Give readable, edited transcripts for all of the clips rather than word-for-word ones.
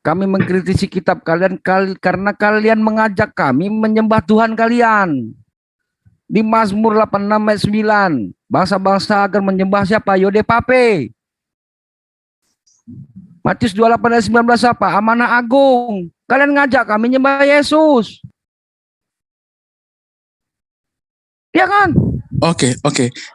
Kami mengkritisi kitab kalian karena kalian mengajak kami menyembah Tuhan kalian. Di Mazmur 86 ayat 9, bangsa-bangsa akan menyembah siapa? Yodepape. Matius 28 ayat 19 apa? Amanah agung. Kalian ngajak kami menyembah Yesus. Ya kan? Oke.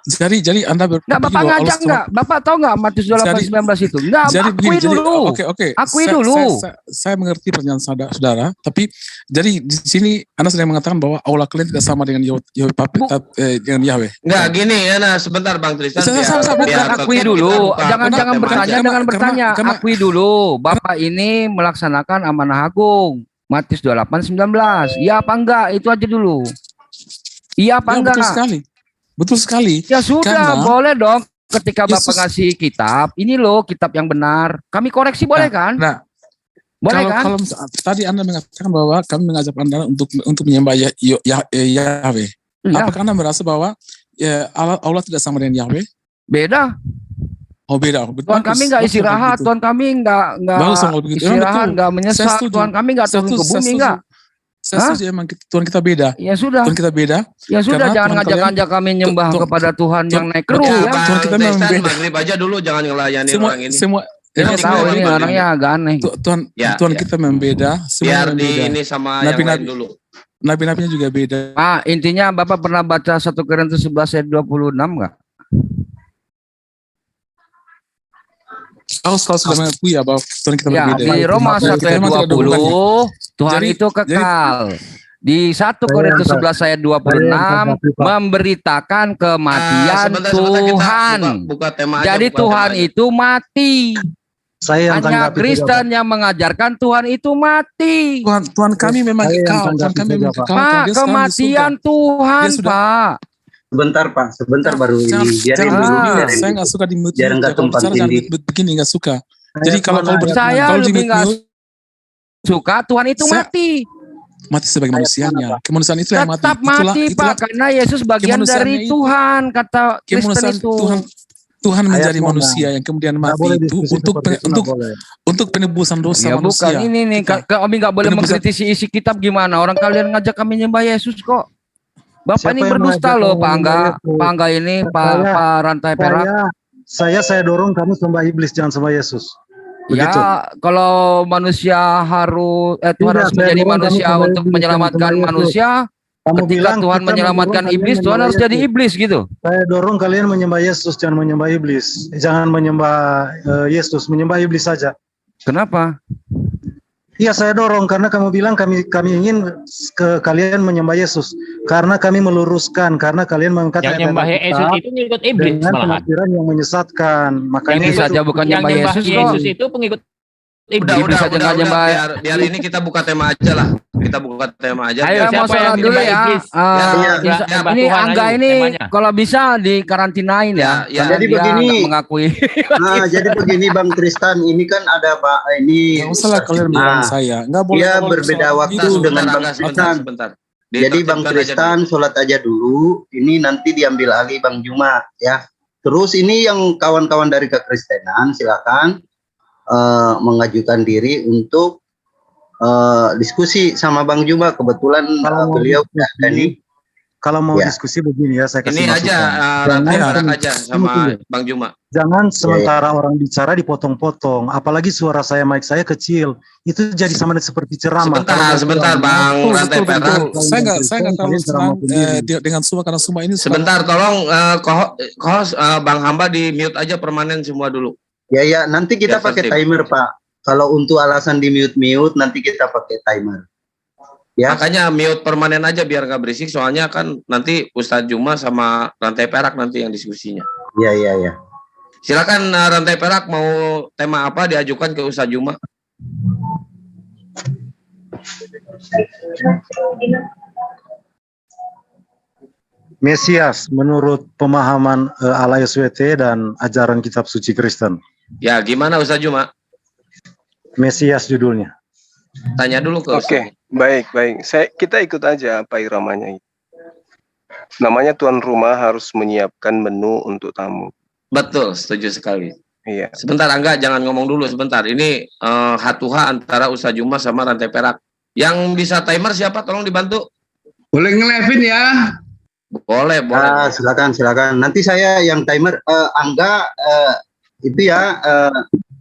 Jadi Anda Nggak, Bapak ngajak nggak? Bapak tahu nggak Matius 28 19 itu? Nggak, akui dulu. Akui dulu. Saya mengerti pertanyaan saudara, tapi jadi di sini Anda sedang mengatakan bahwa Allah kalian tidak sama dengan dengan Yahweh. Nggak, gini ya, sebentar Bang Tristan. Akui dulu. Jangan bertanya dengan bertanya. Akui dulu. Bapak ini melaksanakan amanah agung. Matius 28 19. Iya apa enggak? Itu aja dulu. Iya apa enggak? Betul sekali. Ya sudah, boleh dong. Ketika Bapak ngasih kitab, ini loh kitab yang benar. Kami koreksi boleh kan? Boleh kan? Kalau tadi Anda mengatakan bahwa kami mengajak Anda untuk menyembah Yahweh. Ya. Apakah Anda merasa bahwa Allah tidak sama dengan Yahweh? Beda. Oh beda. Tuhan kami nggak istirahat, Tuhan kami nggak istirahat, nggak menyesal, Tuhan kami nggak turun ke bumi, nggak. Saya setuju, emang Tuhan kita beda. Ya sudah. Tuhan kita beda. Ya sudah, jangan ngajak-ngajak kami nyembah kepada Tuhan yang naik ke ya. Tuhan kita memang beda. Maghrib aja dulu, jangan ngelayani orang ini. Saya tahu ini orangnya agak aneh. Tuhan kita memang beda. Biar di ini sama yang lain dulu. Nabi-nabinya juga beda. Intinya Bapak pernah baca 1 Korintus 11 ayat 26 nggak? Kalau sudah mengakui ya bahwa Tuhan kita berbeda. Di Roma 1 ayat 20 Tuhan itu kekal. Di 1 Korintus 11 ayat 26 memberitakan kematian Tuhan. Jadi Tuhan itu mati. Hanya Kristen yang mengajarkan Tuhan itu mati. Tuhan kami memang kekal. Pak, kematian Tuhan, Pak. Sebentar baru ini. Saya nggak suka di mute. Kalau bicara jangan begini, nggak suka. Jadi kalau saya lebih nggak suka Tuhan itu mati sebagai manusianya. Kemanusiaan itu yang mati. Tetap mati, Pak, karena Yesus bagian dari Tuhan, kata Kristen itu. Tuhan menjadi manusia yang kemudian mati itu untuk penebusan dosa manusia. Bukan ini nih, kami nggak boleh mengkritisi isi kitab gimana. Orang kalian ngajak kami nyembah Yesus kok. Bapak ini berdusta loh, Pak Angga ini, Pak Rantai Perak. Saya dorong kamu sembah iblis, jangan sembah Yesus. Begitu. Ya, kalau manusia Tuhan harus menjadi manusia untuk menyelamatkan manusia. Ketika Tuhan menyelamatkan iblis, Tuhan harus jadi iblis gitu. Saya dorong kalian menyembah Yesus, jangan menyembah iblis. Jangan menyembah Yesus, menyembah iblis saja. Kenapa? Iya, saya dorong karena kamu bilang kami ingin kalian menyembah Yesus karena kami meluruskan, karena kalian mengangkat yang nyembah Yesus itu ngikut iblis malahan. Pemikiran yang menyesatkan. Makanya ini saja bukan nyembah Yesus kok. Yesus itu pengikut udah, biar ini kita buka tema aja lah. Kita buka tema aja. Ayo mau sholat dulu ya. Ini Angga ini kalau bisa dikarantinain ya. Jadi begini. Mengakui. Jadi begini Bang Tristan, ini kan ada Pak ini. Nggak usah kalian bilang saya. Nggak boleh. Dia berbeda waktu dengan Bang Tristan. Jadi Bang Tristan sholat aja dulu. Ini nanti diambil alih Bang Juma ya. Terus ini yang kawan-kawan dari kekristenan silakan mengajukan diri untuk diskusi sama Bang Juma. Kebetulan beliau ada nih. Kalau mau diskusi begini ya, saya kasih ini aja aja sama Bang Juma. Jangan sementara orang bicara dipotong-potong, apalagi suara saya, mic saya kecil, itu jadi sama seperti ceramah. Sebentar Bang Rantai Perak. Saya nggak terlalu senang dengan semua karena semua ini. Sebentar, tolong Bang Hamba di mute aja permanen semua dulu. Ya, nanti kita pakai timer Pak. Kalau untuk alasan di mute nanti kita pakai timer. Ya. Makanya mute permanen aja biar nggak berisik. Soalnya kan nanti Ustadz Juma sama Rantai Perak nanti yang diskusinya. Iya. Silakan Rantai Perak mau tema apa diajukan ke Ustadz Juma. Mesias menurut pemahaman ala SWT dan ajaran kitab suci Kristen. Ya, gimana Ustadz Juma? Mesias judulnya. Tanya dulu ke Oke, baik. Kita ikut aja apa iramanya. Namanya tuan rumah harus menyiapkan menu untuk tamu. Betul, setuju sekali. Iya. Sebentar, Angga, jangan ngomong dulu sebentar. Ini hatuha antara Ustaz Juma sama Rantai Perak. Yang bisa timer siapa? Tolong dibantu. Boleh nge-live-in ya? Boleh. Silakan. Nanti saya yang timer. Angga itu ya,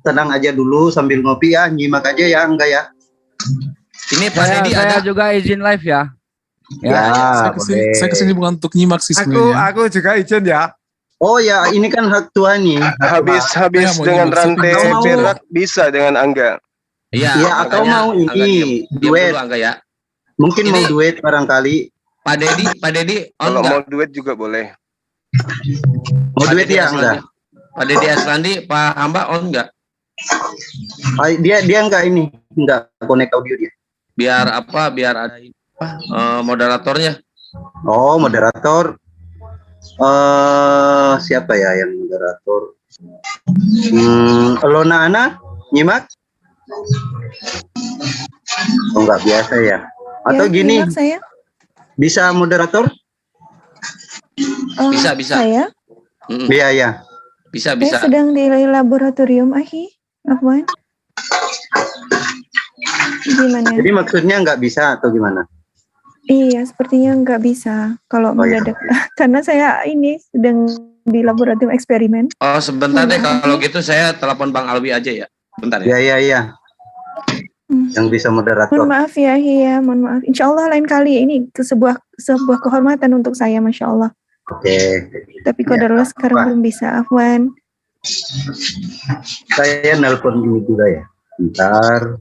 tenang aja dulu sambil ngopi ya, nyimak aja ya, Angga ya. Ini Pak Dedi saya juga izin live ya. Saya kesini bukan untuk nyimak sih sebenarnya. Aku juga izin ya. Oh ya, ini kan hak Tuhan nih. Habis dengan Rantai Perak bisa dengan Angga. Iya, atau mau ini duet. Dulu, Angga, ya. Mungkin ini, mau duet barangkali. Pak Dedi kalau mau duet juga boleh. Mau duet ya, Angga? Pak Dedi Aslandi, Pak Hamba on enggak? Dia enggak ini, enggak connect audio dia. Biar ada moderatornya. Oh, moderator. Siapa ya yang moderator? Lona Ana, nyimak? Oh, enggak biasa ya. Atau ya, gini, saya. Bisa moderator? Bisa. Saya? Iya. Bisa. Saya sedang di laboratorium, Afwan. Gimana? Jadi maksudnya nggak bisa atau gimana? Iya, sepertinya nggak bisa kalau mendadak. Ya. Karena saya ini sedang di laboratorium eksperimen. Oh, sebentar deh, kalau gitu saya telepon Bang Alwi aja ya. Bentar ya. Iya. Yang bisa moderator. Mohon maaf ya, mohon maaf. Insya Allah lain kali ini sebuah kehormatan untuk saya, Masya Allah. Oke. Tapi qadarullah sekarang belum bisa, Afwan. Saya nelpon ini juga ya. Bentar.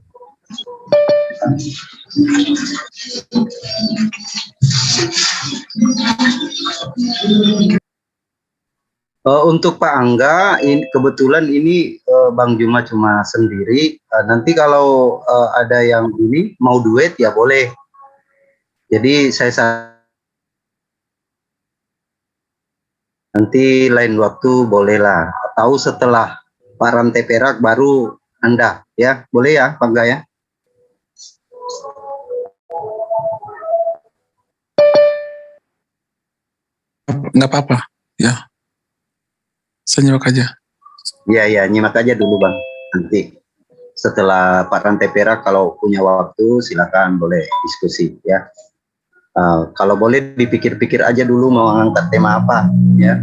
Untuk Pak Angga, kebetulan ini Bang Juma cuma sendiri. Nanti kalau ada yang ini mau duet ya boleh. Jadi nanti lain waktu bolehlah. Atau setelah Pak Rantai Perak baru Anda ya, boleh ya Pak Angga ya. Nggak apa-apa ya. Saya nyimak aja. Iya, nyimak aja dulu Bang. Nanti setelah Pak Rantai Perak kalau punya waktu silakan boleh diskusi ya. Kalau boleh dipikir-pikir aja dulu mau angkat tema apa ya.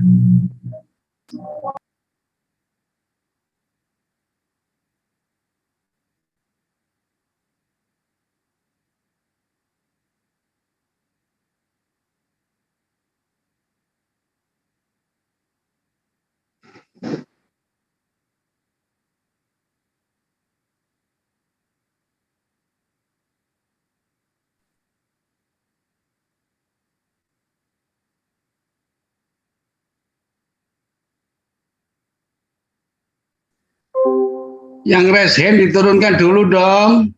Yang raise hand diturunkan dulu dong.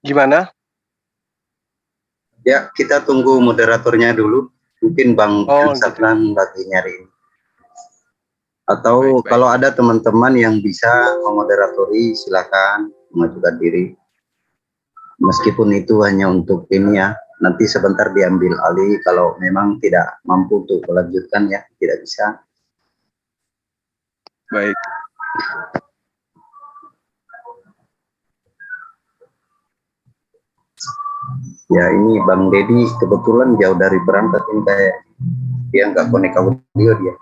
Gimana? Ya, kita tunggu moderatornya dulu. Mungkin Bang Sapran lagi nyari. Atau kalau ada teman-teman yang bisa memoderatori, silakan mengajukan diri. Meskipun itu hanya untuk ini ya, nanti sebentar diambil alih kalau memang tidak mampu untuk melanjutkan ya, tidak bisa. Baik. Ya ini Bang Deddy kebetulan jauh dari berangkat ini kayak dia nggak connect audio dia.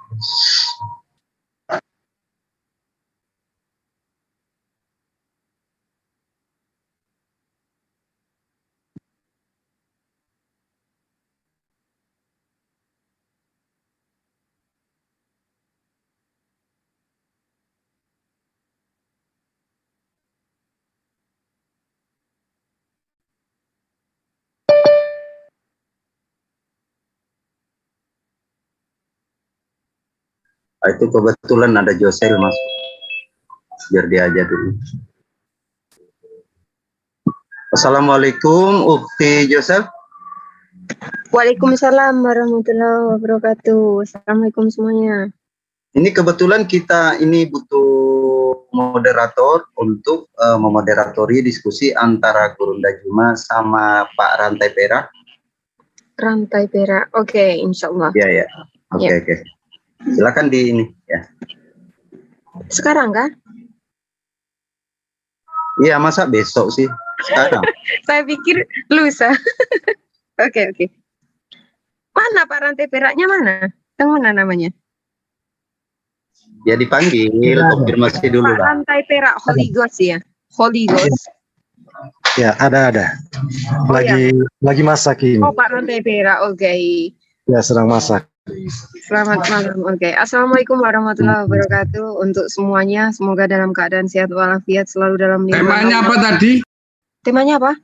Itu kebetulan ada Josel masuk. Biar dia aja dulu. Assalamualaikum, Ukti Joseph. Waalaikumsalam warahmatullahi wabarakatuh. Assalamualaikum semuanya. Ini kebetulan kita ini butuh moderator untuk memoderatori diskusi antara Gurunda Juma sama Pak Rantai Perak. Rantai Perak, oke, insya Allah. Iya, ya. Oke. Silakan di ini ya. Sekarang kan? Iya, masa besok sih? Sekarang. Saya pikir lusa. Oke. Mana Pak Rantai Peraknya mana? Yang mana namanya? Ya dipanggil, konfirmasi dulu Pak Rantai Perak, Holy Ghost ya? Holy Ghost. Ya, ada. Lagi masak ini. Oh, Pak Rantai Perak, oke. Ya, sedang masak. Selamat malam, oke. Assalamualaikum warahmatullahi wabarakatuh untuk semuanya. Semoga dalam keadaan sehat walafiat, selalu dalam lindungan. Temanya apa tadi? Temanya apa?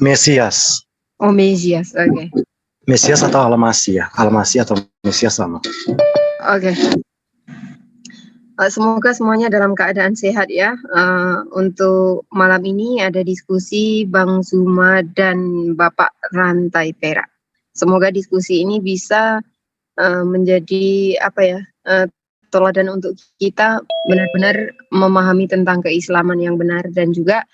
Mesias. Oh, Mesias, oke. Mesias atau Almasi ya? Almasi atau Mesias sama. Oke. Semoga semuanya dalam keadaan sehat ya. Untuk malam ini ada diskusi Bang Zuma dan Bapak Rantai Perak. Semoga diskusi ini bisa menjadi teladan untuk kita benar-benar memahami tentang keislaman yang benar, dan juga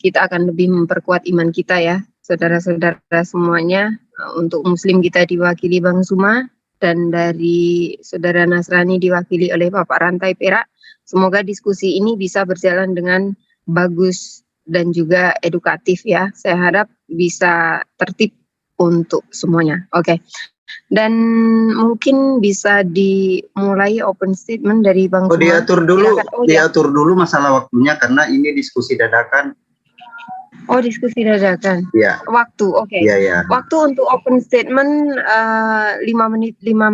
kita akan lebih memperkuat iman kita ya, saudara-saudara semuanya. Untuk Muslim kita diwakili Bang Zuma, dan dari saudara Nasrani diwakili oleh Bapak Rantai Perak. Semoga diskusi ini bisa berjalan dengan bagus dan juga edukatif ya. Saya harap bisa tertib untuk semuanya. Oke. Dan mungkin bisa dimulai open statement dari Bang Zuma. Diatur dulu masalah waktunya karena ini diskusi dadakan. Oh, diskusi dadakan. Iya. Waktu, oke. Iya. Waktu untuk open statement 5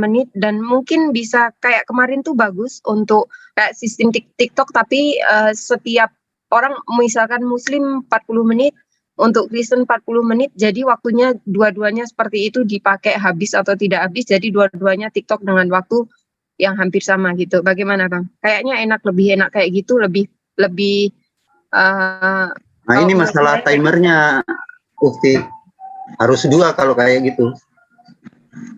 menit dan mungkin bisa kayak kemarin tuh bagus untuk kayak sistem TikTok, tapi setiap orang misalkan Muslim 40 menit, untuk Kristen 40 menit, jadi waktunya dua-duanya seperti itu dipakai habis atau tidak habis, jadi dua-duanya TikTok dengan waktu yang hampir sama gitu. Bagaimana Bang? Kayaknya lebih enak kayak gitu, lebih nah ini masalah timernya, Ukti. Harus 2 kalau kayak gitu.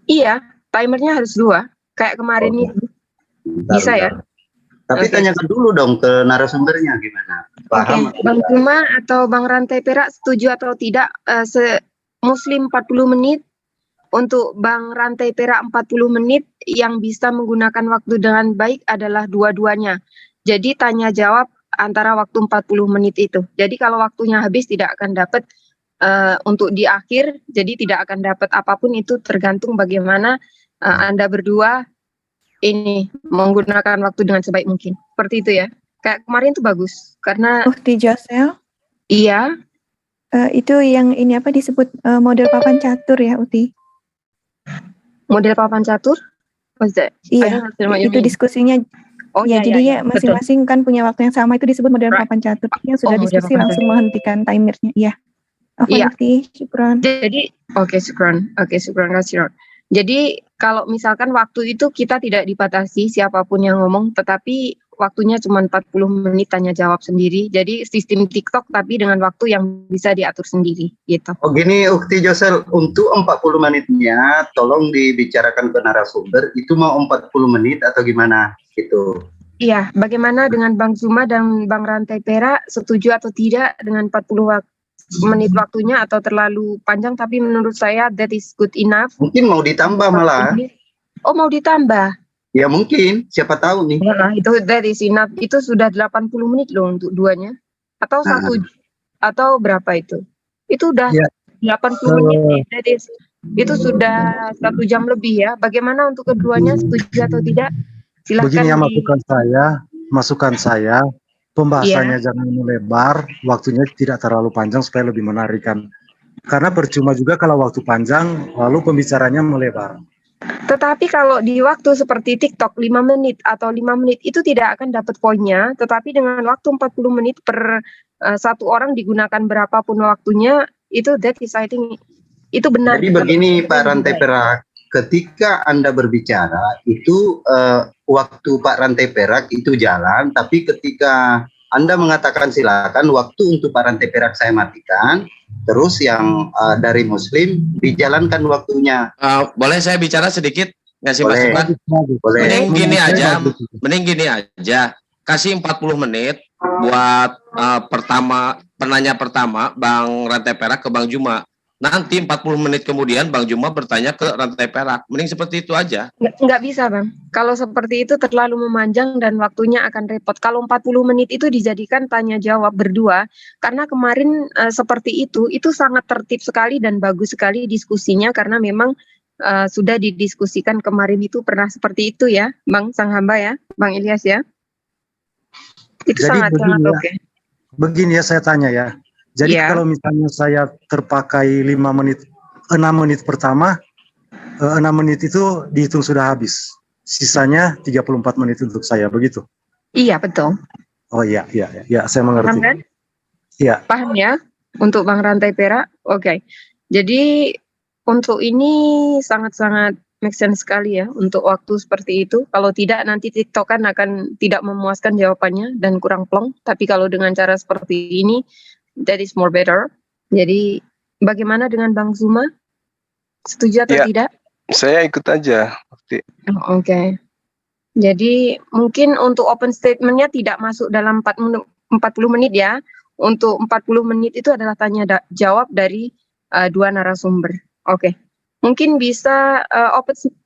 Iya, timernya harus 2. Kayak kemarin itu. Bisa ya? Tapi tanyakan dulu dong ke narasumbernya gimana. Paham? Bang Zuma atau Bang Rantai Perak setuju atau tidak Muslim 40 menit, untuk Bang Rantai Perak 40 menit, yang bisa menggunakan waktu dengan baik adalah dua-duanya. Jadi tanya jawab antara waktu 40 menit itu. Jadi kalau waktunya habis tidak akan dapat untuk di akhir, jadi tidak akan dapat apapun, itu tergantung bagaimana Anda berdua ini menggunakan waktu dengan sebaik mungkin. Seperti itu ya. Kayak kemarin tuh bagus karena Ukti Josel. Iya. Itu yang ini apa disebut model papan catur ya, Uti? Model papan catur? Iya. Itu diskusinya. Oh ya, iya, jadi iya, ya masing-masing kan punya waktu yang sama, itu disebut model papan catur. Yang sudah diskusi langsung menghentikan timernya. Iya. Iya. Syukron. Jadi syukron. Syukron kasih. Jadi kalau misalkan waktu itu kita tidak dibatasi siapapun yang ngomong, tetapi waktunya cuma 40 menit tanya jawab sendiri. Jadi sistem TikTok tapi dengan waktu yang bisa diatur sendiri gitu. Oh gini Ukti Josel, untuk 40 menitnya tolong dibicarakan ke narasumber, itu mau 40 menit atau gimana gitu. Iya, bagaimana dengan Bang Zuma dan Bang Rantai Perak, setuju atau tidak dengan 40 menit waktunya atau terlalu panjang? Tapi menurut saya that is good enough. Mungkin mau ditambah malah. Oh, mau ditambah? Ya mungkin, siapa tahu nih. Nah, itu that is enough. Itu sudah 80 menit loh untuk duanya. Atau atau berapa itu? Itu udah 80 menit. That is, itu sudah 1 jam lebih ya. Bagaimana untuk keduanya, setuju atau tidak? Silahkan. Begini ya masukan saya, pembahasannya jangan melebar, waktunya tidak terlalu panjang supaya lebih menarik kan. Karena percuma juga kalau waktu panjang, lalu pembicaranya melebar. Tetapi kalau di waktu seperti TikTok 5 menit atau 5 menit itu tidak akan dapat poinnya, tetapi dengan waktu 40 menit per satu orang digunakan berapapun waktunya, itu that is I think itu benar. Jadi begini Pak Rantai Perak, ketika Anda berbicara itu waktu Pak Rantai Perak itu jalan, tapi ketika Anda mengatakan silakan, waktu untuk Pak Rantai Perak saya matikan, terus yang dari Muslim dijalankan waktunya. Boleh saya bicara sedikit? Ngasih Boleh. masukan? Boleh. Mending gini aja. Kasih 40 menit buat penanya pertama Bang Rantai Perak ke Bang Juma. Nanti 40 menit kemudian Bang Juma bertanya ke Rantai Perak. Mending seperti itu aja. Nggak bisa Bang. Kalau seperti itu terlalu memanjang dan waktunya akan repot. Kalau 40 menit itu dijadikan tanya jawab berdua. Karena kemarin seperti itu sangat tertib sekali dan bagus sekali diskusinya. Karena memang sudah didiskusikan kemarin itu pernah seperti itu ya Bang Sang Hamba ya, Bang Ilyas ya. Itu sangat oke. Begini ya saya tanya ya. Jadi kalau misalnya saya terpakai 6 menit pertama, 6 menit itu dihitung sudah habis. Sisanya 34 menit untuk saya, begitu? Iya, betul. Oh iya, saya mengerti. Paham kan? Iya. Paham ya? Untuk Bang Rantai Perak? Oke. Jadi untuk ini sangat-sangat make sense sekali ya untuk waktu seperti itu. Kalau tidak nanti TikTok kan akan tidak memuaskan jawabannya dan kurang plong. Tapi kalau dengan cara seperti ini, that is more better. Jadi bagaimana dengan Bang Zuma? Setuju atau tidak? Saya ikut aja. Oke. Jadi mungkin untuk open statement-nya tidak masuk dalam 40 menit ya. Untuk 40 menit itu adalah tanya jawab dari dua narasumber. Oke. Mungkin bisa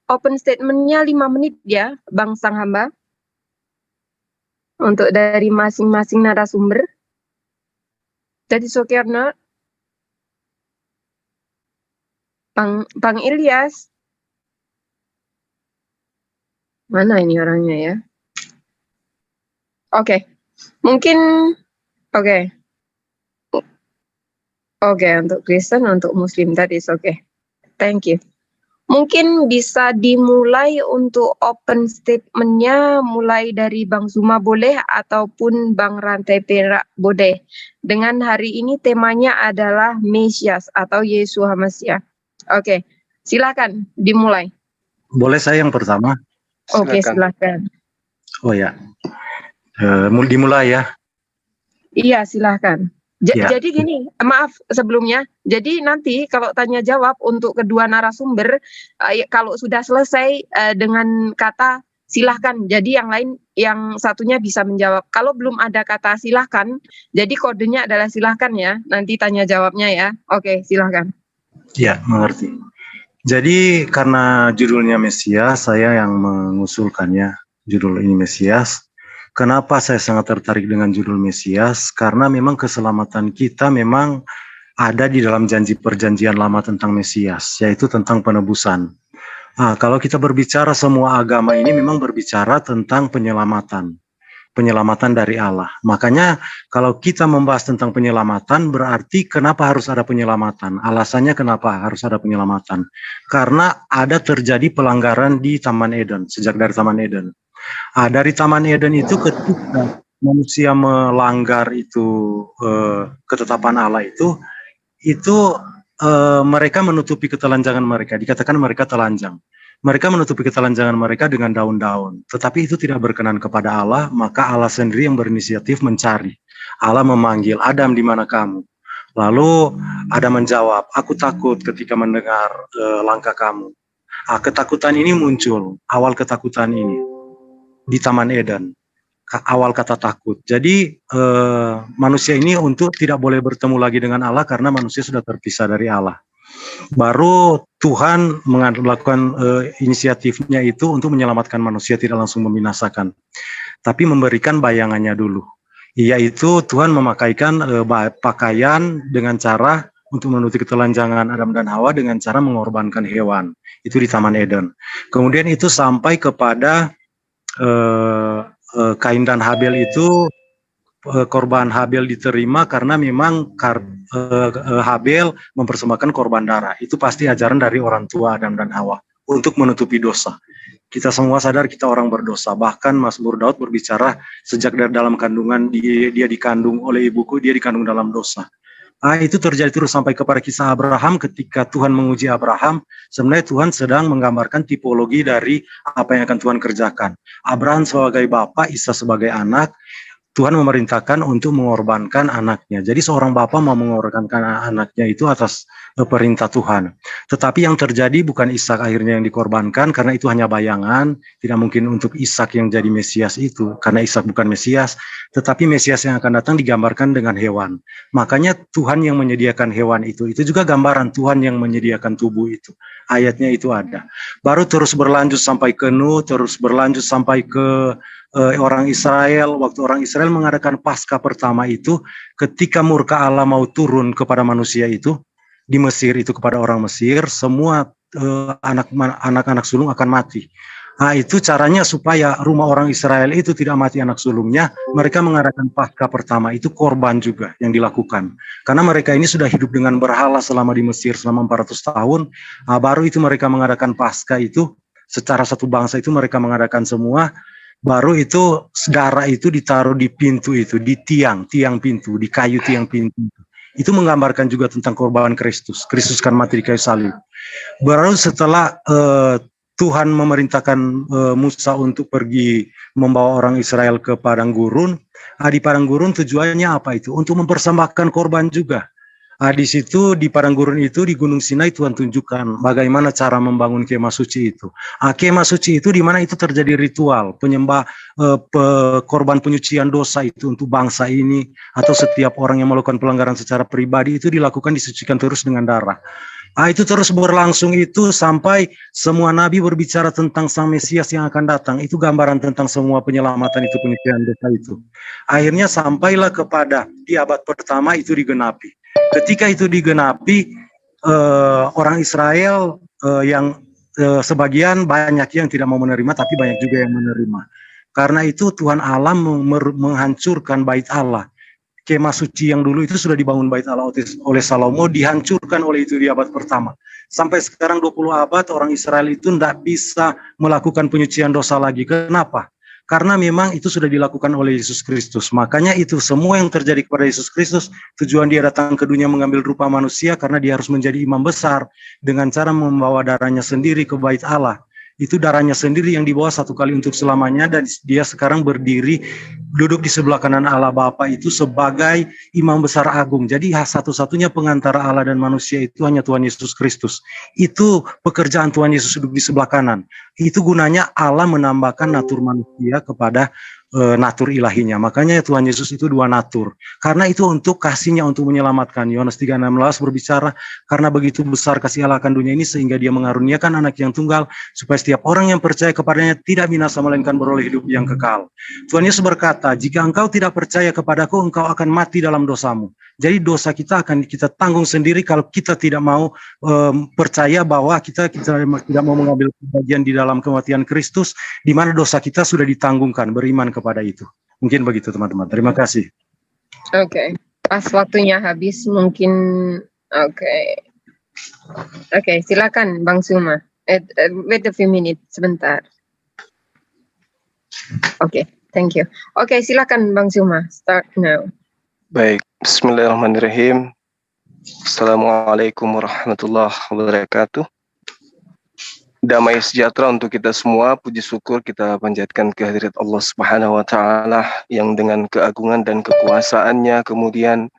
open statement-nya 5 menit ya, Bang Sang Hamba. Untuk dari masing-masing narasumber. That is okay or not? Bang Ilyas. Mana ini orangnya ya? Oke. Mungkin oke, untuk Kristen, untuk Muslim, that is okay. Thank you. Mungkin bisa dimulai untuk open statement-nya mulai dari Bang Zuma boleh ataupun Bang Rantai Perak boleh. Dengan hari ini temanya adalah Mesias atau Yesus Hamasiah. Oke, silakan dimulai. Boleh saya yang pertama? Oke, silakan. Oh ya, dimulai ya. Iya, silakan. Jadi gini, maaf sebelumnya. Jadi nanti kalau tanya jawab untuk kedua narasumber, kalau sudah selesai dengan kata silahkan. Jadi yang lain, yang satunya bisa menjawab. Kalau belum ada kata silahkan, jadi kodenya adalah silahkan ya. Nanti tanya jawabnya ya. Oke, silahkan. Ya, mengerti. Jadi karena judulnya Mesias, saya yang mengusulkannya. Judul ini Mesias. Kenapa saya sangat tertarik dengan judul Mesias? Karena memang keselamatan kita memang ada di dalam janji perjanjian lama tentang Mesias, yaitu tentang penebusan. Kalau kita berbicara semua agama ini memang berbicara tentang penyelamatan dari Allah. Makanya kalau kita membahas tentang penyelamatan, berarti kenapa harus ada penyelamatan? Alasannya kenapa harus ada penyelamatan? Karena ada terjadi pelanggaran di Taman Eden, sejak dari Taman Eden. Dari Taman Eden itu ketika manusia melanggar itu ketetapan Allah itu mereka menutupi ketelanjangan mereka, dikatakan mereka telanjang. Mereka menutupi ketelanjangan mereka dengan daun-daun. Tetapi itu tidak berkenan kepada Allah, maka Allah sendiri yang berinisiatif mencari. Allah memanggil, Adam, di mana kamu? Lalu Adam menjawab, aku takut ketika mendengar langkah kamu. Ketakutan ini muncul, awal ketakutan ini di Taman Eden. Awal kata takut. Jadi manusia ini untuk tidak boleh bertemu lagi dengan Allah karena manusia sudah terpisah dari Allah. Baru Tuhan melakukan inisiatifnya itu untuk menyelamatkan manusia, tidak langsung membinasakan, tapi memberikan bayangannya dulu, yaitu Tuhan memakaikan pakaian dengan cara untuk menutupi ketelanjangan Adam dan Hawa dengan cara mengorbankan hewan. Itu di Taman Eden. Kemudian itu sampai kepada Kain dan Habel itu, korban Habel diterima karena memang Habel mempersembahkan korban darah. Itu pasti ajaran dari orang tua Adam dan Hawa untuk menutupi dosa. Kita semua sadar kita orang berdosa. Bahkan Mazmur Daud berbicara sejak dari dalam kandungan dia dikandung oleh ibuku, dia dikandung dalam dosa. Itu terjadi terus sampai kepada kisah Abraham. Ketika Tuhan menguji Abraham, sebenarnya Tuhan sedang menggambarkan tipologi dari apa yang akan Tuhan kerjakan. Abraham sebagai bapak, Ishak sebagai anak, Tuhan memerintahkan untuk mengorbankan anaknya. Jadi seorang bapak mau mengorbankan anaknya itu atas perintah Tuhan. Tetapi yang terjadi bukan Ishak akhirnya yang dikorbankan, karena itu hanya bayangan. Tidak mungkin untuk Ishak yang jadi Mesias itu, karena Ishak bukan Mesias. Tetapi Mesias yang akan datang digambarkan dengan hewan. Makanya Tuhan yang menyediakan hewan itu juga gambaran Tuhan yang menyediakan tubuh itu. Ayatnya itu ada. Baru terus berlanjut sampai ke Nuh, terus berlanjut sampai ke orang Israel. Waktu orang Israel mengadakan Paskah pertama itu, ketika murka Allah mau turun kepada manusia itu di Mesir, itu kepada orang Mesir, semua anak-anak sulung akan mati. Itu caranya supaya rumah orang Israel itu tidak mati anak sulungnya. Mereka mengadakan Paskah pertama, itu korban juga yang dilakukan. Karena mereka ini sudah hidup dengan berhala selama di Mesir selama 400 tahun. Baru itu mereka mengadakan Paskah itu secara satu bangsa, itu mereka mengadakan semua. Baru itu darah itu ditaruh di pintu itu, di tiang pintu, di kayu tiang pintu. Itu menggambarkan juga tentang korban Kristus. Kristus kan mati di kayu salib. Baru setelah Tuhan memerintahkan Musa untuk pergi membawa orang Israel ke padang gurun. Di padang gurun tujuannya apa itu? Untuk mempersembahkan korban juga. Di situ di padang gurun itu di Gunung Sinai Tuhan tunjukkan bagaimana cara membangun kemah suci itu. Kemah suci itu di mana itu terjadi ritual penyembah korban penyucian dosa itu untuk bangsa ini, atau setiap orang yang melakukan pelanggaran secara pribadi itu dilakukan disucikan terus dengan darah. Itu terus berlangsung itu sampai semua nabi berbicara tentang Sang Mesias yang akan datang. Itu gambaran tentang semua penyelamatan itu, penyucian dosa itu. Akhirnya sampailah kepada di abad pertama itu digenapi. Ketika itu digenapi, orang Israel yang sebagian banyak yang tidak mau menerima, tapi banyak juga yang menerima. Karena itu Tuhan Allah menghancurkan bait Allah. Kemah suci yang dulu itu sudah dibangun bait Allah oleh Salomo, dihancurkan oleh itu di abad pertama. Sampai sekarang 20 abad orang Israel itu tidak bisa melakukan penyucian dosa lagi. Kenapa? Karena memang itu sudah dilakukan oleh Yesus Kristus. Makanya itu semua yang terjadi kepada Yesus Kristus, tujuan dia datang ke dunia mengambil rupa manusia karena dia harus menjadi imam besar dengan cara membawa darahnya sendiri ke bait Allah. Itu darahnya sendiri yang dibawa satu kali untuk selamanya, dan dia sekarang berdiri duduk di sebelah kanan Allah Bapa itu sebagai imam besar agung. Jadi satu-satunya pengantara Allah dan manusia itu hanya Tuhan Yesus Kristus. Itu pekerjaan Tuhan Yesus duduk di sebelah kanan. Itu gunanya Allah menambahkan natur manusia kepada natur ilahinya. Makanya Tuhan Yesus itu dua natur. Karena itu untuk kasihnya untuk menyelamatkan. Yohanes 3:16 berbicara, karena begitu besar kasih Allah akan dunia ini sehingga dia mengaruniakan anak yang tunggal supaya setiap orang yang percaya kepadanya tidak binasa melainkan beroleh hidup yang kekal. Tuhan Yesus berkata, jika engkau tidak percaya kepadaku, engkau akan mati dalam dosamu. Jadi dosa kita akan kita tanggung sendiri kalau kita tidak mau percaya bahwa kita tidak mau mengambil bagian di dalam kematian Kristus, di mana dosa kita sudah ditanggungkan, beriman kepada itu. Mungkin begitu teman-teman. Terima kasih. Oke. Pas waktunya habis mungkin. Oke, silakan Bang Suma. Wait a few minutes, sebentar. Oke, thank you. Oke, silakan Bang Suma. Start now. Baik, bismillahirrahmanirrahim. Assalamualaikum warahmatullahi wabarakatuh. Damai sejahtera untuk kita semua. Puji syukur kita panjatkan kehadirat Allah Subhanahu wa taala yang dengan keagungan dan kekuasaannya kemudian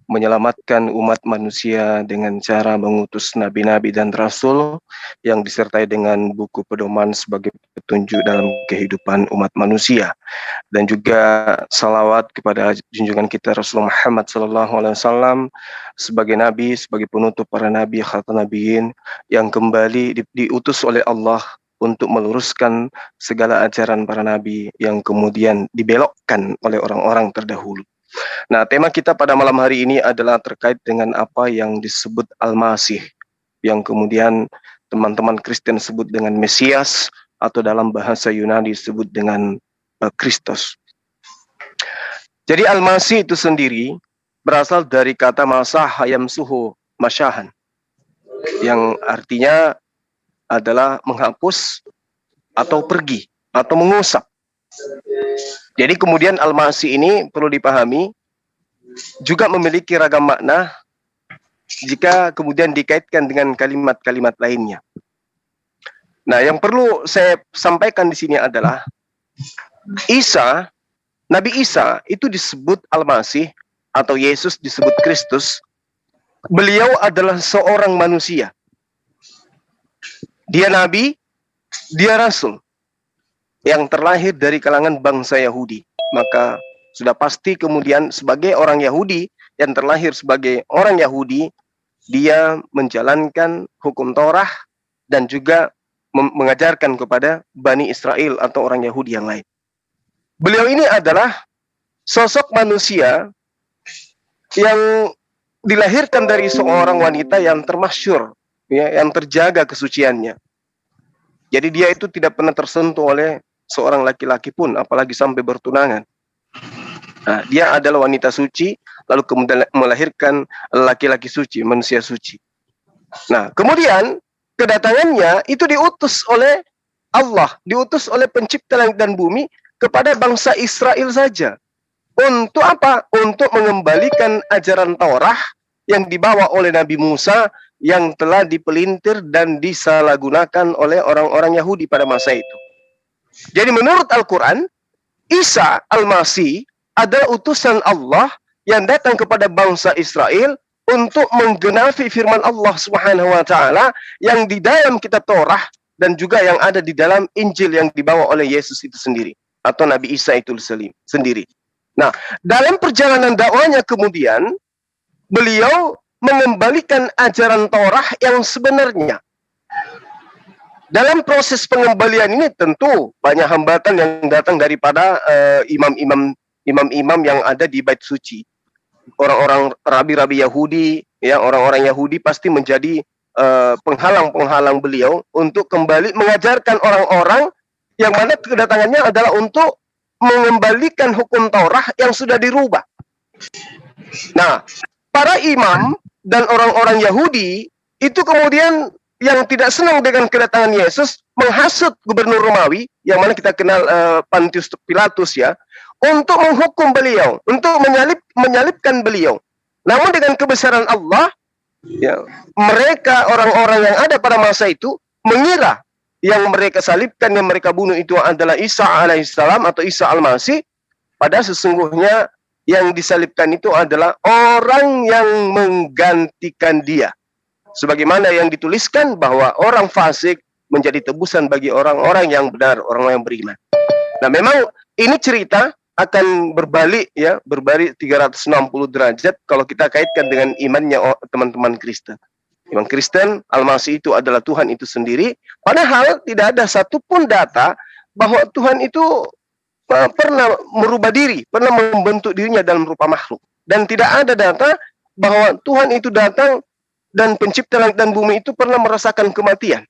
menyelamatkan umat manusia dengan cara mengutus nabi-nabi dan rasul yang disertai dengan buku pedoman sebagai petunjuk dalam kehidupan umat manusia, dan juga salawat kepada junjungan kita Rasulullah Muhammad SAW sebagai nabi, sebagai penutup para nabi, khatam nabiyin yang kembali diutus oleh Allah untuk meluruskan segala ajaran para nabi yang kemudian dibelokkan oleh orang-orang terdahulu. Nah, tema kita pada malam hari ini adalah terkait dengan apa yang disebut Al-Masih, yang kemudian teman-teman Kristen sebut dengan Mesias, atau dalam bahasa Yunani disebut dengan Kristus. Jadi Al-Masih itu sendiri berasal dari kata masah hayam suhu masyahan, yang artinya adalah menghapus atau pergi atau mengusap. Jadi kemudian Al-Masih ini perlu dipahami juga memiliki ragam makna jika kemudian dikaitkan dengan kalimat-kalimat lainnya. Nah, yang perlu saya sampaikan di sini adalah Isa, Nabi Isa itu disebut Al-Masih atau Yesus disebut Kristus. Beliau adalah seorang manusia. Dia nabi, dia rasul yang terlahir dari kalangan bangsa Yahudi. Maka sudah pasti kemudian sebagai orang Yahudi yang terlahir sebagai orang Yahudi, dia menjalankan hukum Torah dan juga mengajarkan kepada Bani Israel atau orang Yahudi yang lain. Beliau ini adalah sosok manusia yang dilahirkan dari seorang wanita yang termasyhur, ya, yang terjaga kesuciannya. Jadi dia itu tidak pernah tersentuh oleh seorang laki-laki pun, apalagi sampai bertunangan. Nah, dia adalah wanita suci, lalu kemudian melahirkan laki-laki suci, manusia suci. Nah, kemudian kedatangannya itu diutus oleh Allah, diutus oleh pencipta langit dan bumi kepada bangsa Israel saja. Untuk apa? Untuk mengembalikan ajaran Taurat yang dibawa oleh Nabi Musa yang telah dipelintir dan disalahgunakan oleh orang-orang Yahudi pada masa itu. Jadi menurut Al-Quran, Isa Al-Masih adalah utusan Allah yang datang kepada bangsa Israel untuk menggenapi firman Allah Subhanahu wa taala yang di dalam kitab Torah dan juga yang ada di dalam Injil yang dibawa oleh Yesus itu sendiri atau Nabi Isa itu sendiri. Nah, dalam perjalanan dakwahnya kemudian beliau mengembalikan ajaran Torah yang sebenarnya. Dalam proses pengembalian ini tentu banyak hambatan yang datang daripada imam-imam yang ada di Bait Suci. Orang-orang rabi-rabi Yahudi, ya, orang-orang Yahudi pasti menjadi penghalang-penghalang beliau untuk kembali mengajarkan orang-orang yang mana kedatangannya adalah untuk mengembalikan hukum Taurat yang sudah dirubah. Nah, para imam dan orang-orang Yahudi itu kemudian yang tidak senang dengan kedatangan Yesus menghasut gubernur Romawi yang mana kita kenal Pontius Pilatus, ya, untuk menghukum beliau, untuk menyalibkan beliau. Namun dengan kebesaran Allah, ya, mereka orang-orang yang ada pada masa itu mengira yang mereka salibkan, yang mereka bunuh itu adalah Isa alaihissalam atau Isa Al-Masih. Padahal sesungguhnya yang disalibkan itu adalah orang yang menggantikan dia. Sebagaimana yang dituliskan bahwa orang fasik menjadi tebusan bagi orang-orang yang benar, orang yang beriman. Nah, memang ini cerita akan berbalik, ya, berbalik 360 derajat kalau kita kaitkan dengan imannya teman-teman Kristen. Iman Kristen, Al-Masih itu adalah Tuhan itu sendiri, padahal tidak ada satupun data bahwa Tuhan itu pernah merubah diri, pernah membentuk dirinya dalam rupa makhluk. Dan tidak ada data bahwa Tuhan itu datang dan pencipta langit dan bumi itu pernah merasakan kematian.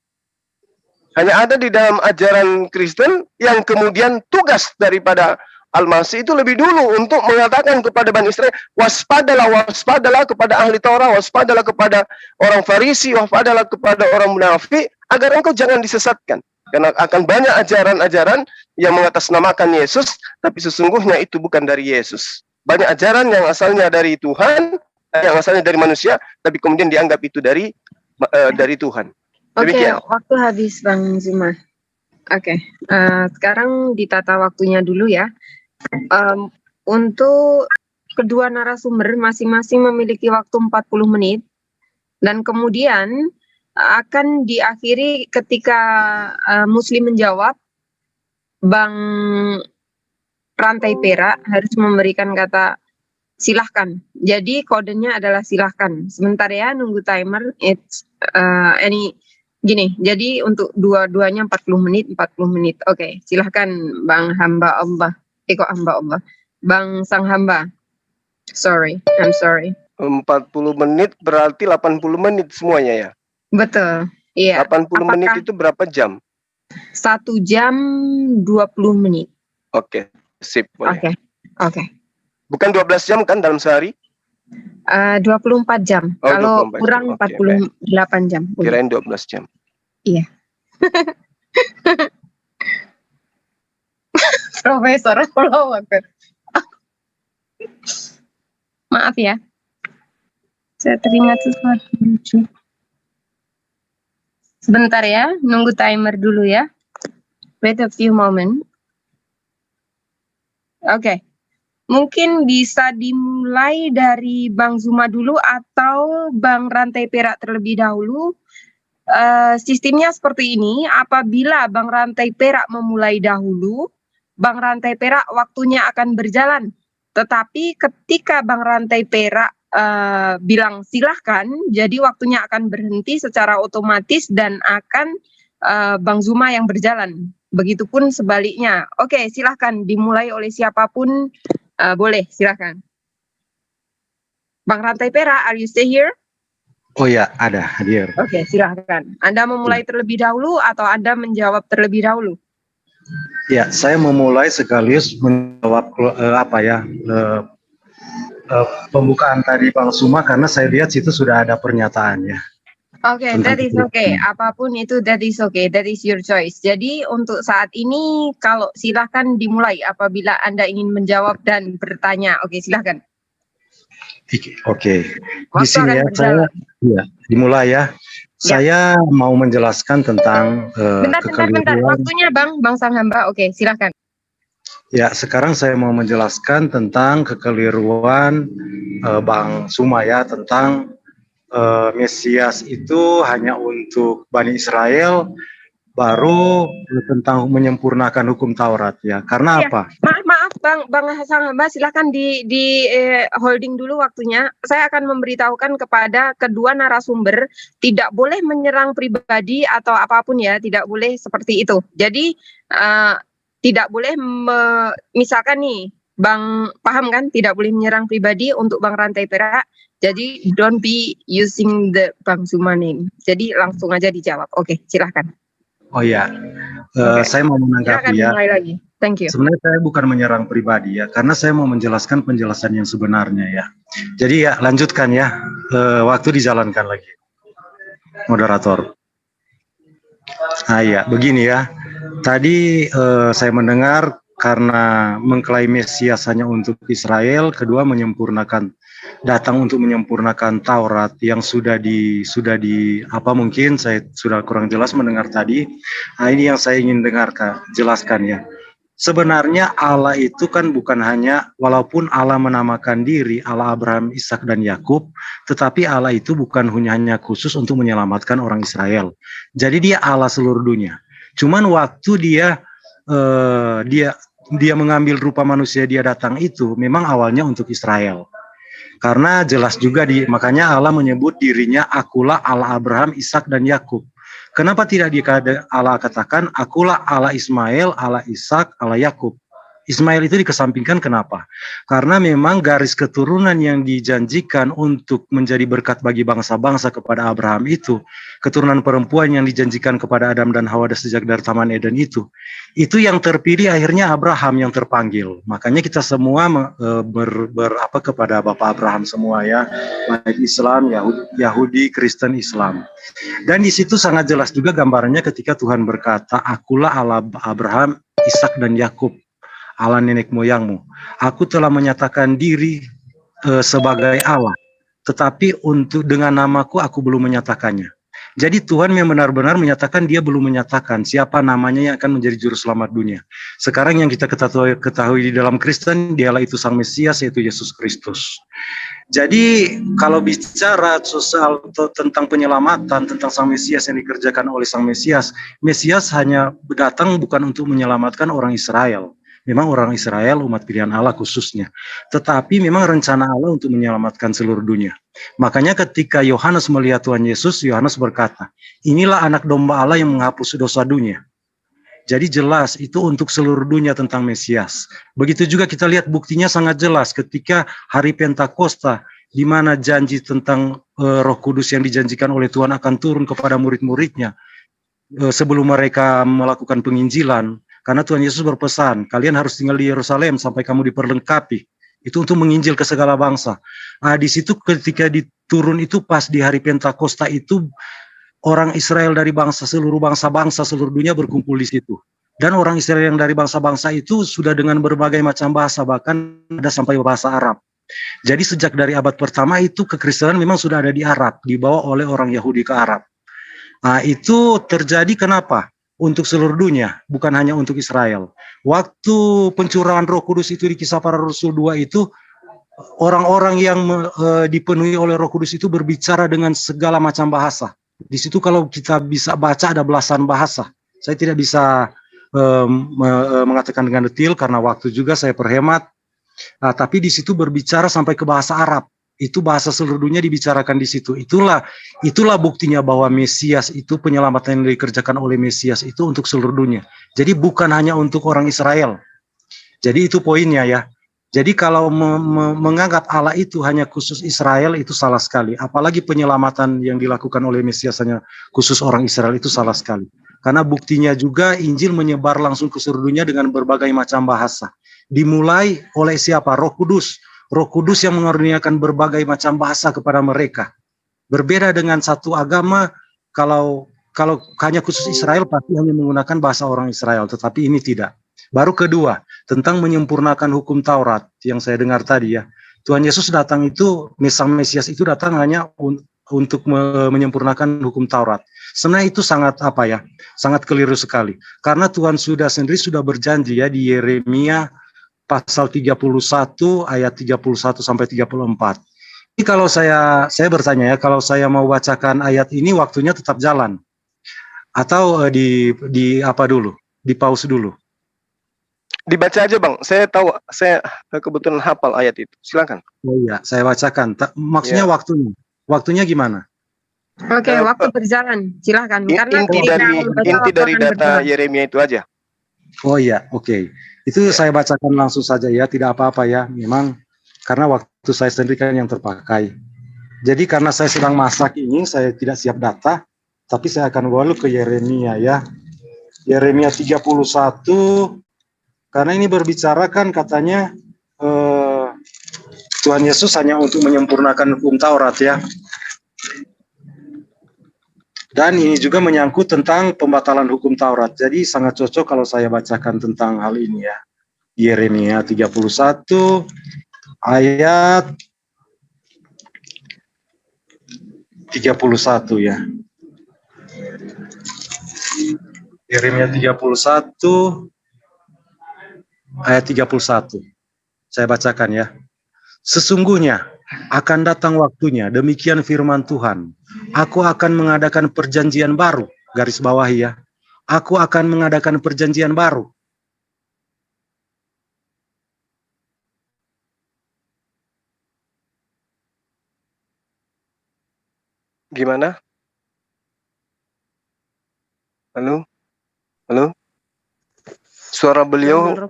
Hanya ada di dalam ajaran Kristen yang kemudian tugas daripada Al-Masih itu lebih dulu untuk mengatakan kepada Bani Israel, waspadalah, waspadalah kepada ahli Taurat, waspadalah kepada orang Farisi, waspadalah kepada orang munafik, agar engkau jangan disesatkan. Karena akan banyak ajaran-ajaran yang mengatasnamakan Yesus, tapi sesungguhnya itu bukan dari Yesus. Banyak ajaran yang asalnya dari Tuhan, yang asalnya dari manusia, tapi kemudian dianggap itu dari Tuhan. Oke, waktu habis Bang Zuma. Oke, sekarang ditata waktunya dulu ya. Untuk kedua narasumber masing-masing memiliki waktu 40 menit dan kemudian akan diakhiri ketika Muslim menjawab. Bang Rantai Perak harus memberikan kata silahkan. Jadi kodenya adalah silahkan. Sebentar ya, nunggu timer. Gini, jadi untuk dua-duanya 40 menit. Oke, silahkan Bang Hamba Allah. Kok Hamba Allah? Bang Sang Hamba. I'm sorry. 40 menit berarti 80 menit semuanya ya? Betul, iya. 80 menit itu berapa jam? 1 jam 20 menit. Oke, sip. Oke. Bukan 12 jam kan dalam sehari? 24 jam. Kalau 24 kurang jam. 48 jam. Kirain 12 jam. Iya. Profesor, maaf ya. Saya teringat sesuatu lucu. Sebentar ya, nunggu timer dulu ya. Wait a few moment. Oke. Mungkin bisa dimulai dari Bang Zuma dulu atau Bang Rantai Perak terlebih dahulu. Sistemnya seperti ini, apabila Bang Rantai Perak memulai dahulu, Bang Rantai Perak waktunya akan berjalan. Tetapi ketika Bang Rantai Perak bilang silahkan, jadi waktunya akan berhenti secara otomatis dan akan Bang Zuma yang berjalan. Begitupun sebaliknya. Oke, silahkan dimulai oleh siapapun. Boleh, silahkan. Bang Rantai Perak, are you stay here? Oh ya, ada hadir. Oke, silahkan. Anda memulai terlebih dahulu atau Anda menjawab terlebih dahulu? Ya, saya memulai sekaligus menjawab pembukaan tadi Bang Zuma karena saya lihat situ sudah ada pernyataannya. Oke, that is okay. Apapun itu, that is okay. That is your choice. Jadi untuk saat ini, kalau silahkan dimulai apabila Anda ingin menjawab dan bertanya. Oke, silahkan. Oke. Di sini ya, saya dimulai ya. Saya mau menjelaskan tentang bentar. Waktunya Bang Sang Hamba. Oke, silahkan. Ya, sekarang saya mau menjelaskan tentang kekeliruan Bang Zuma ya, tentang Mesias itu hanya untuk Bani Israel, baru tentang menyempurnakan hukum Taurat ya. Karena apa? Maaf Bang Sang Hamba, silakan di holding dulu waktunya. Saya akan memberitahukan kepada kedua narasumber tidak boleh menyerang pribadi atau apapun ya, tidak boleh seperti itu. Jadi tidak boleh misalkan nih Bang paham kan, tidak boleh menyerang pribadi untuk Bang Rantai Perak. Jadi don't be using the Bang Zuma name. Jadi langsung aja dijawab. Oke, silahkan. Oh ya, saya mau menanggapi ya. Mulai lagi. Thank you. Sebenarnya saya bukan menyerang pribadi ya, karena saya mau menjelaskan penjelasan yang sebenarnya ya. Jadi ya lanjutkan ya, waktu dijalankan lagi, moderator. Nah ya, begini ya. Tadi saya mendengar karena mengklaim Mesias hanya untuk Israel, kedua datang untuk menyempurnakan Taurat yang sudah di mungkin saya sudah kurang jelas mendengar tadi. Nah, ini yang saya ingin jelaskan ya. Sebenarnya Allah itu kan bukan hanya, walaupun Allah menamakan diri Allah Abraham, Ishak dan Yakub, tetapi Allah itu bukan hanya khusus untuk menyelamatkan orang Israel. Jadi dia Allah seluruh dunia. Cuman waktu dia mengambil rupa manusia, dia datang itu memang awalnya untuk Israel. Karena jelas juga makanya Allah menyebut dirinya akulah Allah Abraham, Ishak dan Yakub. Kenapa tidak Allah katakan akulah Allah Ismail, Allah Ishak, Allah Yakub? Ismail itu dikesampingkan kenapa? Karena memang garis keturunan yang dijanjikan untuk menjadi berkat bagi bangsa-bangsa kepada Abraham itu, keturunan perempuan yang dijanjikan kepada Adam dan Hawa sejak dari Taman Eden itu yang terpilih akhirnya Abraham yang terpanggil. Makanya kita semua kepada Bapak Abraham semua ya, baik Islam, Yahudi, Kristen, Islam. Dan di situ sangat jelas juga gambarannya ketika Tuhan berkata, akulah Allah Abraham, Ishak dan Yakub, Allah nenek moyangmu. Aku telah menyatakan diri sebagai Allah, tetapi dengan namaku aku belum menyatakannya. Jadi Tuhan yang benar-benar menyatakan, dia belum menyatakan siapa namanya yang akan menjadi juru selamat dunia. Sekarang yang kita ketahui di dalam Kristen, dialah itu Sang Mesias, yaitu Yesus Kristus. Jadi kalau bicara soal tentang penyelamatan, tentang Sang Mesias yang dikerjakan oleh Sang Mesias, Mesias hanya datang bukan untuk menyelamatkan orang Israel. Memang orang Israel, umat pilihan Allah khususnya. Tetapi memang rencana Allah untuk menyelamatkan seluruh dunia. Makanya ketika Yohanes melihat Tuhan Yesus, Yohanes berkata, inilah anak domba Allah yang menghapus dosa dunia. Jadi jelas itu untuk seluruh dunia tentang Mesias. Begitu juga kita lihat buktinya sangat jelas ketika hari Pentakosta, di mana janji tentang Roh Kudus yang dijanjikan oleh Tuhan akan turun kepada murid-muridnya sebelum mereka melakukan penginjilan. Karena Tuhan Yesus berpesan, kalian harus tinggal di Yerusalem sampai kamu diperlengkapi. Itu untuk menginjil ke segala bangsa. Nah, di situ ketika diturun itu pas di hari Pentakosta itu, orang Israel dari seluruh bangsa-bangsa seluruh dunia berkumpul di situ. Dan orang Israel yang dari bangsa-bangsa itu sudah dengan berbagai macam bahasa, bahkan ada sampai bahasa Arab. Jadi sejak dari abad pertama itu kekristenan memang sudah ada di Arab, dibawa oleh orang Yahudi ke Arab. Nah, itu terjadi kenapa? Untuk seluruh dunia, bukan hanya untuk Israel. Waktu pencurahan Roh Kudus itu di Kisah Para Rasul 2 itu, orang-orang yang dipenuhi oleh Roh Kudus itu berbicara dengan segala macam bahasa. Di situ kalau kita bisa baca ada belasan bahasa. Saya tidak bisa mengatakan dengan detail karena waktu juga saya perhemat. Tapi di situ berbicara sampai ke bahasa Arab. Itu bahasa seluruh dunia dibicarakan di situ. Itulah buktinya bahwa Mesias itu, penyelamatan yang dikerjakan oleh Mesias itu untuk seluruh dunia. Jadi bukan hanya untuk orang Israel. Jadi itu poinnya ya. Jadi kalau menganggap Allah itu hanya khusus Israel itu salah sekali. Apalagi penyelamatan yang dilakukan oleh Mesias hanya khusus orang Israel itu salah sekali. Karena buktinya juga Injil menyebar langsung ke seluruh dunia dengan berbagai macam bahasa. Dimulai oleh siapa? Roh Kudus. Roh Kudus yang mengaruniakan berbagai macam bahasa kepada mereka. Berbeda dengan satu agama, kalau hanya khusus Israel pasti hanya menggunakan bahasa orang Israel, tetapi ini tidak. Baru kedua, tentang menyempurnakan hukum Taurat yang saya dengar tadi ya. Tuhan Yesus datang itu, Sang Mesias itu datang hanya untuk menyempurnakan hukum Taurat. Sebenarnya itu sangat sangat keliru sekali. Karena Tuhan sendiri sudah berjanji ya di Yeremia pasal 31 ayat 31 sampai 34. Ini kalau saya bertanya ya, kalau saya mau bacakan ayat ini waktunya tetap jalan atau di apa dulu? Di pause dulu. Dibaca aja Bang. Saya tahu, saya kebetulan hafal ayat itu. Silakan. Oh iya, saya bacakan. Maksudnya ya. Waktunya gimana? Oke, waktu berjalan. Silakan. Karena inti dari data Yeremia itu aja. Oh iya, oke. Itu saya bacakan langsung saja ya, tidak apa-apa ya. Memang karena waktu saya sendiri kan yang terpakai. Jadi karena saya sedang masak ini, saya tidak siap data, tapi saya akan bawa ke Yeremia ya. Yeremia 31, karena ini berbicara kan katanya Tuhan Yesus hanya untuk menyempurnakan hukum Taurat ya. Dan ini juga menyangkut tentang pembatalan hukum Taurat. Jadi sangat cocok kalau saya bacakan tentang hal ini ya. Yeremia 31 ayat 31 ya. Yeremia 31 ayat 31. Saya bacakan ya. Sesungguhnya akan datang waktunya, demikian firman Tuhan. Aku akan mengadakan perjanjian baru, garis bawahi ya. Aku akan mengadakan perjanjian baru. Gimana? Halo? Suara beliau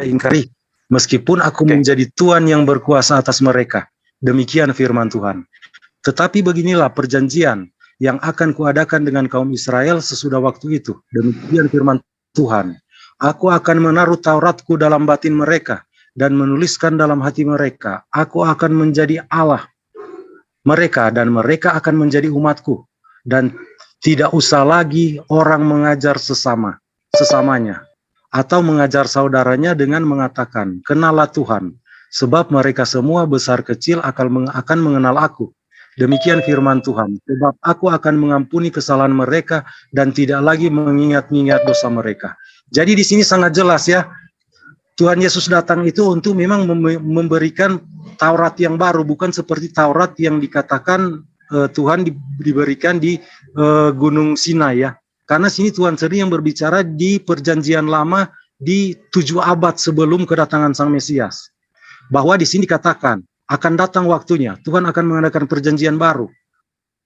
ingkari. Meskipun aku menjadi Tuhan yang berkuasa atas mereka. Demikian firman Tuhan. Tetapi beginilah perjanjian yang akan kuadakan dengan kaum Israel sesudah waktu itu. Demikian firman Tuhan. Aku akan menaruh Tauratku dalam batin mereka dan menuliskan dalam hati mereka. Aku akan menjadi Allah mereka dan mereka akan menjadi umatku. Dan tidak usah lagi orang mengajar sesamanya. Atau mengajar saudaranya dengan mengatakan, kenallah Tuhan. Sebab mereka semua besar kecil akan mengenal aku. Demikian firman Tuhan, sebab aku akan mengampuni kesalahan mereka dan tidak lagi mengingat-ingat dosa mereka. Jadi di sini sangat jelas ya, Tuhan Yesus datang itu untuk memang memberikan Taurat yang baru, bukan seperti Taurat yang dikatakan Tuhan diberikan di Gunung Sinai ya. Karena sini Tuhan sendiri yang berbicara di perjanjian lama di 7 abad sebelum kedatangan Sang Mesias. Bahwa di sini dikatakan, akan datang waktunya, Tuhan akan mengadakan perjanjian baru.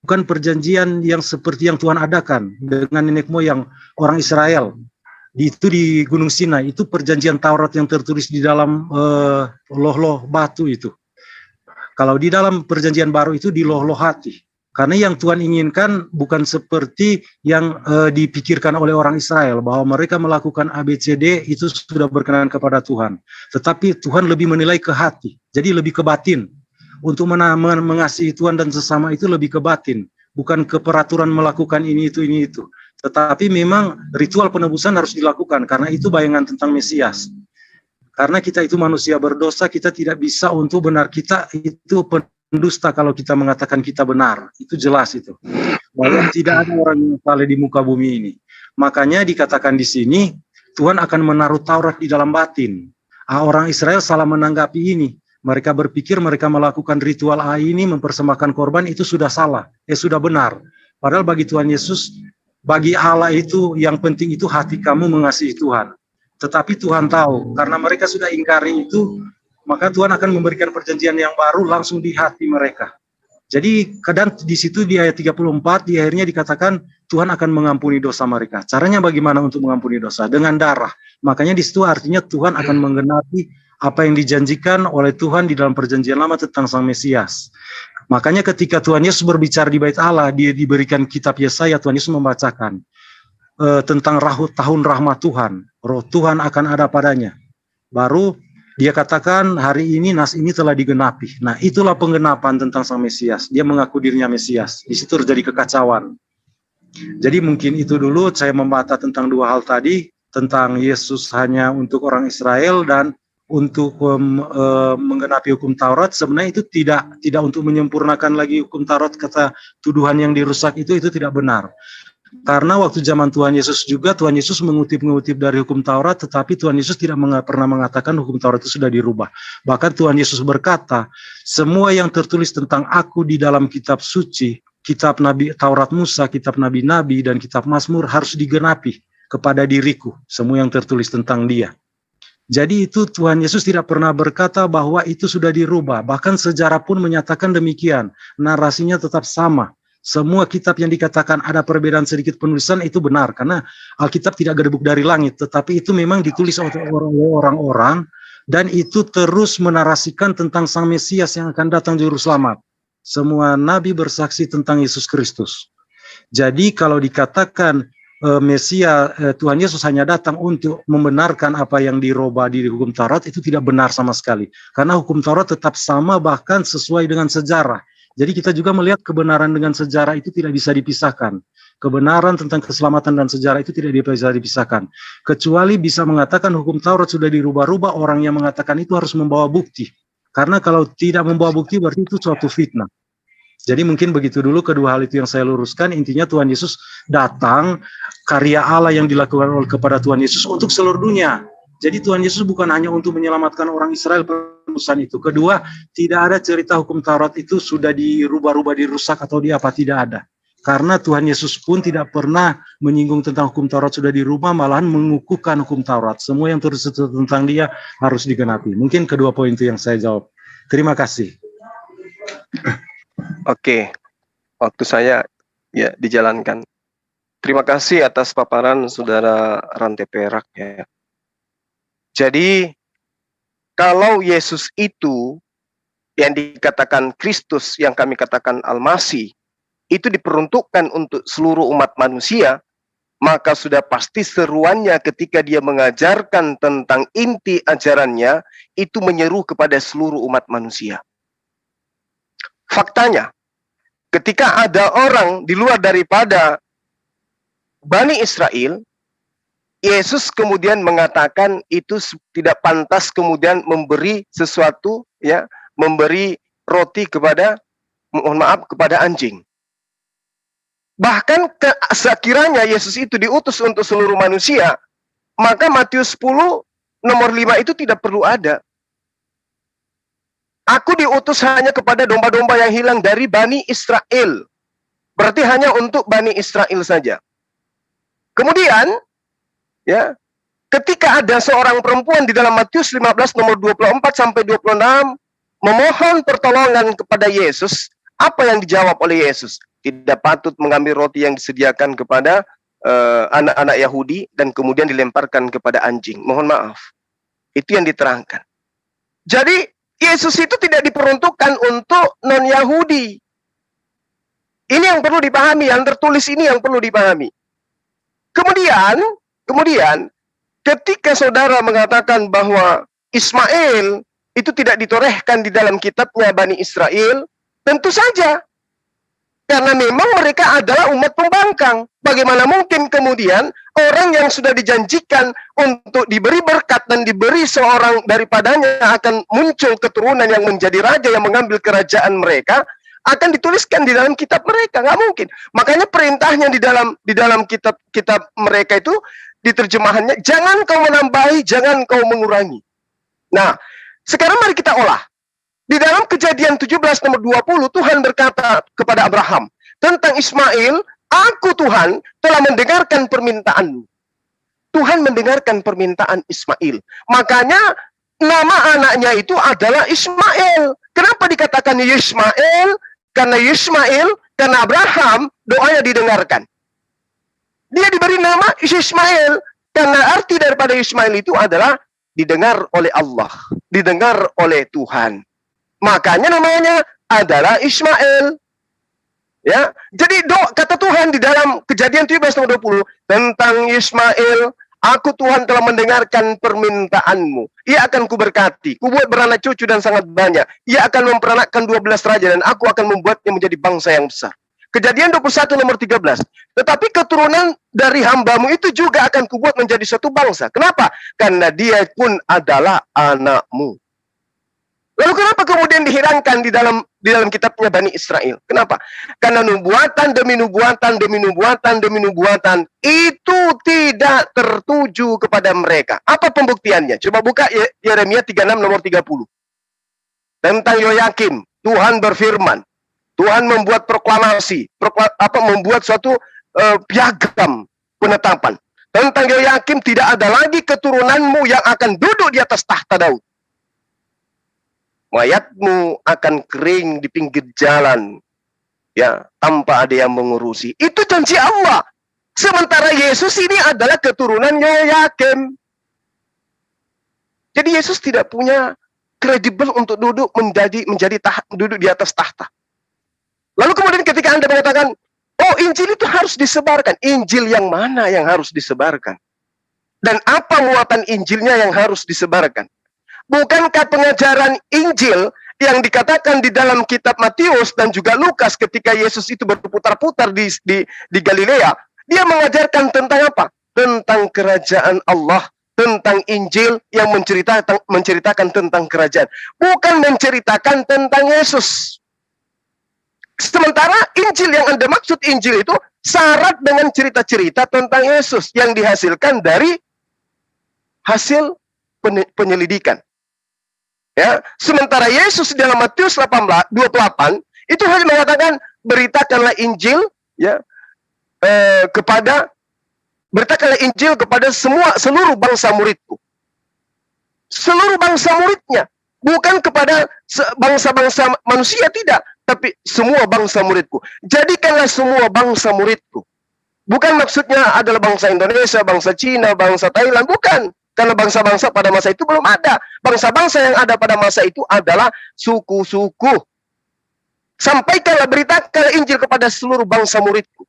Bukan perjanjian yang seperti yang Tuhan adakan dengan nenek moyang orang Israel. Itu di Gunung Sinai, itu perjanjian Taurat yang tertulis di dalam loh-loh batu itu. Kalau di dalam perjanjian baru itu di loh-loh hati. Karena yang Tuhan inginkan bukan seperti yang dipikirkan oleh orang Israel, bahwa mereka melakukan ABCD itu sudah berkenan kepada Tuhan. Tetapi Tuhan lebih menilai ke hati, jadi lebih ke batin. Untuk mengasihi Tuhan dan sesama itu lebih ke batin, bukan ke peraturan melakukan ini itu. Tetapi memang ritual penebusan harus dilakukan, karena itu bayangan tentang Mesias. Karena kita itu manusia berdosa, kita tidak bisa untuk benar, kita itu pendusta kalau kita mengatakan kita benar, itu jelas itu. Bahwa tidak ada orang yang salah di muka bumi ini. Makanya dikatakan di sini, Tuhan akan menaruh Taurat di dalam batin. Orang Israel salah menanggapi ini. Mereka berpikir mereka melakukan ritual ini, mempersembahkan korban, itu sudah salah, sudah benar. Padahal bagi Tuhan Yesus, bagi Allah itu yang penting itu hati kamu mengasihi Tuhan. Tetapi Tuhan tahu, karena mereka sudah ingkari itu, maka Tuhan akan memberikan perjanjian yang baru langsung di hati mereka. Jadi kadang di situ di ayat 34 di akhirnya dikatakan Tuhan akan mengampuni dosa mereka. Caranya bagaimana untuk mengampuni dosa? Dengan darah. Makanya di situ artinya Tuhan akan menggenapi apa yang dijanjikan oleh Tuhan di dalam perjanjian lama tentang Sang Mesias. Makanya ketika Tuhan Yesus berbicara di Bait Allah, dia diberikan kitab Yesaya, Tuhan Yesus membacakan tentang tahun rahmat Tuhan. Roh Tuhan akan ada padanya. Baru dia katakan hari ini nas ini telah digenapi. Nah, itulah penggenapan tentang Sang Mesias. Dia mengaku dirinya Mesias. Di situ terjadi kekacauan. Jadi mungkin itu dulu saya membahas tentang 2 hal tadi, tentang Yesus hanya untuk orang Israel dan untuk menggenapi hukum Taurat. Sebenarnya itu tidak untuk menyempurnakan lagi hukum Taurat, kata tuduhan yang dirusak itu tidak benar. Karena waktu zaman Tuhan Yesus juga, Tuhan Yesus mengutip dari hukum Taurat, tetapi Tuhan Yesus tidak pernah mengatakan hukum Taurat itu sudah dirubah. Bahkan Tuhan Yesus berkata, semua yang tertulis tentang aku di dalam kitab suci, kitab Nabi Taurat Musa, kitab Nabi-Nabi, dan kitab Mazmur harus digenapi kepada diriku, semua yang tertulis tentang dia. Jadi itu Tuhan Yesus tidak pernah berkata bahwa itu sudah dirubah. Bahkan sejarah pun menyatakan demikian. Narasinya tetap sama. Semua kitab yang dikatakan ada perbedaan sedikit penulisan itu benar, karena Alkitab tidak gedebuk dari langit, tetapi itu memang ditulis oleh orang-orang dan itu terus menarasikan tentang Sang Mesias yang akan datang juru selamat. Semua nabi bersaksi tentang Yesus Kristus. Jadi kalau dikatakan Mesias, Tuhan Yesus hanya datang untuk membenarkan apa yang dirubah di hukum Taurat, itu tidak benar sama sekali. Karena hukum Taurat tetap sama, bahkan sesuai dengan sejarah. Jadi kita juga melihat kebenaran dengan sejarah itu tidak bisa dipisahkan. Kebenaran tentang keselamatan dan sejarah itu tidak bisa dipisahkan. Kecuali bisa mengatakan hukum Taurat sudah dirubah-rubah, orang yang mengatakan itu harus membawa bukti. Karena kalau tidak membawa bukti berarti itu suatu fitnah. Jadi mungkin begitu dulu kedua hal itu yang saya luruskan. Intinya Tuhan Yesus datang, karya Allah yang dilakukan kepada Tuhan Yesus untuk seluruh dunia. Jadi Tuhan Yesus bukan hanya untuk menyelamatkan orang Israel penebusan itu. Kedua, tidak ada cerita hukum Taurat itu sudah dirubah-rubah, dirusak atau diapa, tidak ada. Karena Tuhan Yesus pun tidak pernah menyinggung tentang hukum Taurat sudah dirubah, malahan mengukuhkan hukum Taurat. Semua yang tertulis tentang dia harus digenapi. Mungkin kedua poin itu yang saya jawab. Terima kasih. Oke, waktu saya ya dijalankan. Terima kasih atas paparan Saudara Rantai Perak ya. Jadi kalau Yesus itu yang dikatakan Kristus, yang kami katakan Al-Masih, itu diperuntukkan untuk seluruh umat manusia, maka sudah pasti seruannya ketika dia mengajarkan tentang inti ajarannya, itu menyeru kepada seluruh umat manusia. Faktanya, ketika ada orang di luar daripada Bani Israel, Yesus kemudian mengatakan itu tidak pantas kemudian memberi sesuatu, ya, memberi roti kepada mohon maaf, kepada anjing. Bahkan sekiranya Yesus itu diutus untuk seluruh manusia, maka Matius 10 nomor 5 itu tidak perlu ada. Aku diutus hanya kepada domba-domba yang hilang dari Bani Israel. Berarti hanya untuk Bani Israel saja. Kemudian, ya, ketika ada seorang perempuan di dalam Matius 15 nomor 24 sampai 26 memohon pertolongan kepada Yesus, apa yang dijawab oleh Yesus? Tidak patut mengambil roti yang disediakan kepada anak-anak Yahudi dan kemudian dilemparkan kepada anjing. Mohon maaf. Itu yang diterangkan. Jadi Yesus itu tidak diperuntukkan untuk non-Yahudi. Ini yang perlu dipahami, yang tertulis ini yang perlu dipahami. Kemudian ketika saudara mengatakan bahwa Ismail itu tidak ditorehkan di dalam kitabnya Bani Israel, tentu saja. Karena memang mereka adalah umat pembangkang. Bagaimana mungkin kemudian orang yang sudah dijanjikan untuk diberi berkat dan diberi seorang daripadanya akan muncul keturunan yang menjadi raja yang mengambil kerajaan mereka, akan dituliskan di dalam kitab mereka? Nggak mungkin. Makanya perintahnya di dalam kitab mereka itu diterjemahannya, jangan kau menambahi, jangan kau mengurangi. Nah, sekarang mari kita olah. Di dalam Kejadian 17 nomor 20, Tuhan berkata kepada Abraham tentang Ismail, aku Tuhan telah mendengarkan permintaanmu. Tuhan mendengarkan permintaan Ismail. Makanya nama anaknya itu adalah Ismail. Kenapa dikatakan Yismael? Karena Yismael, karena Abraham doanya didengarkan. Dia diberi nama Ismail karena arti daripada Ismail itu adalah didengar oleh Allah, didengar oleh Tuhan. Makanya namanya adalah Ismail. Ya, jadi kata Tuhan di dalam Kejadian 17 nomor 20 tentang Ismail, aku Tuhan telah mendengarkan permintaanmu. Ia akan kuberkati, kubuat beranak cucu dan sangat banyak. Ia akan memperanakkan 12 raja dan aku akan membuatnya menjadi bangsa yang besar. Kejadian 21 nomor 13. Tetapi keturunan dari hambamu itu juga akan kubuat menjadi suatu bangsa. Kenapa? Karena dia pun adalah anakmu. Lalu kenapa kemudian dihilangkan di dalam kitabnya Bani Israel? Kenapa? Karena nubuatan demi nubuatan demi nubuatan demi nubuatan itu tidak tertuju kepada mereka. Apa pembuktiannya? Coba buka Yeremia 36 nomor 30. Tentang Yoyakim, Tuhan berfirman, Tuhan membuat proklamasi, membuat suatu piagam penetapan. Tentang Yoyakim, tidak ada lagi keturunanmu yang akan duduk di atas tahta Daud. Mayatmu akan kering di pinggir jalan, ya, tanpa ada yang mengurusi. Itu janji Allah. Sementara Yesus ini adalah keturunan Yoyakim. Jadi Yesus tidak punya kredibel untuk duduk duduk di atas tahta. Lalu kemudian ketika Anda mengatakan, oh Injil itu harus disebarkan. Injil yang mana yang harus disebarkan? Dan apa muatan Injilnya yang harus disebarkan? Bukankah pengajaran Injil yang dikatakan di dalam kitab Matius dan juga Lukas ketika Yesus itu berputar-putar di Galilea, dia mengajarkan tentang apa? Tentang kerajaan Allah, tentang Injil yang menceritakan tentang kerajaan, bukan menceritakan tentang Yesus. Sementara Injil yang Anda maksud Injil itu syarat dengan cerita-cerita tentang Yesus yang dihasilkan dari hasil penyelidikan. Ya, sementara Yesus di dalam Matius 28 itu hanya mengatakan beritakanlah Injil, ya, beritakanlah Injil kepada seluruh bangsa muridku. Seluruh bangsa muridnya, bukan kepada bangsa-bangsa manusia, tidak, tapi semua bangsa muridku. Jadikanlah semua bangsa muridku. Bukan maksudnya adalah bangsa Indonesia, bangsa Cina, bangsa Thailand, bukan. Karena bangsa-bangsa pada masa itu belum ada. Bangsa-bangsa yang ada pada masa itu adalah suku-suku. Sampaikanlah, beritakanlah Injil kepada seluruh bangsa muridku.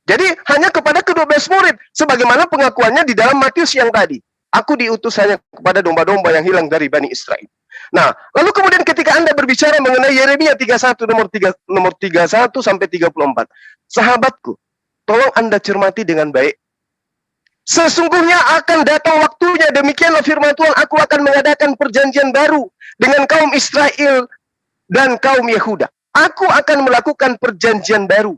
Jadi hanya kepada ke-12 murid. Sebagaimana pengakuannya di dalam Matius yang tadi. Aku diutus hanya kepada domba-domba yang hilang dari Bani Israel. Nah, lalu kemudian ketika Anda berbicara mengenai Yeremia 31 nomor 31 sampai 34. Sahabatku, tolong Anda cermati dengan baik. Sesungguhnya akan datang waktunya, demikianlah firman Tuhan, aku akan mengadakan perjanjian baru dengan kaum Israel dan kaum Yehuda. aku akan melakukan perjanjian baru.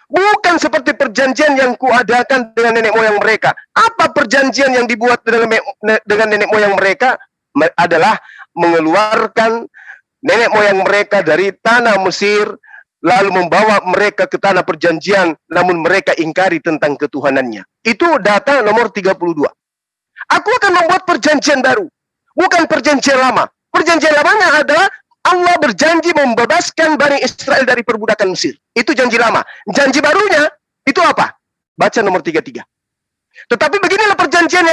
Bukan seperti perjanjian yang kuadakan dengan nenek moyang mereka. Apa perjanjian yang dibuat dengan nenek moyang mereka? Adalah mengeluarkan nenek moyang mereka dari tanah Mesir, lalu membawa mereka ke tanah perjanjian, namun mereka ingkari tentang ketuhanannya. Itu data nomor 32. Aku akan membuat perjanjian baru, bukan perjanjian lama. Perjanjian lamanya adalah Allah berjanji membebaskan Bani Israel dari perbudakan Mesir. Itu janji lama. Janji barunya, itu apa? Baca nomor 33. Tetapi beginilah perjanjian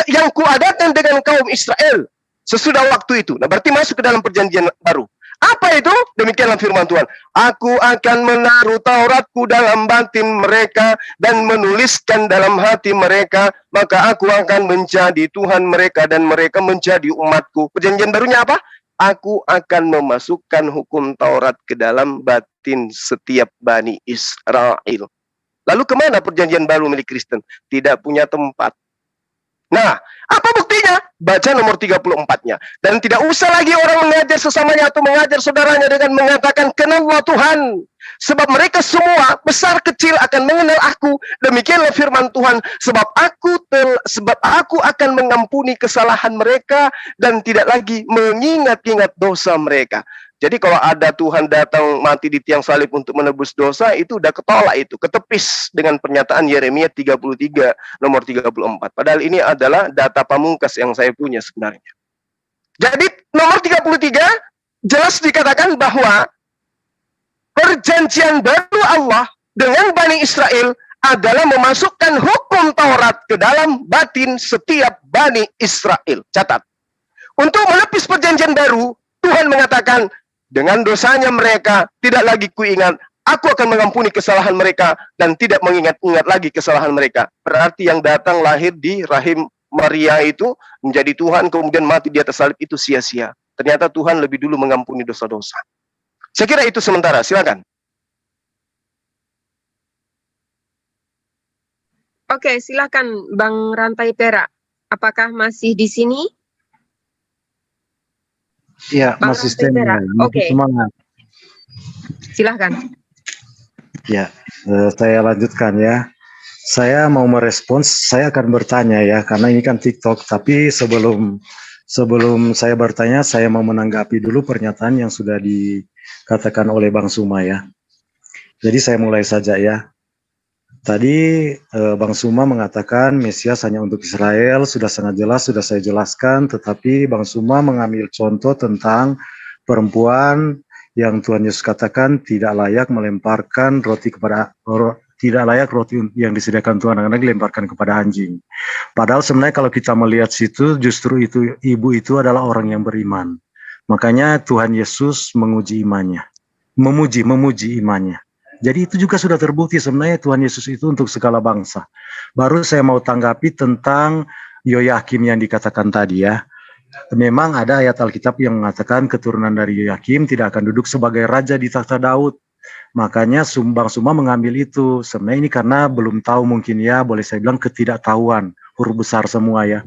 yang kuadakan dengan kaum Israel sesudah waktu itu. Nah, berarti masuk ke dalam perjanjian baru. Apa itu? Demikianlah firman Tuhan. Aku akan menaruh Tauratku dalam batin mereka dan menuliskan dalam hati mereka. Maka aku akan menjadi Tuhan mereka dan mereka menjadi umatku. Perjanjian barunya apa? Aku akan memasukkan hukum Taurat ke dalam batin setiap Bani Israel. Lalu kemana perjanjian baru milik Kristen? Tidak punya tempat. Nah, apa buktinya? Baca nomor 34-nya. Dan tidak usah lagi orang mengajar sesamanya atau mengajar saudaranya dengan mengatakan, kenallah Tuhan. Sebab mereka semua besar kecil akan mengenal aku. Demikianlah firman Tuhan. Sebab aku akan mengampuni kesalahan mereka dan tidak lagi mengingat-ingat dosa mereka. Jadi kalau ada Tuhan datang mati di tiang salib untuk menebus dosa, itu udah ketolak, itu ketepis dengan pernyataan Yeremia 33 nomor 34. Padahal ini adalah data pamungkas yang saya punya sebenarnya. Jadi nomor 33 jelas dikatakan bahwa perjanjian baru Allah dengan Bani Israel adalah memasukkan hukum Taurat ke dalam batin setiap Bani Israel. Catat. Untuk menepis perjanjian baru, Tuhan mengatakan, dengan dosanya mereka tidak lagi kuingat, aku akan mengampuni kesalahan mereka dan tidak mengingat-ingat lagi kesalahan mereka. Berarti yang datang lahir di rahim Maria itu menjadi Tuhan, kemudian mati di atas salib itu sia-sia. Ternyata Tuhan lebih dulu mengampuni dosa-dosa. Saya kira itu sementara, silakan. Oke, silakan Bang Rantai Perak. Apakah masih di sini? Ya, Bang masih Rantai Perak. Oke. Semangat. Silahkan. Ya, saya lanjutkan ya. Saya mau merespons, saya akan bertanya ya, karena ini kan TikTok. Tapi sebelum saya bertanya, saya mau menanggapi dulu pernyataan yang sudah dikatakan oleh Bang Suma ya. Jadi saya mulai saja ya. Tadi Bang Suma mengatakan Mesias hanya untuk Israel, sudah sangat jelas, sudah saya jelaskan, tetapi Bang Suma mengambil contoh tentang perempuan yang Tuhan Yesus katakan tidak layak melemparkan roti tidak layak roti yang disediakan Tuhan karena dilemparkan kepada anjing. Padahal sebenarnya kalau kita melihat situ, justru itu ibu itu adalah orang yang beriman. Makanya Tuhan Yesus menguji imannya, memuji imannya. Jadi itu juga sudah terbukti sebenarnya Tuhan Yesus itu untuk segala bangsa. Baru saya mau tanggapi tentang Yoyakim yang dikatakan tadi ya. Memang ada ayat Alkitab yang mengatakan keturunan dari Yoyakim tidak akan duduk sebagai raja di takhta Daud. Makanya Bang Suma mengambil itu. Sebenarnya ini karena belum tahu mungkin ya, boleh saya bilang ketidaktahuan, huruf besar semua ya.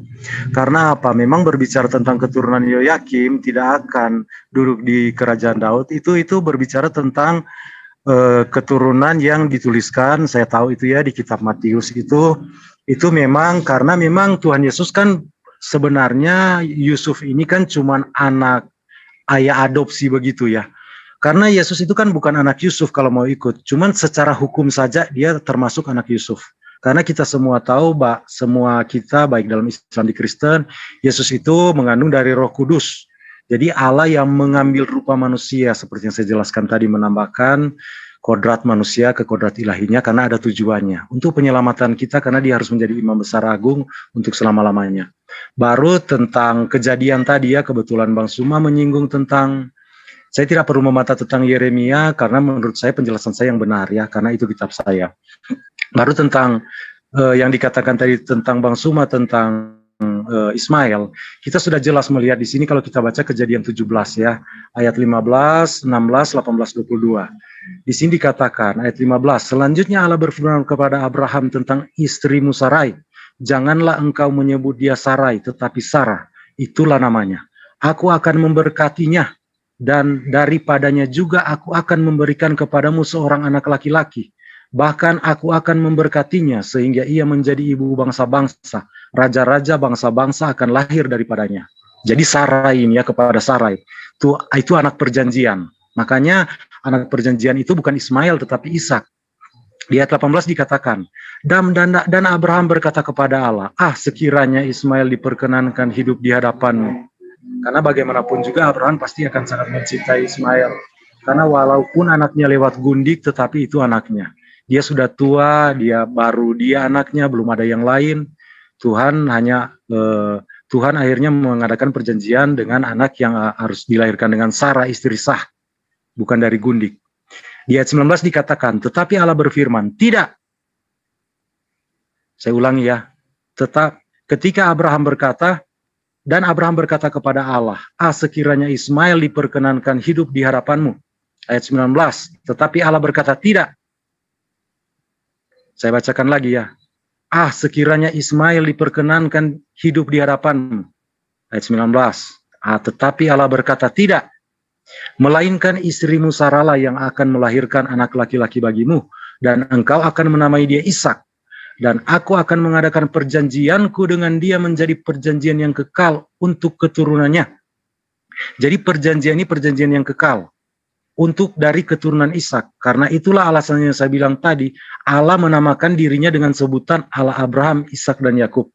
Karena apa? Memang berbicara tentang keturunan Yoyakim tidak akan duduk di kerajaan Daud. Itu berbicara tentang keturunan yang dituliskan, saya tahu itu ya di kitab Matius itu memang karena memang Tuhan Yesus kan sebenarnya Yusuf ini kan cuman anak ayah adopsi begitu ya. Karena Yesus itu kan bukan anak Yusuf kalau mau ikut, cuman secara hukum saja dia termasuk anak Yusuf. Karena kita semua tahu, semua kita baik dalam Islam di Kristen, Yesus itu mengandung dari Roh Kudus. Jadi Allah yang mengambil rupa manusia, seperti yang saya jelaskan tadi, menambahkan kodrat manusia ke kodrat ilahinya karena ada tujuannya. Untuk penyelamatan kita karena dia harus menjadi imam besar agung untuk selama-lamanya. Baru tentang kejadian tadi ya, kebetulan Bang Suma menyinggung tentang, saya tidak perlu membantah tentang Yeremia karena menurut saya penjelasan saya yang benar ya, karena itu kitab saya. Baru tentang yang dikatakan tadi tentang Bang Suma tentang Ismail, kita sudah jelas melihat di sini kalau kita baca Kejadian 17 ya, ayat 15, 16, 18, 22. Di sini dikatakan ayat 15, selanjutnya Allah berfirman kepada Abraham tentang istrimu Sarai, janganlah engkau menyebut dia Sarai, tetapi Sarah, itulah namanya. Aku akan memberkatinya dan daripadanya juga aku akan memberikan kepadamu seorang anak laki-laki. Bahkan aku akan memberkatinya sehingga ia menjadi ibu bangsa-bangsa. Raja-raja bangsa-bangsa akan lahir daripadanya. Jadi Sarai ini ya, kepada Sarai. Itu anak perjanjian. Makanya anak perjanjian itu bukan Ismail tetapi Ishak. Di ayat 18 dikatakan, dan Abraham berkata kepada Allah, sekiranya Ismail diperkenankan hidup di hadapanmu. Karena bagaimanapun juga Abraham pasti akan sangat mencintai Ismail. Karena walaupun anaknya lewat gundik tetapi itu anaknya. Dia sudah tua, dia anaknya, belum ada yang lain. Tuhan akhirnya mengadakan perjanjian dengan anak yang harus dilahirkan dengan Sarah istri sah, bukan dari gundik. Di ayat 19 dikatakan, tetapi Allah berfirman, tidak. Saya ulangi ya. Ketika Abraham berkata, dan Abraham berkata kepada Allah, sekiranya Ismail diperkenankan hidup di hadapanmu. Ayat 19, tetapi Allah berkata, tidak. Saya bacakan lagi ya. Sekiranya Ismail diperkenankan hidup di hadapanmu. Ayat 19. Tetapi Allah berkata, tidak. Melainkan istrimu Sarah yang akan melahirkan anak laki-laki bagimu. Dan engkau akan menamai dia Ishak. Dan aku akan mengadakan perjanjianku dengan dia menjadi perjanjian yang kekal untuk keturunannya. Jadi perjanjian ini perjanjian yang kekal. Untuk dari keturunan Ishak. Karena itulah alasannya saya bilang tadi, Allah menamakan dirinya dengan sebutan Allah Abraham, Ishak dan Yakub.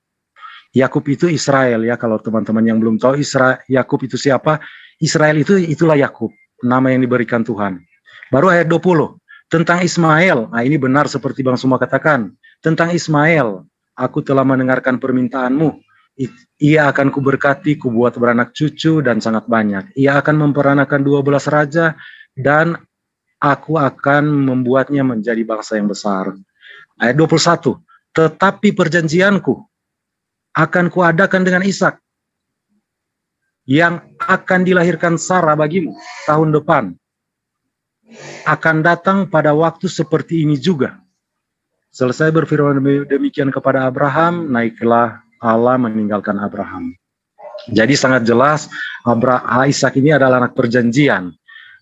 Yakub itu Israel ya, kalau teman-teman yang belum tahu Yakub itu siapa? Israel itulah Yakub, nama yang diberikan Tuhan. Baru ayat 20, tentang Ismail, ini benar seperti Bang Suma katakan, tentang Ismail, aku telah mendengarkan permintaanmu, ia akan kuberkati, kubuat beranak cucu dan sangat banyak. Ia akan memperanakan 12 raja, dan aku akan membuatnya menjadi bangsa yang besar. Ayat 21, tetapi perjanjianku akan kuadakan dengan Ishak, yang akan dilahirkan Sarah bagimu tahun depan. Akan datang pada waktu seperti ini juga. Selesai berfirman demikian kepada Abraham, naiklah Allah meninggalkan Abraham. Jadi sangat jelas, Ishak ini adalah anak perjanjian.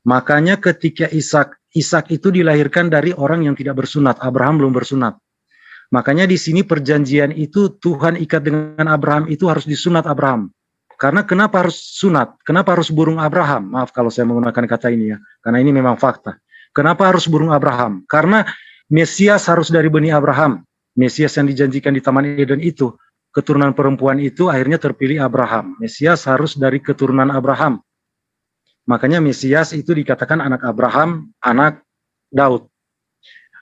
Makanya ketika Ishak itu dilahirkan dari orang yang tidak bersunat, Abraham belum bersunat. Makanya di sini perjanjian itu Tuhan ikat dengan Abraham itu harus disunat Abraham. Karena kenapa harus sunat? Kenapa harus burung Abraham? Maaf kalau saya menggunakan kata ini ya, karena ini memang fakta. Kenapa harus burung Abraham? Karena Mesias harus dari Bani Abraham. Mesias yang dijanjikan di Taman Eden itu, keturunan perempuan itu akhirnya terpilih Abraham. Mesias harus dari keturunan Abraham. Makanya Mesias itu dikatakan anak Abraham, anak Daud.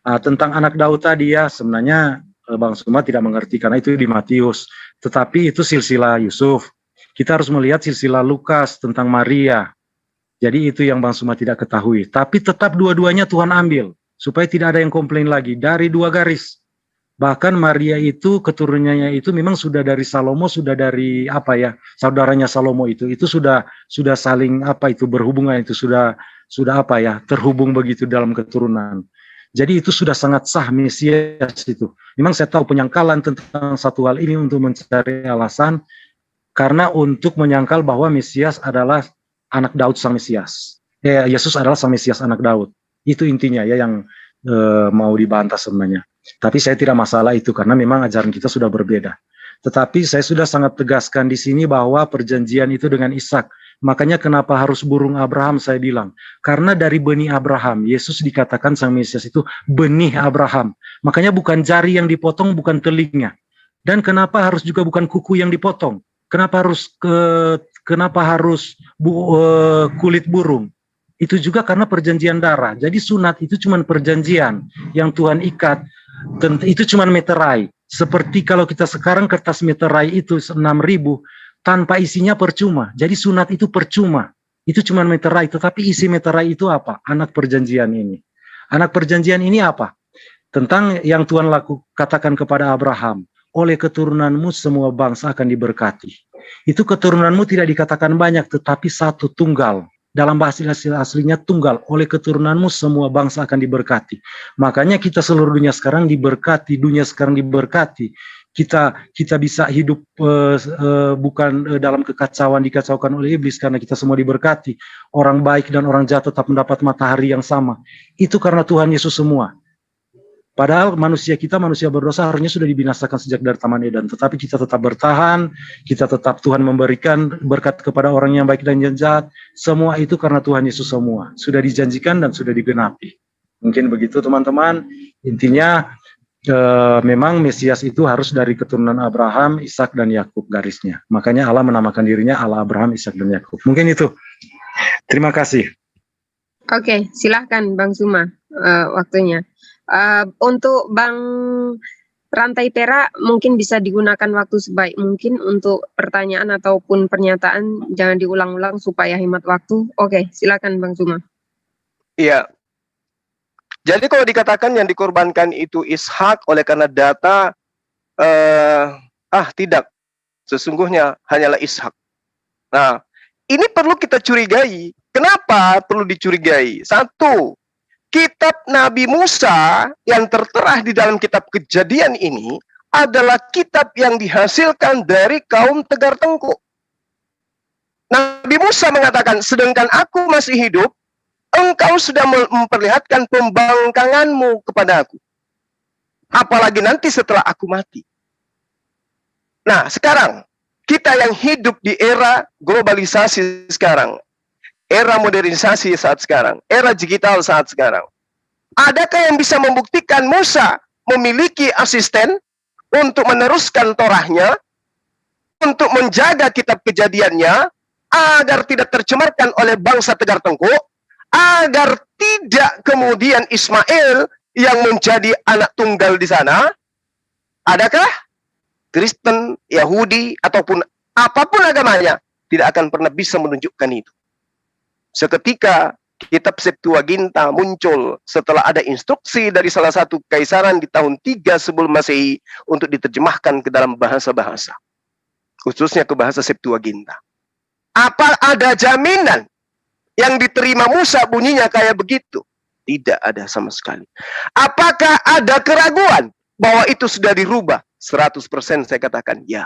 Tentang anak Daud tadi ya, sebenarnya Bang Suma tidak mengerti karena itu di Matius. Tetapi itu silsilah Yusuf. Kita harus melihat silsilah Lukas tentang Maria. Jadi itu yang Bang Suma tidak ketahui. Tapi tetap dua-duanya Tuhan ambil. Supaya tidak ada yang komplain lagi. Dari dua garis. Bahkan Maria itu keturunannya itu memang sudah dari Salomo, sudah dari saudaranya Salomo itu sudah saling berhubungan, itu sudah terhubung begitu dalam keturunan. Jadi itu sudah sangat sah Mesias itu. Memang saya tahu penyangkalan tentang satu hal ini untuk mencari alasan karena untuk menyangkal bahwa Mesias adalah anak Daud sang Mesias. Yesus adalah sang Mesias anak Daud. Itu intinya ya yang mau dibantah sebenarnya. Tapi saya tidak masalah itu karena memang ajaran kita sudah berbeda. Tetapi saya sudah sangat tegaskan di sini bahwa perjanjian itu dengan Ishak. Makanya kenapa harus burung Abraham saya bilang. Karena dari benih Abraham, Yesus dikatakan sang Mesias itu benih Abraham. Makanya bukan jari yang dipotong, bukan telinga. Dan kenapa harus juga bukan kuku yang dipotong. Kenapa harus kulit burung. Itu juga karena perjanjian darah. Jadi sunat itu cuma perjanjian yang Tuhan ikat. Itu cuma meterai. Seperti kalau kita sekarang kertas meterai itu 6.000 tanpa isinya percuma. Jadi sunat itu percuma. Itu cuma meterai. Tetapi isi meterai itu apa? Anak perjanjian ini. Anak perjanjian ini apa? Tentang yang Tuhan katakan kepada Abraham. Oleh keturunanmu semua bangsa akan diberkati. Itu keturunanmu tidak dikatakan banyak. Tetapi satu tunggal. Dalam bahasa aslinya tunggal, oleh keturunanmu semua bangsa akan diberkati. Makanya kita seluruh dunia sekarang diberkati, kita bisa hidup bukan dalam kekacauan, dikacaukan oleh iblis, karena kita semua diberkati. Orang baik dan orang jahat tetap mendapat matahari yang sama. Itu karena Tuhan Yesus semua. Padahal manusia berdosa harusnya sudah dibinasakan sejak dari Taman Eden. Tetapi kita tetap bertahan, kita tetap Tuhan memberikan berkat kepada orang yang baik dan yang jahat. Semua itu karena Tuhan Yesus semua. Sudah dijanjikan dan sudah digenapi. Mungkin begitu teman-teman. Intinya memang Mesias itu harus dari keturunan Abraham, Ishak dan Yakub garisnya. Makanya Allah menamakan dirinya Allah Abraham, Ishak dan Yakub. Mungkin itu. Terima kasih. Oke, silahkan Bang Zuma waktunya. Untuk Bang Rantai Perak mungkin bisa digunakan waktu sebaik mungkin untuk pertanyaan ataupun pernyataan, jangan diulang-ulang supaya hemat waktu. Oke, silakan Bang Zuma. Iya. Jadi kalau dikatakan yang dikorbankan itu Ishak oleh karena data, tidak. Sesungguhnya hanyalah Ishak. Nah, ini perlu kita curigai. Kenapa perlu dicurigai? Satu, kitab Nabi Musa yang tertera di dalam kitab Kejadian ini adalah kitab yang dihasilkan dari kaum Tegar Tengkuk. Nabi Musa mengatakan, sedangkan aku masih hidup, engkau sudah memperlihatkan pembangkanganmu kepada aku. Apalagi nanti setelah aku mati. Nah, sekarang, kita yang hidup di era globalisasi sekarang, era modernisasi saat sekarang, era digital saat sekarang. Adakah yang bisa membuktikan Musa memiliki asisten untuk meneruskan Torahnya, untuk menjaga kitab Kejadiannya, agar tidak tercemarkan oleh bangsa Tegar Tengkuk, agar tidak kemudian Ismail yang menjadi anak tunggal di sana? Adakah Kristen, Yahudi, ataupun apapun agamanya tidak akan pernah bisa menunjukkan itu? Seketika kitab Septuaginta muncul setelah ada instruksi dari salah satu kaisaran di tahun 3 sebelum Masehi untuk diterjemahkan ke dalam bahasa-bahasa, khususnya ke bahasa Septuaginta. Apa ada jaminan yang diterima Musa bunyinya kayak begitu? Tidak ada sama sekali. Apakah ada keraguan bahwa itu sudah dirubah? 100% saya katakan ya.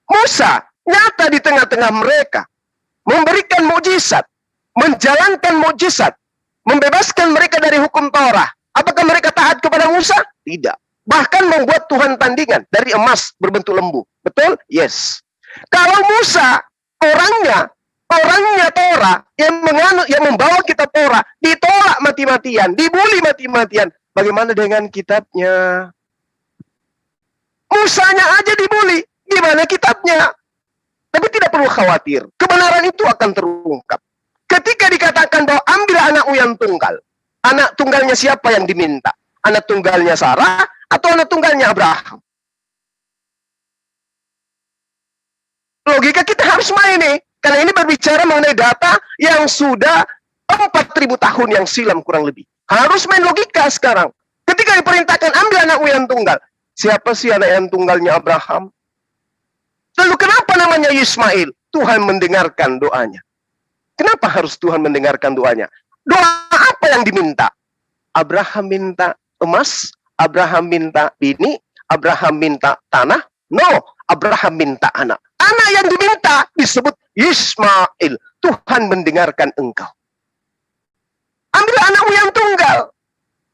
Musa nyata di tengah-tengah mereka, memberikan mukjizat, menjalankan mukjizat, membebaskan mereka dari hukum Torah. Apakah mereka taat kepada Musa? Tidak. Bahkan membuat Tuhan tandingan dari emas berbentuk lembu. Betul? Yes. Kalau Musa, orangnya Torah, yang membawa kitab Torah, ditolak mati-matian, dibuli mati-matian. Bagaimana dengan kitabnya? Musanya aja dibuli, gimana kitabnya? Tapi tidak perlu khawatir, kebenaran itu akan terungkap. Ketika dikatakan bahwa ambil anakmu yang tunggal, anak tunggalnya siapa yang diminta? Anak tunggalnya Sarah atau anak tunggalnya Abraham? Logika kita harus main nih, karena ini berbicara mengenai data yang sudah 4.000 tahun yang silam kurang lebih. Harus main logika sekarang. Ketika diperintahkan ambil anakmu yang tunggal, siapa sih anak yang tunggalnya Abraham? Lalu kenapa namanya Ismail? Tuhan mendengarkan doanya. Kenapa harus Tuhan mendengarkan doanya? Doa apa yang diminta? Abraham minta emas, Abraham minta bini, Abraham minta tanah. No, Abraham minta anak. Anak yang diminta disebut Ismail. Tuhan mendengarkan engkau. Ambil anakmu yang tunggal.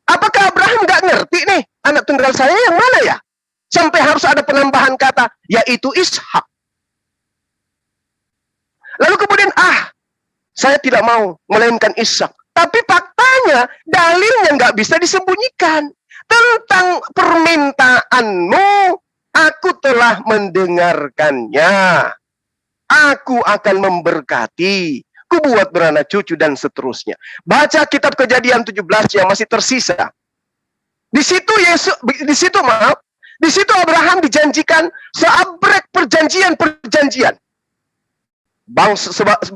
Apakah Abraham nggak ngerti nih? Anak tunggal saya yang mana ya? Sampai harus ada penambahan kata, yaitu Ishak. Lalu kemudian, saya tidak mau melainkan Ishak. Tapi faktanya, dalilnya nggak bisa disembunyikan. Tentang permintaanmu, aku telah mendengarkannya. Aku akan memberkati. Ku buat beranak cucu dan seterusnya. Baca kitab Kejadian 17 yang masih tersisa. Di situ Abraham dijanjikan seabrek perjanjian-perjanjian.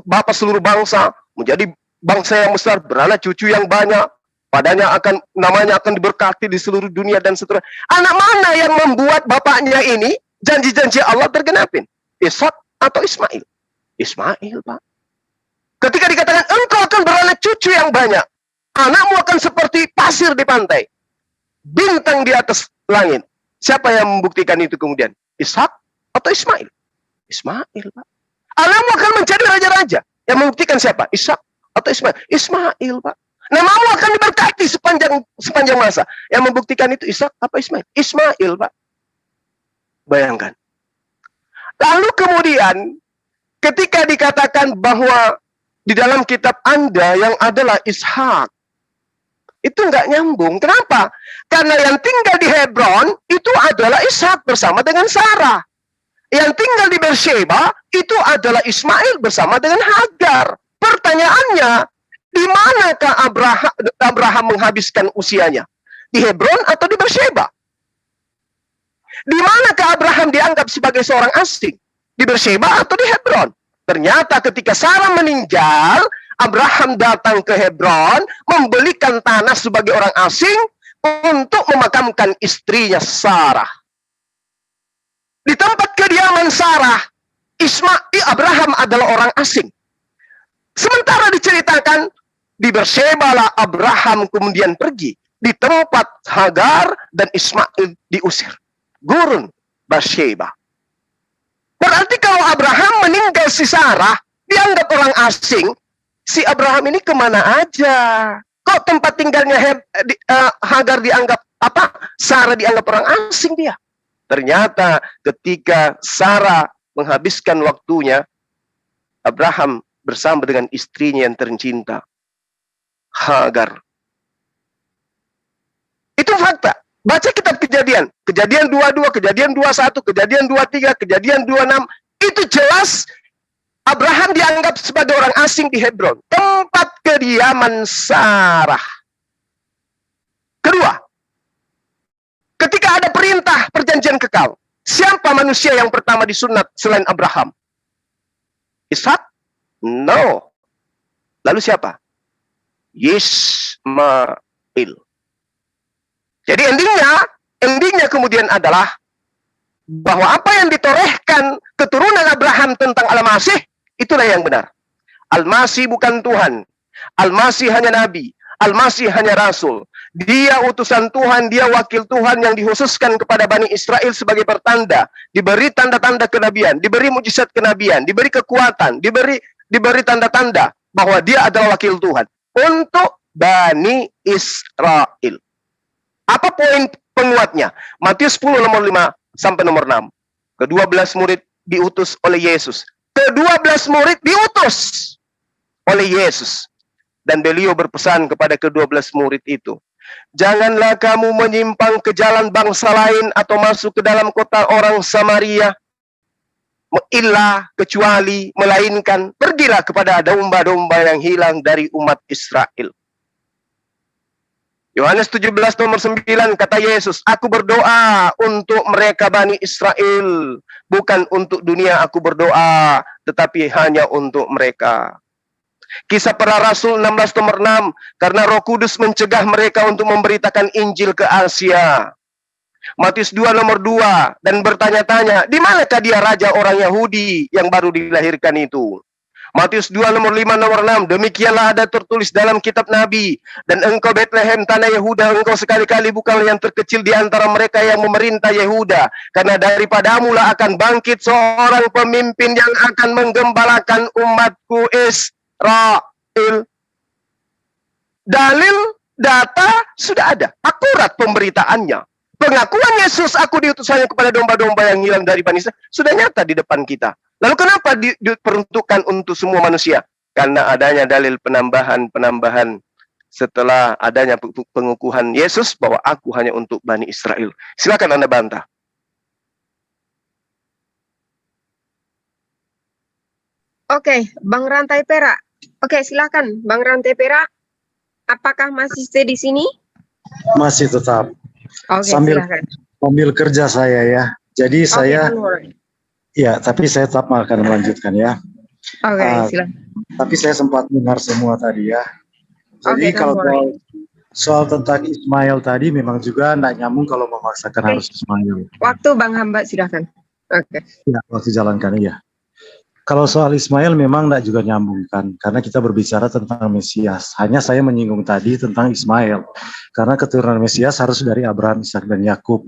Bapak seluruh bangsa, menjadi bangsa yang besar, beranak cucu yang banyak. Namanya akan diberkati di seluruh dunia dan seterusnya. Anak mana yang membuat bapaknya ini janji-janji Allah tergenapin? Ishak atau Ismail? Ismail, Pak. Ketika dikatakan engkau akan beranak cucu yang banyak, anakmu akan seperti pasir di pantai, bintang di atas langit. Siapa yang membuktikan itu kemudian? Ishak atau Ismail? Ismail, Pak. Alamu akan menjadi raja-raja. Yang membuktikan siapa? Ishak atau Ismail? Ismail, Pak. Namamu akan diberkati sepanjang masa. Yang membuktikan itu Ishak apa Ismail? Ismail, Pak. Bayangkan. Lalu kemudian ketika dikatakan bahwa di dalam kitab Anda yang adalah Ishak, itu nggak nyambung. Kenapa? Karena yang tinggal di Hebron itu adalah Ishak bersama dengan Sarah. Yang tinggal di Beersheba itu adalah Ismail bersama dengan Hagar. Pertanyaannya, di manakah Abraham menghabiskan usianya? Di Hebron atau di Beersheba? Di manakah Abraham dianggap sebagai seorang asing? Di Beersheba atau di Hebron? Ternyata ketika Sarah meninggal, Abraham datang ke Hebron, membelikan tanah sebagai orang asing untuk memakamkan istrinya Sarah. Di tempat kediaman Sarah, Abraham adalah orang asing. Sementara diceritakan, di Beersheba lah Abraham kemudian pergi. Di tempat Hagar dan Ismail diusir. Gurun Beersheba. Berarti kalau Abraham meninggal si Sarah, dianggap orang asing, si Abraham ini kemana aja? Kok tempat tinggalnya Hagar dianggap apa? Sarah dianggap orang asing dia. Ternyata ketika Sarah menghabiskan waktunya, Abraham bersama dengan istrinya yang tercinta, Hagar. Itu fakta. Baca kitab Kejadian. Kejadian 22, Kejadian 21, Kejadian 23, Kejadian 26. Itu jelas Abraham dianggap sebagai orang asing di Hebron. Tempat kediaman Sarah. Kedua, ketika ada perintah perjanjian kekal, siapa manusia yang pertama disunat selain Abraham? Ishak? No. Lalu siapa? Ismail. Jadi endingnya kemudian adalah bahwa apa yang ditorehkan keturunan Abraham tentang Al-Masih, itulah yang benar. Al-Masih bukan Tuhan. Al-Masih hanya Nabi. Al-Masih hanya Rasul. Dia utusan Tuhan, dia wakil Tuhan yang dikhususkan kepada Bani Israel sebagai pertanda. Diberi tanda-tanda kenabian, diberi mujizat kenabian, diberi kekuatan, diberi tanda-tanda bahwa dia adalah wakil Tuhan untuk Bani Israel. Apa poin penguatnya? Matius 10 nomor 5 sampai nomor 6. Ke-12 murid diutus oleh Yesus. Ke-12 murid diutus oleh Yesus. Dan beliau berpesan kepada ke-12 murid itu, janganlah kamu menyimpang ke jalan bangsa lain atau masuk ke dalam kota orang Samaria. Illa kecuali melainkan pergilah kepada domba-domba yang hilang dari umat Israel. Yohanes 17 nomor 9 kata Yesus, aku berdoa untuk mereka Bani Israel, bukan untuk dunia aku berdoa, tetapi hanya untuk mereka. Kisah para Rasul 16 nomor 6, karena Roh Kudus mencegah mereka untuk memberitakan Injil ke Asia. Matius 2 nomor 2, dan bertanya-tanya, di manakah dia raja orang Yahudi yang baru dilahirkan itu? Matius 2 nomor 5 nomor 6, demikianlah ada tertulis dalam kitab Nabi, dan engkau Bethlehem tanah Yehuda, engkau sekali-kali bukanlah yang terkecil di antara mereka yang memerintah Yehuda, karena daripadamu lah akan bangkit seorang pemimpin yang akan menggembalakan umatku Israel. Dalil, data sudah ada, akurat pemberitaannya. Pengakuan Yesus, aku diutusannya kepada domba-domba yang hilang dari Bani Israel, sudah nyata di depan kita. Lalu kenapa diperuntukkan untuk semua manusia? Karena adanya dalil penambahan setelah adanya pengukuhan Yesus bahwa aku hanya untuk Bani Israel. Silakan Anda bantah. Oke, Bang Rantai Perak. Oke, silakan Bang Rantai Perak. Apakah masih stay di sini? Masih tetap. Oke, silakan. Sambil kerja saya ya. Jadi saya ya, tapi saya tetap akan melanjutkan ya. Oke, silakan. Tapi saya sempat dengar semua tadi ya. Jadi kalau soal tentang Ismail tadi memang juga tidak nyambung kalau memaksakan harus Ismail. Waktu Bang Hamba silakan. Oke. Ya, waktu jalankan ya. Kalau soal Ismail memang tidak juga nyambung kan, karena kita berbicara tentang Mesias. Hanya saya menyinggung tadi tentang Ismail, karena keturunan Mesias harus dari Abraham, Ishak, dan Yakub.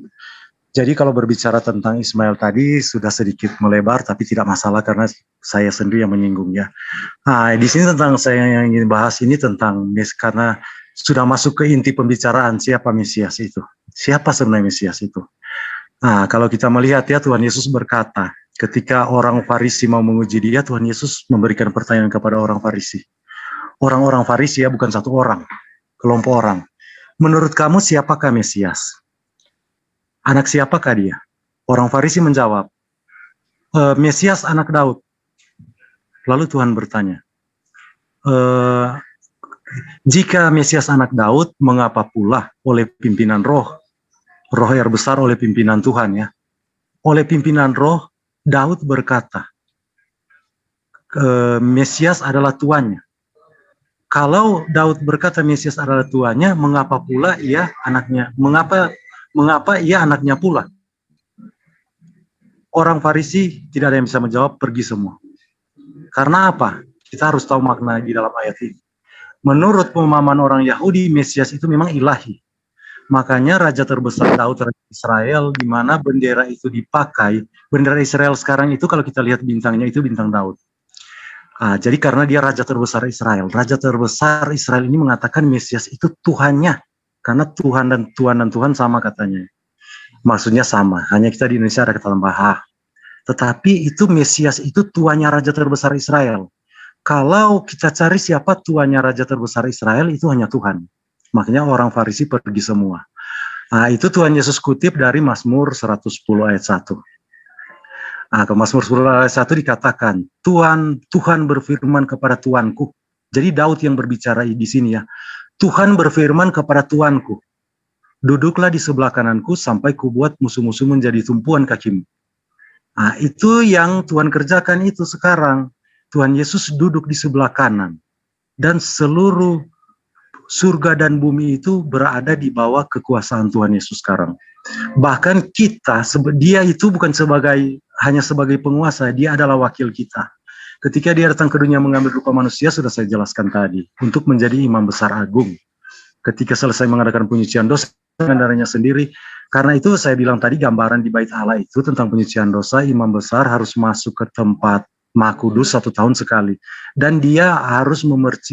Jadi kalau berbicara tentang Ismail tadi sudah sedikit melebar, tapi tidak masalah karena saya sendiri yang menyinggungnya. Nah, di sini tentang saya yang ingin bahas ini tentang karena sudah masuk ke inti pembicaraan siapa Mesias itu. Siapa sebenarnya Mesias itu? Nah, kalau kita melihat ya, Tuhan Yesus berkata, ketika orang Farisi mau menguji dia, Tuhan Yesus memberikan pertanyaan kepada orang Farisi. Orang-orang Farisi ya, bukan satu orang, kelompok orang. Menurut kamu siapakah Mesias? Anak siapakah dia? Orang Farisi menjawab, Mesias anak Daud. Lalu Tuhan bertanya, jika Mesias anak Daud, mengapa pula oleh pimpinan roh yang besar oleh pimpinan Tuhan ya? Oleh pimpinan roh, Daud berkata, Mesias adalah tuannya. Kalau Daud berkata Mesias adalah tuannya, mengapa pula ia anaknya? Mengapa ia anaknya pula? Orang Farisi tidak ada yang bisa menjawab, pergi semua. Karena apa? Kita harus tahu makna di dalam ayat ini. Menurut pemahaman orang Yahudi, Mesias itu memang ilahi. Makanya raja terbesar Daud, raja Israel, di mana bendera itu dipakai. Bendera Israel sekarang itu kalau kita lihat bintangnya itu bintang Daud. Jadi karena dia raja terbesar Israel. Raja terbesar Israel ini mengatakan Mesias itu Tuhannya. Karena Tuhan dan Tuhan sama katanya. Maksudnya sama. Hanya kita di Indonesia ada kata tambah. Tetapi itu Mesias itu tuannya raja terbesar Israel. Kalau kita cari siapa tuannya raja terbesar Israel, itu hanya Tuhan. Makanya orang Farisi pergi semua. Nah, itu Tuhan Yesus kutip dari Mazmur 110 ayat 1. Ke Mazmur 10 ayat 1 dikatakan, Tuhan berfirman kepada Tuanku. Jadi Daud yang berbicara di sini ya. Tuhan berfirman kepada Tuanku, duduklah di sebelah kananku sampai kubuat musuh-musuh menjadi tumpuan kakimu. Nah, itu yang Tuhan kerjakan itu sekarang. Tuhan Yesus duduk di sebelah kanan. Dan seluruh surga dan bumi itu berada di bawah kekuasaan Tuhan Yesus sekarang. Bahkan kita, dia itu bukan hanya sebagai penguasa, dia adalah wakil kita. Ketika dia datang ke dunia mengambil rupa manusia, sudah saya jelaskan tadi, untuk menjadi imam besar agung. Ketika selesai mengadakan penyucian dosa dengan darahnya sendiri, karena itu saya bilang tadi gambaran di bait Allah itu tentang penyucian dosa, imam besar harus masuk ke tempat Maha Kudus 1 tahun sekali. Dan dia harus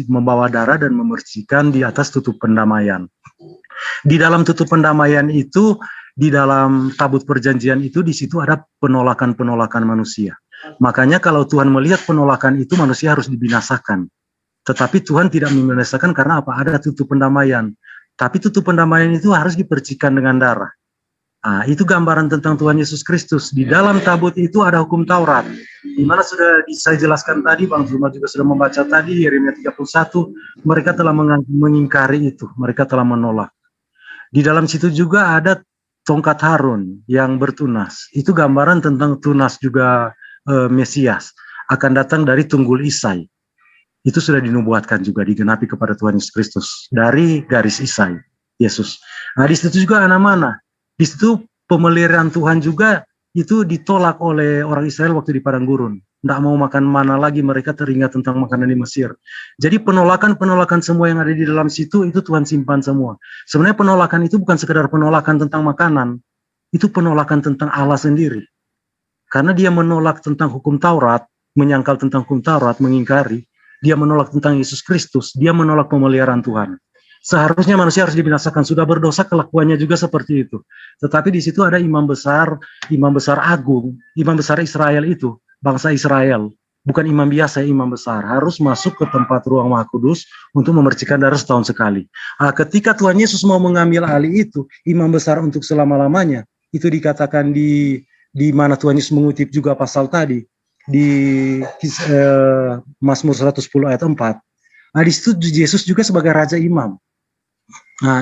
membawa darah dan memercikan di atas tutup pendamaian. Di dalam tutup pendamaian itu, di dalam tabut perjanjian itu, di situ ada penolakan-penolakan manusia. Makanya kalau Tuhan melihat penolakan itu, manusia harus dibinasakan. Tetapi Tuhan tidak membinasakan karena apa? Ada tutup pendamaian. Tapi tutup pendamaian itu harus dipercikan dengan darah. Itu gambaran tentang Tuhan Yesus Kristus. Di dalam tabut itu ada hukum Taurat. Di mana sudah saya jelaskan tadi, Bang Zuma juga sudah membaca tadi, Yeremia 31, mereka telah mengingkari itu. Mereka telah menolak. Di dalam situ juga ada tongkat Harun yang bertunas. Itu gambaran tentang tunas juga Mesias akan datang dari tunggul Isai. Itu sudah dinubuatkan juga, digenapi kepada Tuhan Yesus Kristus dari garis Isai Yesus. Nah, di situ juga ada mana? Di situ pemeliharaan Tuhan juga itu ditolak oleh orang Israel waktu di padang gurun. Tidak mau makan mana lagi, mereka teringat tentang makanan di Mesir. Jadi penolakan semua yang ada di dalam situ itu Tuhan simpan semua. Sebenarnya penolakan itu bukan sekedar penolakan tentang makanan, itu penolakan tentang Allah sendiri. Karena dia menolak tentang hukum Taurat, menyangkal tentang hukum Taurat, mengingkari. Dia menolak tentang Yesus Kristus, dia menolak pemeliharaan Tuhan. Seharusnya manusia harus dibinasakan, sudah berdosa kelakuannya juga seperti itu. Tetapi di situ ada imam besar agung, imam besar Israel itu, bangsa Israel. Bukan imam biasa, imam besar. Harus masuk ke tempat ruang Maha Kudus untuk memercikan darah setahun sekali. Ketika Tuhan Yesus mau mengambil alih itu, imam besar untuk selama-lamanya, itu dikatakan di mana Tuhan Yesus mengutip juga pasal tadi, di Mazmur 110 ayat 4. Di situ Yesus juga sebagai Raja Imam.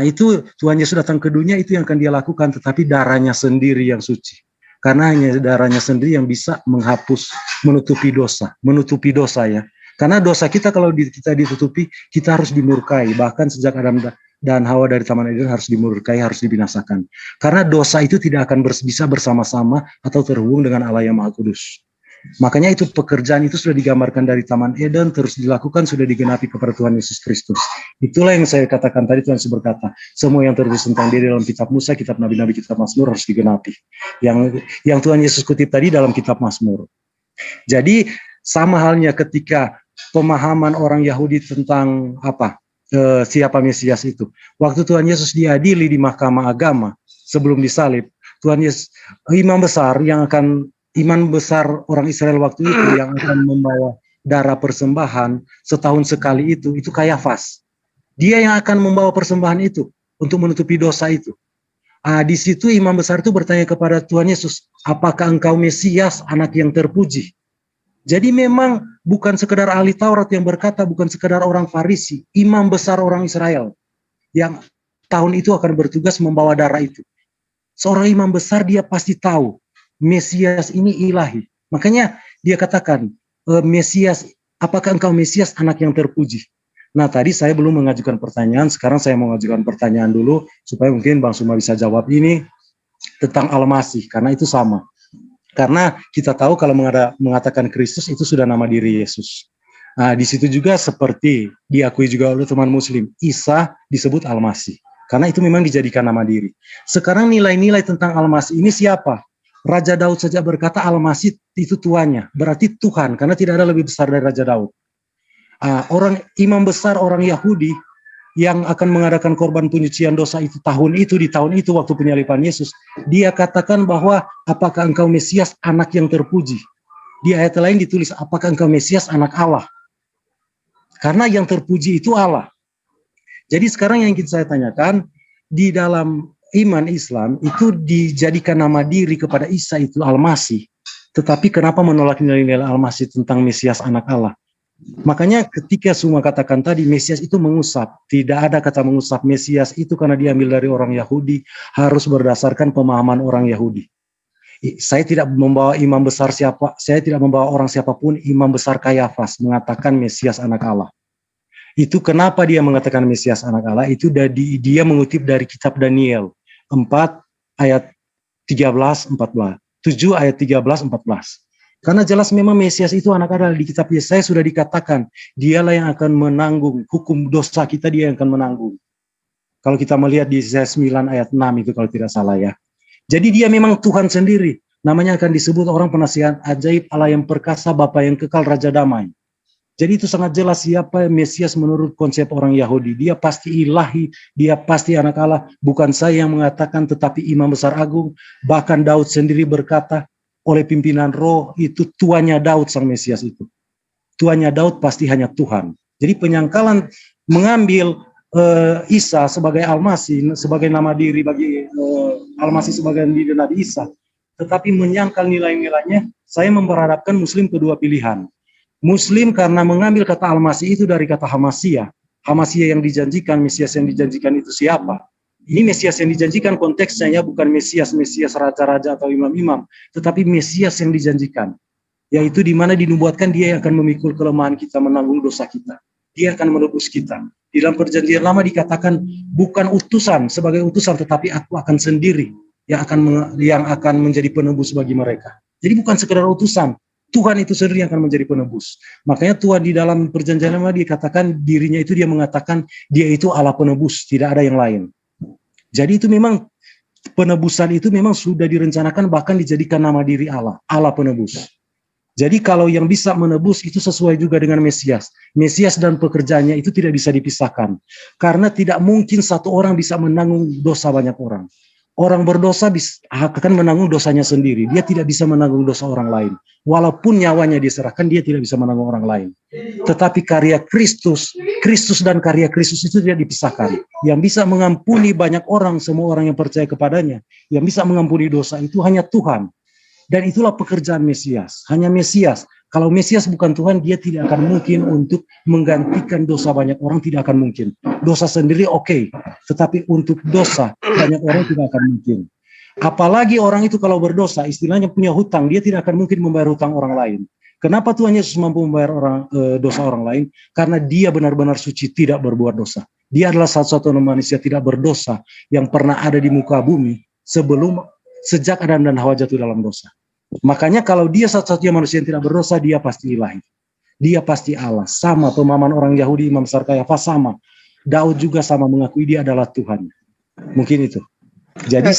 Itu Tuhan Yesus datang ke dunia, itu yang akan dia lakukan, tetapi darahnya sendiri yang suci. Karena hanya darahnya sendiri yang bisa menghapus, menutupi dosa ya. Karena dosa kita kalau kita ditutupi, kita harus dimurkai. Bahkan sejak Adam dan Hawa dari Taman Eden harus dimurkai, harus dibinasakan. Karena dosa itu tidak akan bisa bersama-sama atau terhubung dengan Allah yang Maha Kudus. Makanya itu pekerjaan itu sudah digambarkan dari Taman Eden, terus dilakukan, sudah digenapi kepada Tuhan Yesus Kristus. Itulah yang saya katakan tadi, Tuhan Yesus berkata, semua yang tertulis tentang dia dalam kitab Musa, kitab Nabi-Nabi, kitab Mazmur harus digenapi. Yang Tuhan Yesus kutip tadi dalam kitab Mazmur. Jadi sama halnya ketika pemahaman orang Yahudi tentang siapa Mesias itu. Waktu Tuhan Yesus diadili di mahkamah agama sebelum disalib, Tuhan Yesus, imam besar orang Israel waktu itu yang akan membawa darah persembahan setahun sekali itu Kayafas. Dia yang akan membawa persembahan itu untuk menutupi dosa itu. Di situ imam besar itu bertanya kepada Tuhan Yesus, apakah engkau Mesias, anak yang terpuji? Jadi memang bukan sekedar ahli Taurat yang berkata, bukan sekedar orang Farisi, imam besar orang Israel yang tahun itu akan bertugas membawa darah itu. Seorang imam besar, dia pasti tahu Mesias ini ilahi. Makanya dia katakan, Mesias, apakah engkau Mesias, anak yang terpuji? Nah, tadi saya belum mengajukan pertanyaan, sekarang saya mau mengajukan pertanyaan dulu, supaya mungkin Bang Suma bisa jawab ini tentang Al-Masih, karena itu sama. Karena kita tahu kalau mengatakan Kristus itu sudah nama diri Yesus. Di situ juga seperti diakui juga oleh teman Muslim, Isa disebut Al-Masih. Karena itu memang dijadikan nama diri. Sekarang nilai-nilai tentang Al-Masih ini siapa? Raja Daud saja berkata Al-Masih itu tuannya. Berarti Tuhan, karena tidak ada lebih besar dari Raja Daud. Orang imam besar orang Yahudi yang akan mengadakan korban penyucian dosa itu di tahun itu waktu penyaliban Yesus, dia katakan bahwa apakah engkau Mesias, anak yang terpuji. Di ayat lain ditulis apakah engkau Mesias, anak Allah. Karena yang terpuji itu Allah. Jadi sekarang yang ingin saya tanyakan, di dalam iman Islam itu dijadikan nama diri kepada Isa itu Al-Masih. Tetapi kenapa menolak nilai-nilai Al-Masih tentang Mesias, anak Allah? Makanya ketika semua katakan tadi Mesias itu mengusap, tidak ada kata mengusap. Mesias itu karena diambil dari orang Yahudi, harus berdasarkan pemahaman orang Yahudi. Saya tidak membawa imam besar saya tidak membawa orang siapapun, imam besar Kayafas mengatakan Mesias anak Allah. Itu kenapa dia mengatakan Mesias anak Allah, itu dia mengutip dari kitab Daniel 4 ayat 13-14, 7 ayat 13-14. Karena jelas memang Mesias itu anak Allah. Di kitab Yesaya sudah dikatakan, dialah yang akan menanggung hukum dosa kita, dia yang akan menanggung. Kalau kita melihat di Yesaya 9 ayat 6 itu kalau tidak salah ya. Jadi dia memang Tuhan sendiri. Namanya akan disebut orang penasihat ajaib, Allah yang perkasa, Bapa yang kekal, Raja damai. Jadi itu sangat jelas siapa Mesias menurut konsep orang Yahudi. Dia pasti ilahi, dia pasti anak Allah. Bukan saya yang mengatakan, tetapi imam besar agung. Bahkan Daud sendiri berkata, oleh pimpinan roh itu tuannya Daud sang Mesias itu. Tuannya Daud pasti hanya Tuhan. Jadi penyangkalan mengambil Isa sebagai Al-Masih, sebagai nama diri bagi Al-Masih sebagai diri Nabi Isa. Tetapi menyangkal nilai-nilainya, saya memperhadapkan Muslim kedua pilihan. Muslim karena mengambil kata Al-Masih itu dari kata Hamasiyah. Hamasiyah yang dijanjikan, Mesias yang dijanjikan itu siapa? Ini Mesias yang dijanjikan konteksnya bukan Mesias raja-raja atau imam-imam, tetapi Mesias yang dijanjikan. Yaitu di mana dinubuatkan dia yang akan memikul kelemahan kita, menanggung dosa kita. Dia akan menebus kita. Di dalam perjanjian lama dikatakan bukan utusan sebagai utusan, tetapi aku akan sendiri yang akan menjadi penebus bagi mereka. Jadi bukan sekedar utusan. Tuhan itu sendiri yang akan menjadi penebus. Makanya Tuhan di dalam perjanjian lama dikatakan dirinya itu, dia mengatakan dia itu Allah penebus, tidak ada yang lain. Jadi itu memang penebusan itu memang sudah direncanakan, bahkan dijadikan nama diri Allah, Allah penebus. Jadi kalau yang bisa menebus itu sesuai juga dengan Mesias. Mesias dan pekerjaannya itu tidak bisa dipisahkan. Karena tidak mungkin satu orang bisa menanggung dosa banyak orang. Orang berdosa akan menanggung dosanya sendiri. Dia tidak bisa menanggung dosa orang lain. Walaupun nyawanya diserahkan, dia tidak bisa menanggung orang lain. Tetapi karya Kristus dan karya Kristus itu tidak dipisahkan. Yang bisa mengampuni banyak orang, semua orang yang percaya kepadanya, yang bisa mengampuni dosa itu hanya Tuhan. Dan itulah pekerjaan Mesias. Hanya Mesias. Kalau Mesias bukan Tuhan, dia tidak akan mungkin untuk menggantikan dosa banyak orang, tidak akan mungkin. Dosa sendiri oke, tetapi untuk dosa banyak orang tidak akan mungkin. Apalagi orang itu kalau berdosa, istilahnya punya hutang, dia tidak akan mungkin membayar hutang orang lain. Kenapa Tuhan Yesus mampu membayar dosa orang lain? Karena dia benar-benar suci, tidak berbuat dosa. Dia adalah satu-satunya manusia tidak berdosa yang pernah ada di muka bumi sejak Adam dan Hawa jatuh dalam dosa. Makanya kalau dia satu-satunya manusia yang tidak berdosa, dia pasti ilahi. Dia pasti Allah. Sama pemahaman orang Yahudi, Imam besar Kayafas sama. Daud juga sama mengakui dia adalah Tuhan. Mungkin itu. Jadi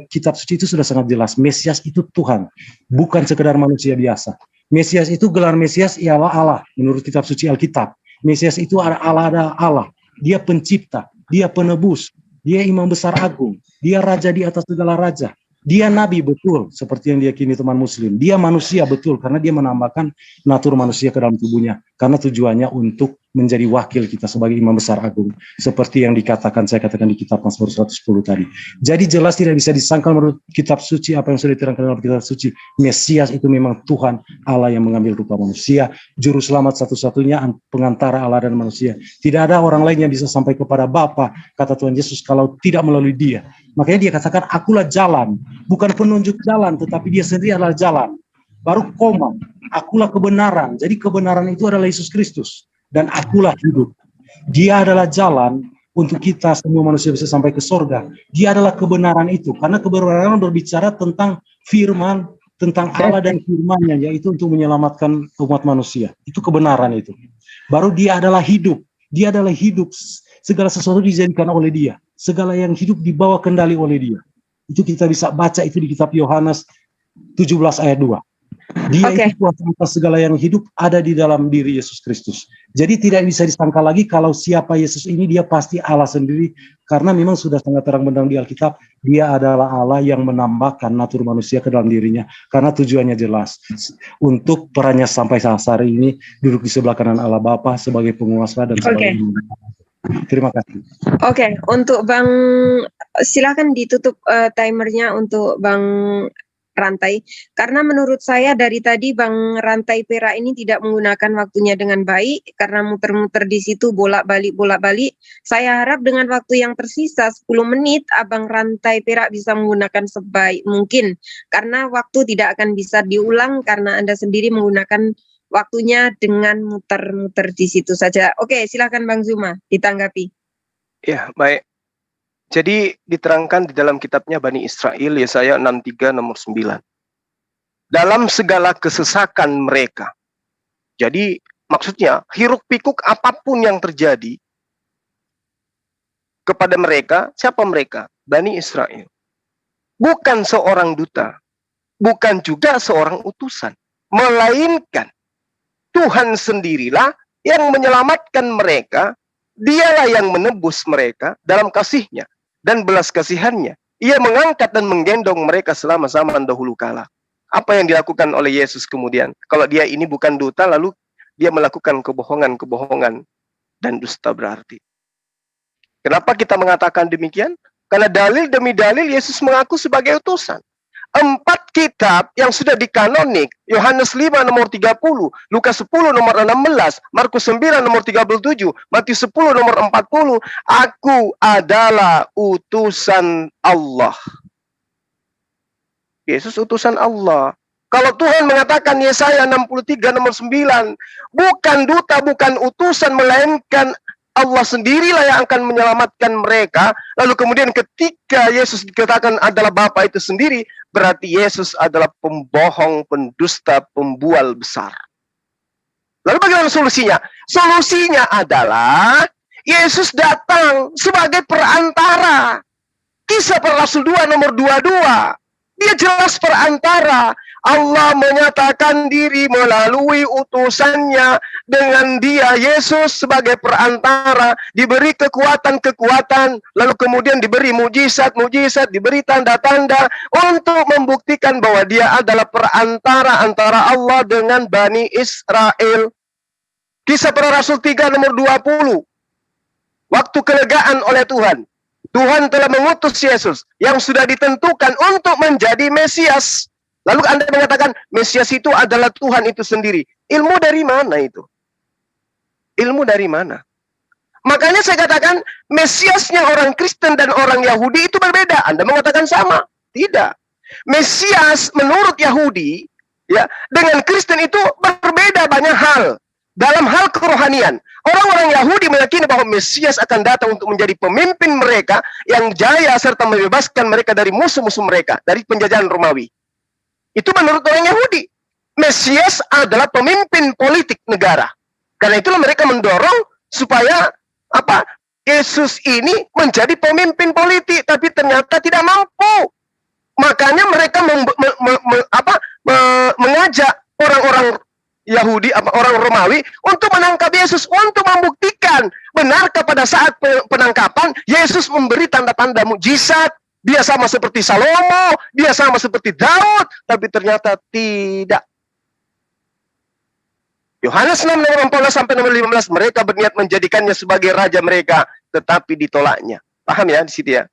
kitab suci itu sudah sangat jelas. Mesias itu Tuhan, bukan sekedar manusia biasa. Mesias itu gelar Mesias ialah Allah menurut kitab suci Alkitab. Mesias itu adalah Allah. Dia pencipta, dia penebus, dia imam besar agung, dia raja di atas segala raja. Dia nabi betul, seperti yang diyakini teman muslim. Dia manusia betul, karena dia menambahkan natur manusia ke dalam tubuhnya. Karena tujuannya untuk menjadi wakil kita sebagai imam besar agung. Seperti yang saya katakan di kitab Mazmur 110 tadi. Jadi jelas tidak bisa disangkal menurut kitab suci, apa yang sudah diterangkan dalam kitab suci. Mesias itu memang Tuhan, Allah yang mengambil rupa manusia. Juru selamat satu-satunya pengantara Allah dan manusia. Tidak ada orang lain yang bisa sampai kepada Bapa, kata Tuhan Yesus, kalau tidak melalui dia. Makanya dia katakan, akulah jalan, bukan penunjuk jalan, tetapi dia sendiri adalah jalan. Baru koma, akulah kebenaran. Jadi kebenaran itu adalah Yesus Kristus. Dan akulah hidup. Dia adalah jalan untuk kita semua manusia bisa sampai ke sorga. Dia adalah kebenaran itu. Karena kebenaran berbicara tentang firman, tentang Allah dan firman-Nya, yaitu untuk menyelamatkan umat manusia. Itu kebenaran itu. Baru dia adalah hidup. Dia adalah hidup. Segala sesuatu dijadikan oleh dia. Segala yang hidup dibawa kendali oleh dia. Itu kita bisa baca itu di kitab Yohanes 17 ayat 2. Dia itu kuasa atas segala yang hidup ada di dalam diri Yesus Kristus. Jadi tidak bisa disangka lagi kalau siapa Yesus ini, dia pasti Allah sendiri. Karena memang sudah sangat terang benderang di Alkitab, dia adalah Allah yang menambahkan natur manusia ke dalam dirinya. Karena tujuannya jelas. Untuk perannya sampai saat hari ini, duduk di sebelah kanan Allah Bapa sebagai penguasa dan sebagai terima kasih. Oke, untuk Bang, silakan ditutup timernya untuk Bang Rantai, karena menurut saya dari tadi Bang Rantai Perak ini tidak menggunakan waktunya dengan baik karena muter-muter di situ bolak-balik. Saya harap dengan waktu yang tersisa 10 menit Abang Rantai Perak bisa menggunakan sebaik mungkin, karena waktu tidak akan bisa diulang karena Anda sendiri menggunakan waktunya dengan muter-muter di situ saja. Oke, silakan Bang Zuma ditanggapi. Ya, baik. Jadi diterangkan di dalam kitabnya Bani Israel, Yesaya 63 nomor 9. Dalam segala kesesakan mereka. Jadi maksudnya hiruk pikuk apapun yang terjadi kepada mereka, siapa mereka? Bani Israel. Bukan seorang duta, bukan juga seorang utusan, melainkan Tuhan sendirilah yang menyelamatkan mereka. Dialah yang menebus mereka dalam kasih-Nya dan belas kasihan-Nya. Ia mengangkat dan menggendong mereka selama zaman dahulu kala. Apa yang dilakukan oleh Yesus kemudian? Kalau dia ini bukan duta, lalu dia melakukan kebohongan-kebohongan dan dusta berarti. Kenapa kita mengatakan demikian? Karena dalil demi dalil Yesus mengaku sebagai utusan. 4 kitab yang sudah dikanonik, Yohanes 5 nomor 30, Lukas 10 nomor 16, Markus 9 nomor 37, Matius 10 nomor 40, aku adalah utusan Allah. Yesus utusan Allah. Kalau Tuhan mengatakan Yesaya 63 nomor 9, bukan duta, bukan utusan, melainkan Allah sendirilah yang akan menyelamatkan mereka. Lalu kemudian ketika Yesus dikatakan adalah Bapa itu sendiri, berarti Yesus adalah pembohong, pendusta, pembual besar. Lalu bagaimana solusinya? Solusinya adalah Yesus datang sebagai perantara. Kisah Para Rasul 2 nomor 22. Dia jelas perantara. Allah menyatakan diri melalui utusannya, dengan dia Yesus sebagai perantara, diberi kekuatan-kekuatan, lalu kemudian diberi mujizat-mujizat, diberi tanda-tanda untuk membuktikan bahwa dia adalah perantara antara Allah dengan Bani Israel. Kisah Para Rasul 3 nomor 20. Waktu kelegaan oleh Tuhan. Tuhan telah mengutus Yesus yang sudah ditentukan untuk menjadi Mesias. Lalu Anda mengatakan Mesias itu adalah Tuhan itu sendiri. Ilmu dari mana itu? Ilmu dari mana? Makanya saya katakan Mesiasnya orang Kristen dan orang Yahudi itu berbeda. Anda mengatakan sama? Tidak. Mesias menurut Yahudi ya dengan Kristen itu berbeda banyak hal. Dalam hal kerohanian, orang-orang Yahudi meyakini bahwa Mesias akan datang untuk menjadi pemimpin mereka yang jaya serta membebaskan mereka dari musuh-musuh mereka, dari penjajahan Romawi. Itu menurut orang Yahudi. Mesias adalah pemimpin politik negara. Karena itulah mereka mendorong supaya Yesus ini menjadi pemimpin politik, tapi ternyata tidak mampu. Makanya mereka mengajak orang-orang Yahudi, orang Romawi untuk menangkap Yesus, untuk membuktikan benarkah pada saat penangkapan Yesus memberi tanda-tanda mukjizat. Dia sama seperti Salomo, dia sama seperti Daud, tapi ternyata tidak. Yohanes 6 nomor 14 sampai nomor 15, mereka berniat menjadikannya sebagai raja mereka, tetapi ditolaknya. Paham ya di situ ya?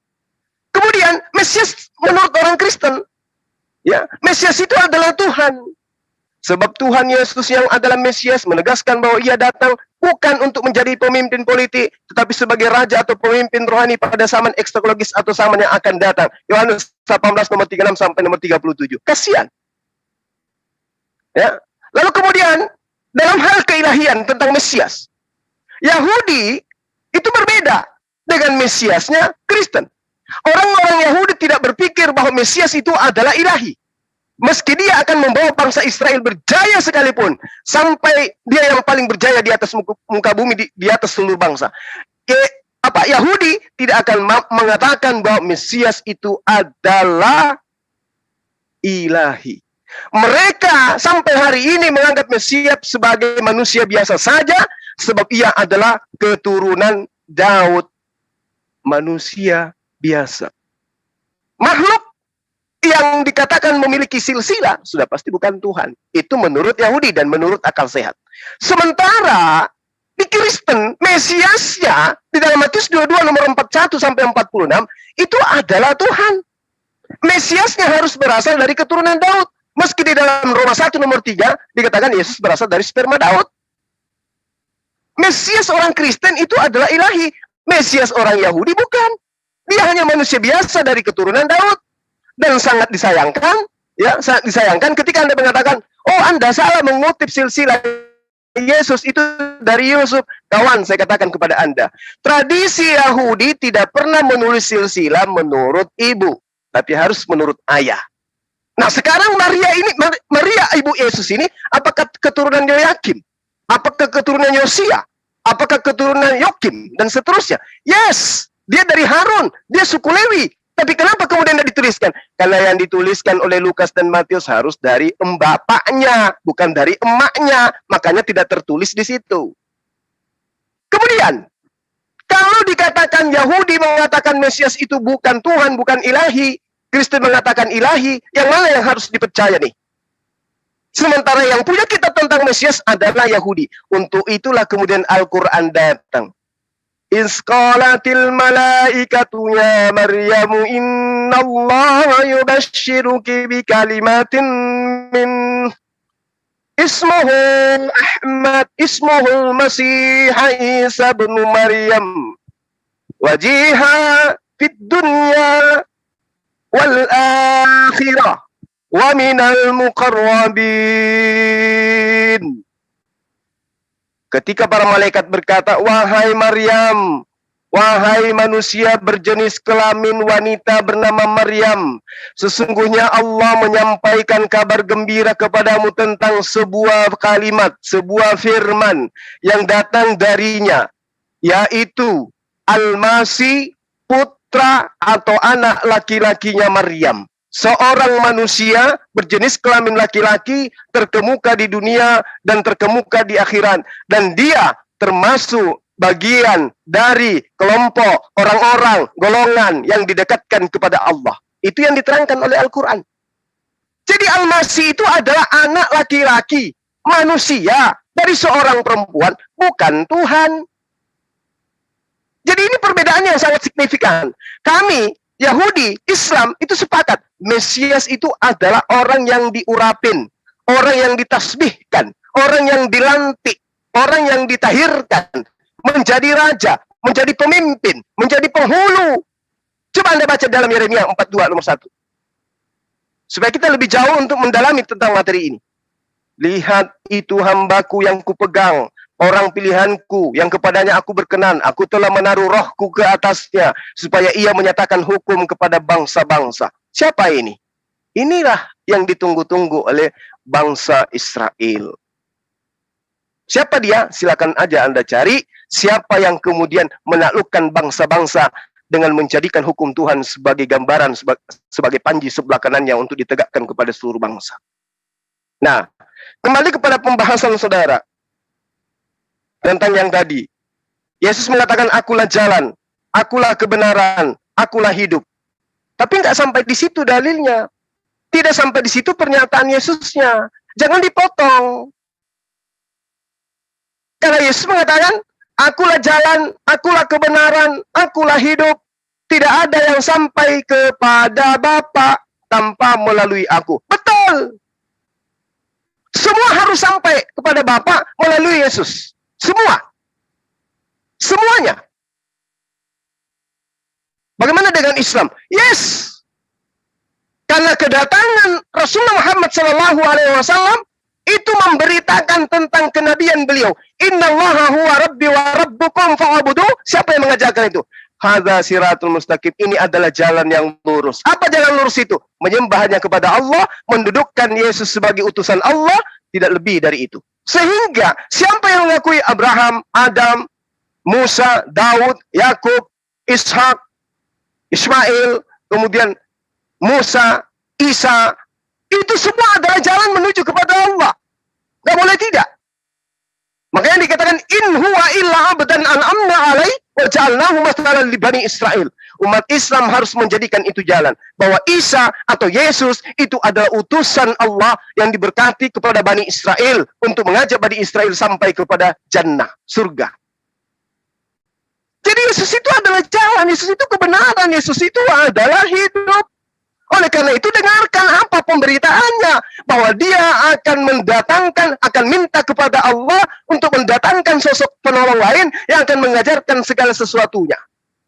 Kemudian Mesias menurut orang Kristen, ya, Mesias itu adalah Tuhan. Sebab Tuhan Yesus yang adalah Mesias menegaskan bahwa ia datang bukan untuk menjadi pemimpin politik, tetapi sebagai raja atau pemimpin rohani pada zaman ekstologis atau zaman yang akan datang. Yohanes 18 nomor 36 sampai nomor 37. Kasihan. Ya. Lalu kemudian dalam hal keilahian tentang Mesias, Yahudi itu berbeda dengan Mesiasnya Kristen. Orang-orang Yahudi tidak berpikir bahwa Mesias itu adalah ilahi. Meski dia akan membawa bangsa Israel berjaya sekalipun, sampai dia yang paling berjaya di atas muka bumi, di atas seluruh bangsa. Yahudi tidak akan mengatakan bahwa Mesias itu adalah ilahi. Mereka sampai hari ini menganggap Mesias sebagai manusia biasa saja, sebab ia adalah keturunan Daud, manusia biasa. Makhluk yang dikatakan memiliki silsilah sudah pasti bukan Tuhan. Itu menurut Yahudi dan menurut akal sehat. Sementara di Kristen, Mesiasnya di dalam Matius 22 nomor 41 sampai 46 itu adalah Tuhan. Mesiasnya harus berasal dari keturunan Daud. Meski di dalam Roma 1 nomor 3 dikatakan Yesus berasal dari sperma Daud. Mesias orang Kristen itu adalah ilahi. Mesias orang Yahudi bukan. Dia hanya manusia biasa dari keturunan Daud. Dan sangat disayangkan, ya, sangat disayangkan ketika Anda mengatakan, oh Anda salah mengutip silsilah Yesus itu dari Yusuf. Kawan, saya katakan kepada Anda, tradisi Yahudi tidak pernah menulis silsilah menurut ibu, tapi harus menurut ayah. Nah sekarang Maria ibu Yesus ini, apakah keturunan Yoyakim? Apakah keturunan Yosia? Apakah keturunan Yokim? Dan seterusnya. Yes, dia dari Harun, dia suku Lewi. Tapi kenapa kemudian tidak dituliskan? Karena yang dituliskan oleh Lukas dan Matius harus dari bapaknya, bukan dari emaknya. Makanya tidak tertulis di situ. Kemudian, kalau dikatakan Yahudi mengatakan Mesias itu bukan Tuhan, bukan ilahi, Kristen mengatakan ilahi, yang mana yang harus dipercaya nih? Sementara yang punya kitab tentang Mesias adalah Yahudi. Untuk itulah kemudian Al-Quran datang. Isqalatil malaikatu ya Maryamu innallaha yubashshiruki bi kalimatin min ismuhu Ahmad ismuhu Masih Isa bin Maryam wajiha fid dunya wal akhirah wa minal muqarrabin. Ketika para malaikat berkata, wahai Maryam, wahai manusia berjenis kelamin wanita bernama Maryam, sesungguhnya Allah menyampaikan kabar gembira kepadamu tentang sebuah kalimat, sebuah firman yang datang darinya, yaitu Al-Masih, putra atau anak laki-lakinya Maryam. Seorang manusia berjenis kelamin laki-laki terkemuka di dunia dan terkemuka di akhirat. Dan dia termasuk bagian dari kelompok orang-orang, golongan yang didekatkan kepada Allah. Itu yang diterangkan oleh Al-Quran. Jadi Al-Masih itu adalah anak laki-laki, manusia dari seorang perempuan, bukan Tuhan. Jadi ini perbedaan yang sangat signifikan. Kami, Yahudi, Islam itu sepakat. Mesias itu adalah orang yang diurapin, orang yang ditasbihkan, orang yang dilantik, orang yang ditahirkan, menjadi raja, menjadi pemimpin, menjadi penghulu. Coba Anda baca dalam Yeremia 42 nomor 1. Supaya kita lebih jauh untuk mendalami tentang materi ini. Lihat itu hambaku yang kupegang, orang pilihanku yang kepadanya aku berkenan. Aku telah menaruh rohku ke atasnya supaya ia menyatakan hukum kepada bangsa-bangsa. Siapa ini? Inilah yang ditunggu-tunggu oleh bangsa Israel. Siapa dia? Silakan aja Anda cari. Siapa yang kemudian menaklukkan bangsa-bangsa dengan menjadikan hukum Tuhan sebagai gambaran, sebagai panji sebelah kanannya untuk ditegakkan kepada seluruh bangsa. Nah, kembali kepada pembahasan saudara tentang yang tadi. Yesus mengatakan, akulah jalan, akulah kebenaran, akulah hidup. Tapi nggak sampai di situ dalilnya. Tidak sampai di situ pernyataan Yesusnya. Jangan dipotong. Karena Yesus mengatakan, akulah jalan, akulah kebenaran, akulah hidup. Tidak ada yang sampai kepada Bapa tanpa melalui aku. Betul. Semua harus sampai kepada Bapa melalui Yesus. Semua. Semuanya. Bagaimana dengan Islam? Yes. Karena kedatangan Rasulullah Muhammad SAW itu memberitakan tentang kenabian beliau. Innallaha huwa rabbi wa rabbukum fa'budu. Siapa yang mengajarkan itu? Hadza siratul mustaqim. Ini adalah jalan yang lurus. Apa jalan lurus itu? Menyembah hanya kepada Allah, mendudukkan Yesus sebagai utusan Allah, tidak lebih dari itu. Sehingga siapa yang mengakui Abraham, Adam, Musa, Daud, Yakub, Ishak, Ismail, kemudian Musa, Isa, itu semua adalah jalan menuju kepada Allah. Nggak boleh tidak. Makanya dikatakan in huwa illa abdan an'amna alaihi wa ja'alnahu mathalan li bani Israil. Umat Islam harus menjadikan itu jalan, bahwa Isa atau Yesus itu adalah utusan Allah yang diberkati kepada Bani Israel untuk mengajak Bani Israel sampai kepada jannah, surga. Jadi Yesus itu adalah jalan, Yesus itu kebenaran, Yesus itu adalah hidup. Oleh karena itu dengarkan apa pemberitaannya, bahwa dia akan mendatangkan, akan minta kepada Allah untuk mendatangkan sosok penolong lain yang akan mengajarkan segala sesuatunya.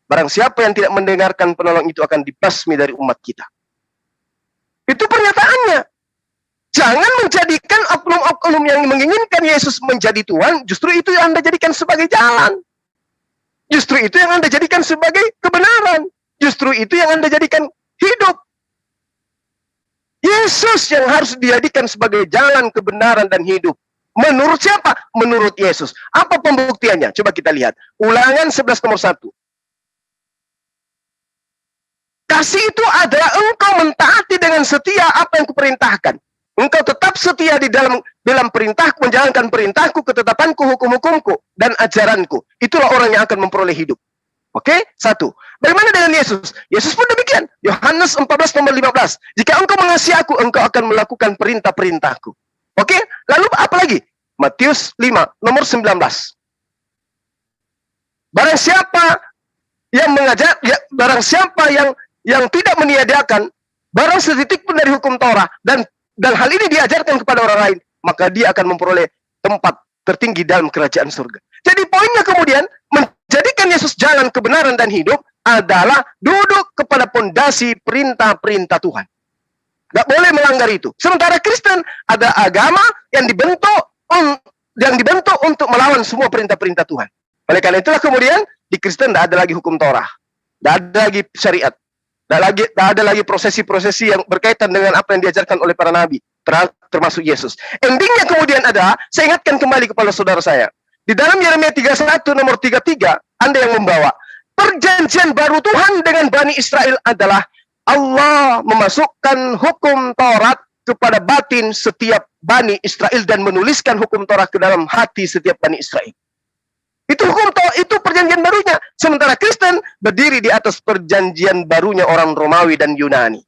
Barang siapa yang tidak mendengarkan penolong itu akan dibasmi dari umat kita. Itu pernyataannya. Jangan menjadikan oknum-oknum yang menginginkan Yesus menjadi Tuhan, justru itu yang Anda jadikan sebagai jalan. Justru itu yang Anda jadikan sebagai kebenaran. Justru itu yang Anda jadikan hidup. Yesus yang harus dijadikan sebagai jalan kebenaran dan hidup. Menurut siapa? Menurut Yesus. Apa pembuktiannya? Coba kita lihat. Ulangan 11 nomor 1. Kasih itu adalah engkau mentaati dengan setia apa yang kuperintahkan. Engkau tetap setia di dalam perintahku, menjalankan perintahku, ketetapanku, hukum-hukumku, dan ajaranku. Itulah orang yang akan memperoleh hidup. Oke? 1. Bagaimana dengan Yesus? Yesus pun demikian. Yohanes 14 nomor 15. Jika engkau mengasihi aku, engkau akan melakukan perintah-perintahku. Oke? Lalu apa lagi? Matius 5 nomor 19. Barang siapa yang mengajar, barang siapa yang tidak meniadakan barang setitik pun dari hukum Taurat dan hal ini diajarkan kepada orang lain, maka dia akan memperoleh tempat tertinggi dalam kerajaan surga. Jadi poinnya kemudian menjadikan Yesus jalan kebenaran dan hidup adalah duduk kepada pondasi perintah-perintah Tuhan. Gak boleh melanggar itu. Sementara Kristen ada agama yang dibentuk untuk melawan semua perintah-perintah Tuhan. Oleh karena itulah kemudian di Kristen tidak ada lagi hukum Torah, tidak ada lagi syariat, tidak ada lagi prosesi-prosesi yang berkaitan dengan apa yang diajarkan oleh para nabi, termasuk Yesus. Endingnya kemudian ada, saya ingatkan kembali kepada saudara saya, di dalam Yeremia 31 nomor 33, Anda yang membawa, perjanjian baru Tuhan dengan Bani Israel adalah Allah memasukkan hukum Taurat kepada batin setiap Bani Israel dan menuliskan hukum Taurat ke dalam hati setiap Bani Israel. Itu hukum Taurat, itu perjanjian barunya. Sementara Kristen berdiri di atas perjanjian barunya orang Romawi dan Yunani.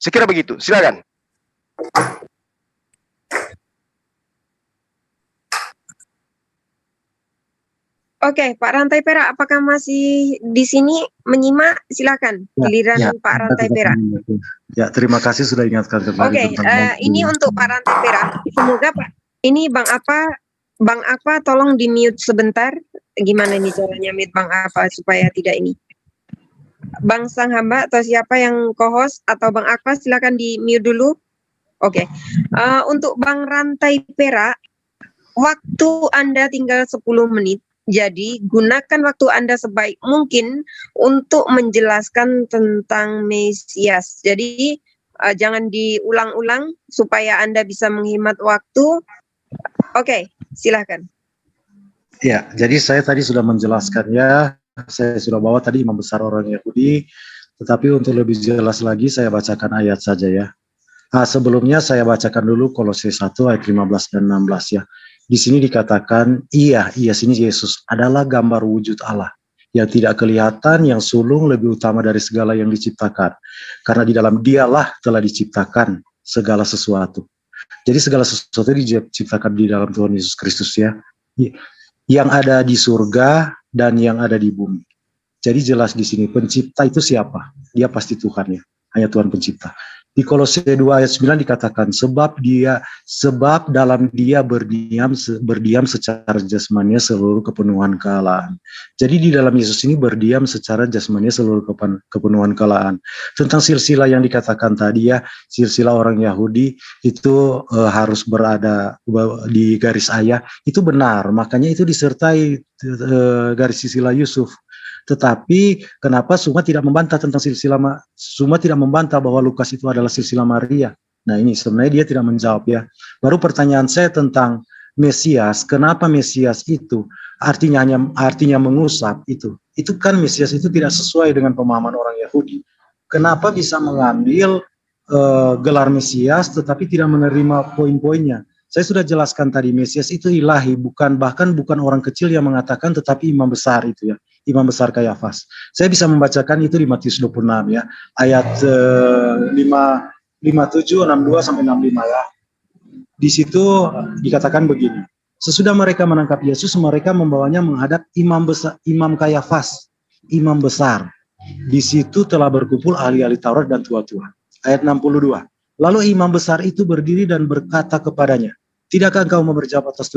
Saya kira begitu. Silakan. Oke, Pak Rantai Perak, apakah masih di sini menyimak? Silakan, giliran Pak Rantai Perak. Ya, terima kasih sudah ingatkan kembali. Oke, ini untuk Pak Rantai Perak. Semoga Pak, ini Bang Apa tolong di mute sebentar. Gimana nih caranya mute Bang Apa supaya tidak ini? Bang Sang Hamba atau siapa yang co-host atau Bang Apa silakan di mute dulu. Oke. Untuk Bang Rantai Perak, waktu Anda tinggal 10 menit. Jadi gunakan waktu Anda sebaik mungkin untuk menjelaskan tentang Mesias. Jadi jangan diulang-ulang supaya Anda bisa menghemat waktu. Oke, silakan. Ya, jadi saya tadi sudah menjelaskan ya, saya sudah bawa tadi imam besar orang Yahudi, tetapi untuk lebih jelas lagi saya bacakan ayat saja ya. Sebelumnya saya bacakan dulu Kolose 1 ayat 15 dan 16 ya. Di sini dikatakan, sini Yesus adalah gambar wujud Allah yang tidak kelihatan, yang sulung lebih utama dari segala yang diciptakan. Karena di dalam Dialah telah diciptakan segala sesuatu. Jadi segala sesuatu diciptakan di dalam Tuhan Yesus Kristus ya. Yang ada di surga dan yang ada di bumi. Jadi jelas di sini pencipta itu siapa? Dia pasti Tuhan ya. Hanya Tuhan pencipta. Di Kolose 2 ayat 9 dikatakan sebab dalam dia berdiam secara jasmania seluruh kepenuhan kealahan. Jadi di dalam Yesus ini berdiam secara jasmania seluruh kepenuhan kealahan. Tentang silsilah yang dikatakan tadi ya, silsilah orang Yahudi itu harus berada di garis ayah, itu benar. Makanya itu disertai garis silsilah Yusuf. Tetapi kenapa Suma tidak membantah tentang silsilah, Suma tidak membantah bahwa Lukas itu adalah silsilah Maria. Nah ini sebenarnya dia tidak menjawab ya. Baru pertanyaan saya tentang Mesias, kenapa Mesias itu artinya mengusap itu kan Mesias itu tidak sesuai dengan pemahaman orang Yahudi. Kenapa bisa mengambil gelar Mesias tetapi tidak menerima poin-poinnya? Saya sudah jelaskan tadi Mesias itu ilahi, bahkan bukan orang kecil yang mengatakan, tetapi imam besar itu ya. Imam besar Kayafas. Saya bisa membacakan itu di Matius 26 ya, ayat 57, 62 sampai 65 ya. Di situ dikatakan begini. Sesudah mereka menangkap Yesus, mereka membawanya menghadap Imam Kayafas, imam besar. Di situ telah berkumpul ahli-ahli Taurat dan tua-tua. Ayat 62. Lalu imam besar itu berdiri dan berkata kepadanya, "Tidakkah engkau mau berjawab atas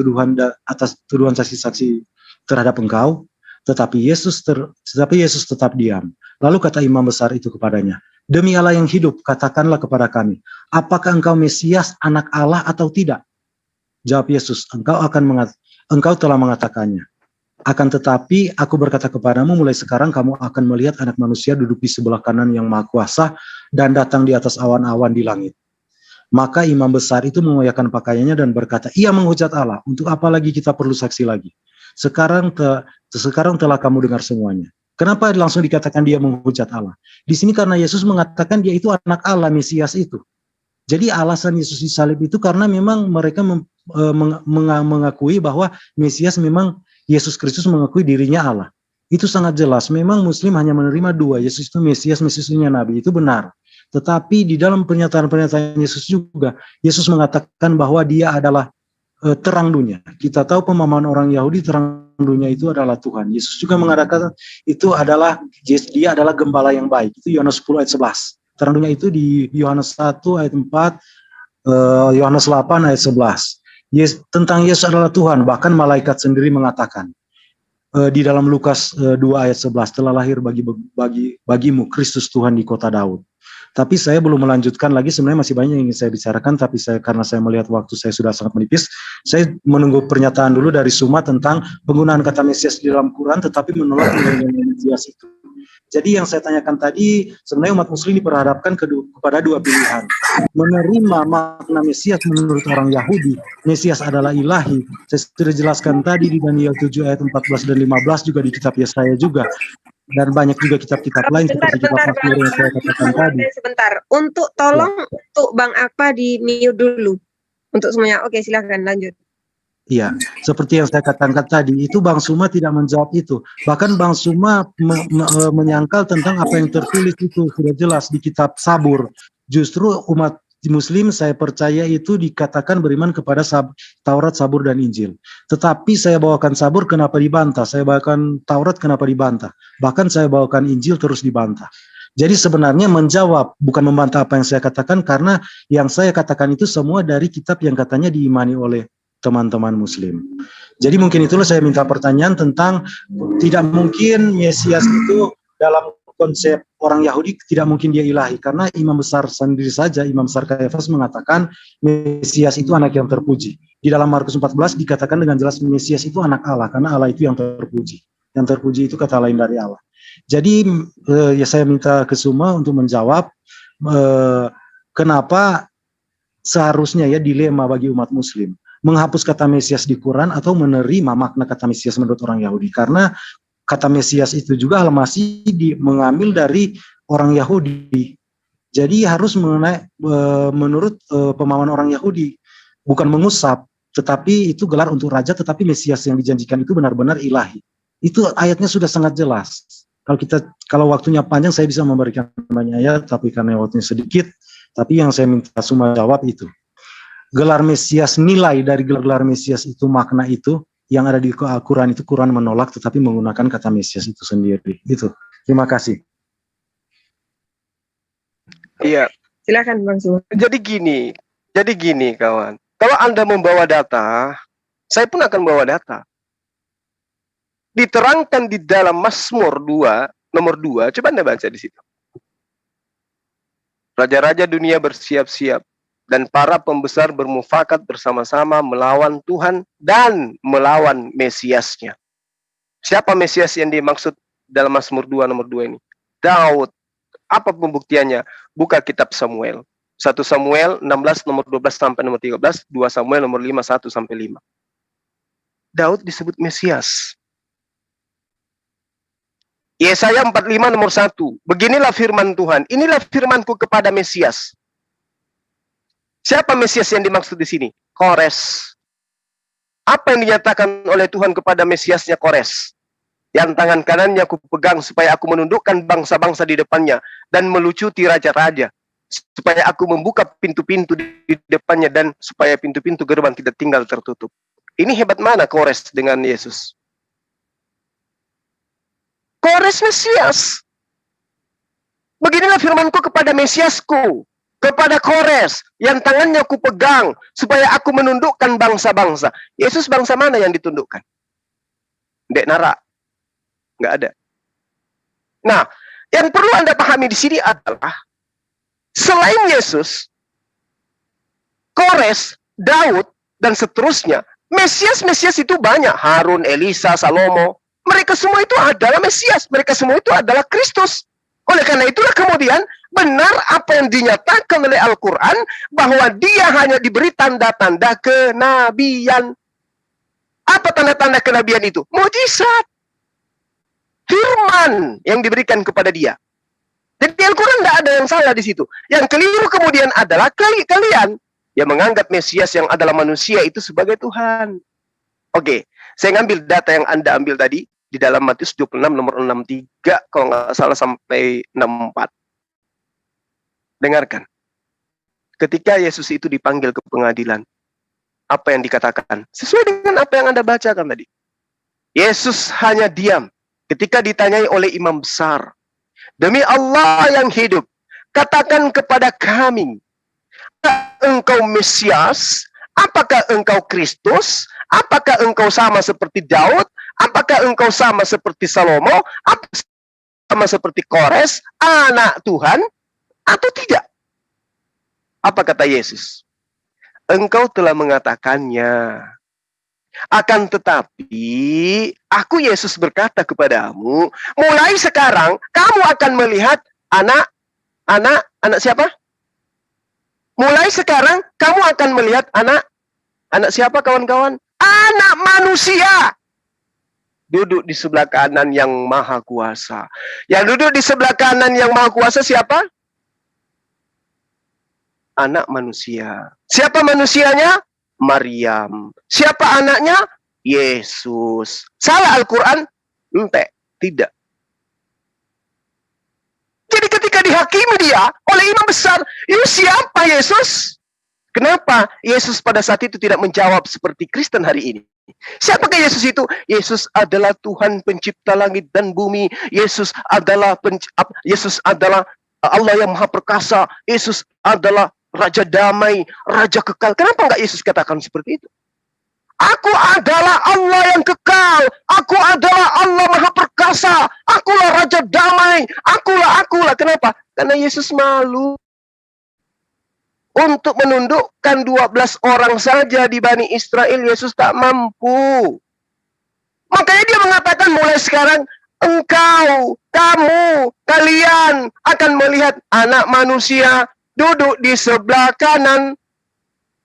tuduhan saksi-saksi terhadap engkau?" Tetapi Yesus tetap diam. Lalu kata imam besar itu kepadanya, "Demi Allah yang hidup, katakanlah kepada kami, apakah engkau Mesias, anak Allah atau tidak?" Jawab Yesus, engkau telah mengatakannya. Akan tetapi aku berkata kepadamu, mulai sekarang kamu akan melihat Anak Manusia duduk di sebelah kanan yang Maha Kuasa dan datang di atas awan-awan di langit. Maka imam besar itu mengoyakkan pakaiannya dan berkata, "Ia menghujat Allah, untuk apa lagi kita perlu saksi lagi? Sekarang telah kamu dengar semuanya." Kenapa langsung dikatakan dia menghujat Allah? Di sini karena Yesus mengatakan dia itu anak Allah, Mesias itu. Jadi alasan Yesus disalib itu karena memang mereka mengakui bahwa Mesias memang Yesus Kristus mengakui dirinya Allah. Itu sangat jelas. Memang Muslim hanya menerima dua, Yesus itu Mesias, Mesias itu Nabi. Itu benar. Tetapi di dalam pernyataan-pernyataan Yesus juga, Yesus mengatakan bahwa dia adalah terang dunia. Kita tahu pemahaman orang Yahudi terang dunia itu adalah Tuhan. Yesus juga mengatakan itu adalah dia adalah gembala yang baik. Itu Yohanes 10 ayat 11. Terang dunia itu di Yohanes 1 ayat 4, Yohanes 8 ayat 11. Tentang Yesus adalah Tuhan, bahkan malaikat sendiri mengatakan di dalam Lukas 2 ayat 11, telah lahir bagimu Kristus Tuhan di kota Daud. Tapi saya belum melanjutkan lagi, sebenarnya masih banyak yang ingin saya bicarakan, tapi karena saya melihat waktu saya sudah sangat menipis, saya menunggu pernyataan dulu dari Suma tentang penggunaan kata Mesias di dalam Quran, tetapi menolak penggunaan Mesias itu. Jadi yang saya tanyakan tadi, sebenarnya umat muslim diperhadapkan kepada dua pilihan. Menerima makna Mesias menurut orang Yahudi, Mesias adalah ilahi. Saya sudah jelaskan tadi di Daniel 7 ayat 14 dan 15, juga di kitab Yesaya juga. Dan banyak juga kitab-kitab lain seperti kitab Mazmur yang saya katakan tadi. Sebentar, tolong untuk Bang Akpa di mute dulu. Untuk semuanya, oke silakan lanjut. Iya, seperti yang saya katakan tadi, itu Bang Suma tidak menjawab itu. Bahkan Bang Suma menyangkal tentang apa yang tertulis itu, sudah jelas di kitab Sabur. Justru umat Muslim saya percaya itu dikatakan beriman kepada Taurat, Sabur, dan Injil. Tetapi saya bawakan Sabur, kenapa dibantah? Saya bawakan Taurat, kenapa dibantah? Bahkan saya bawakan Injil, terus dibantah. Jadi sebenarnya menjawab, bukan membantah apa yang saya katakan, karena yang saya katakan itu semua dari kitab yang katanya diimani oleh teman-teman Muslim. Jadi mungkin itulah saya minta pertanyaan tentang tidak mungkin Mesias itu dalam konsep orang Yahudi tidak mungkin dia ilahi, karena imam besar sendiri saja, Imam besar Kayafas mengatakan Mesias itu anak yang terpuji. Di dalam Markus 14 dikatakan dengan jelas Mesias itu anak Allah, karena Allah itu yang terpuji. Yang terpuji itu kata lain dari Allah. Jadi ya saya minta ke Suma untuk menjawab kenapa seharusnya ya dilema bagi umat muslim menghapus kata Mesias di Quran atau menerima makna kata Mesias menurut orang Yahudi, karena kata Mesias itu juga Al-Masih mengambil dari orang Yahudi. Jadi harus menurut pemahaman orang Yahudi, bukan mengusap, tetapi itu gelar untuk raja, tetapi Mesias yang dijanjikan itu benar-benar ilahi. Itu ayatnya sudah sangat jelas. Kalau waktunya panjang saya bisa memberikan banyak ayat, tapi karena waktunya sedikit, tapi yang saya minta Suma jawab itu. Gelar Mesias, nilai dari gelar Mesias itu, makna itu, yang ada di Al-Quran itu, Quran menolak, tetapi menggunakan kata Mesias itu sendiri. Itu. Terima kasih. Iya. Silakan Bang Suma. Jadi gini kawan. Kalau Anda membawa data, saya pun akan bawa data. Diterangkan di dalam Mazmur 2, nomor 2, coba Anda baca di situ. Raja-raja dunia bersiap-siap, dan para pembesar bermufakat bersama-sama melawan Tuhan dan melawan Mesiasnya. Siapa Mesias yang dimaksud dalam Mazmur 2 nomor 2 ini? Daud. Apa pembuktiannya? Buka kitab Samuel. 1 Samuel 16 nomor 12 sampai nomor 13, 2 Samuel nomor 5, 1 sampai 5. Daud disebut Mesias. Yesaya 45 nomor 1. Beginilah firman Tuhan. Inilah firmanku kepada Mesias. Siapa Mesias yang dimaksud di sini? Kores. Apa yang dinyatakan oleh Tuhan kepada Mesiasnya Kores? Yang tangan kanannya aku pegang supaya aku menundukkan bangsa-bangsa di depannya dan melucuti raja-raja. Supaya aku membuka pintu-pintu di depannya dan supaya pintu-pintu gerbang tidak tinggal tertutup. Ini hebat mana Kores dengan Yesus? Kores Mesias. Beginilah firmanku kepada Mesiasku, kepada Kores, yang tangannya aku pegang, supaya aku menundukkan bangsa-bangsa. Yesus bangsa mana yang ditundukkan? Dek Nara. Nggak ada. Nah, yang perlu Anda pahami di sini adalah, selain Yesus, Kores, Daud, dan seterusnya, Mesias-Mesias itu banyak. Harun, Elisa, Salomo. Mereka semua itu adalah Mesias. Mereka semua itu adalah Kristus. Oleh karena itulah kemudian benar apa yang dinyatakan oleh Al-Quran, bahwa dia hanya diberi tanda-tanda kenabian. Apa tanda-tanda kenabian itu? Mujizat. Firman yang diberikan kepada dia. Jadi Al-Quran tidak ada yang salah di situ. Yang keliru kemudian adalah kalian yang menganggap Mesias yang adalah manusia itu sebagai Tuhan. Oke, saya ngambil data yang Anda ambil tadi di dalam Matius 26 nomor 63 kalau nggak salah sampai 64. Dengarkan. Ketika Yesus itu dipanggil ke pengadilan, apa yang dikatakan? Sesuai dengan apa yang Anda bacakan tadi. Yesus hanya diam ketika ditanyai oleh imam besar. Demi Allah yang hidup, katakan kepada kami, apakah engkau Mesias? Apakah engkau Kristus? Apakah engkau sama seperti Daud? Apakah engkau sama seperti Salomo? Apakah sama seperti Kores, anak Tuhan? Atau tidak? Apa kata Yesus? Engkau telah mengatakannya. Akan tetapi, aku Yesus berkata kepadamu, mulai sekarang kamu akan melihat anak siapa? Mulai sekarang kamu akan melihat anak siapa kawan-kawan? Anak manusia. Duduk di sebelah kanan yang maha kuasa. Yang duduk di sebelah kanan yang maha kuasa siapa? Anak manusia. Siapa manusianya? Maryam. Siapa anaknya? Yesus. Salah Al-Quran? Tidak. Jadi ketika dihakimi dia oleh imam besar, ini siapa Yesus? Kenapa Yesus pada saat itu tidak menjawab seperti Kristen hari ini? Siapakah Yesus itu? Yesus adalah Tuhan pencipta langit dan bumi. Yesus adalah Allah yang maha perkasa. Yesus adalah Raja damai, Raja kekal. Kenapa enggak Yesus katakan seperti itu? Aku adalah Allah yang kekal. Aku adalah Allah maha perkasa. Akulah Raja damai. Akulah. Kenapa? Karena Yesus malu untuk menundukkan 12 orang saja di Bani Israel. Yesus tak mampu. Makanya dia mengatakan mulai sekarang engkau, kamu, kalian akan melihat anak manusia duduk di sebelah kanan.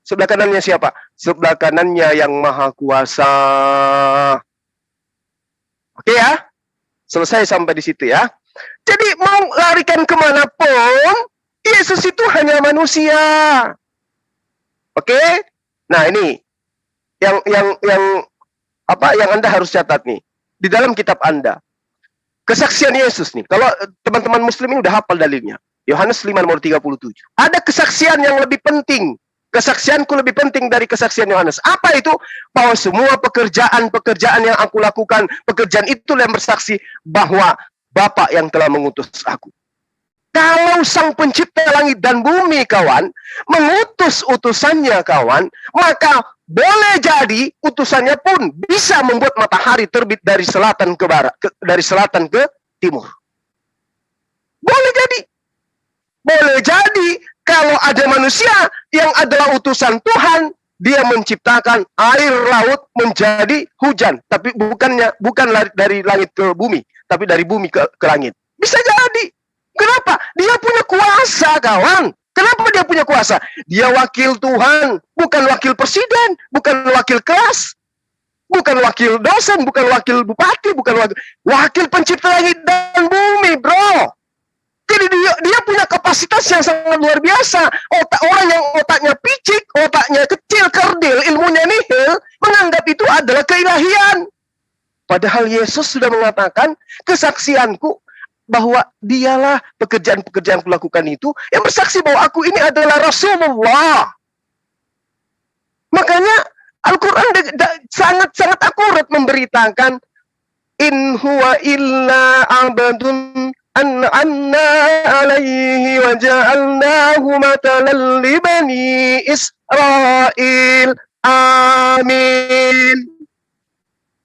Sebelah kanannya siapa? Sebelah kanannya yang Maha Kuasa. Oke ya? Selesai sampai di situ ya. Jadi mau larikan kemanapun, Yesus itu hanya manusia. Oke? Nah ini yang Anda harus catat nih di dalam kitab Anda. Kesaksian Yesus nih. Kalau teman-teman Muslim ini udah hafal dalilnya. Yohanes 5 nomor 37. Ada kesaksian yang lebih penting. Kesaksianku lebih penting dari kesaksian Yohanes. Apa itu? Bahwa semua pekerjaan yang aku lakukan, pekerjaan itu yang bersaksi bahwa Bapa yang telah mengutus aku. Kalau Sang Pencipta langit dan bumi, kawan, mengutus utusannya, kawan, maka boleh jadi utusannya pun bisa membuat matahari terbit dari selatan ke barat, dari selatan ke timur. Boleh jadi. Boleh jadi kalau ada manusia yang adalah utusan Tuhan, dia menciptakan air laut menjadi hujan, tapi bukan dari langit ke bumi, tapi dari bumi ke langit. Bisa jadi. Kenapa? Dia punya kuasa, kawan. Kenapa dia punya kuasa? Dia wakil Tuhan, bukan wakil presiden, bukan wakil kelas, bukan wakil dosen, bukan wakil bupati, bukan wakil pencipta langit dan bumi, bro. Jadi dia punya kapasitas yang sangat luar biasa. Orang yang otaknya picik, otaknya kecil, kerdil, ilmunya nihil, menganggap itu adalah keilahian. Padahal Yesus sudah mengatakan, kesaksianku bahwa dialah pekerjaan-pekerjaan yang kulakukan itu yang bersaksi bahwa aku ini adalah Rasulullah. Makanya Al-Quran sangat-sangat akurat memberitakan, in huwa illa abdun an'amna alaihi wa ja'alnahu matalan li bani Israel. Amin.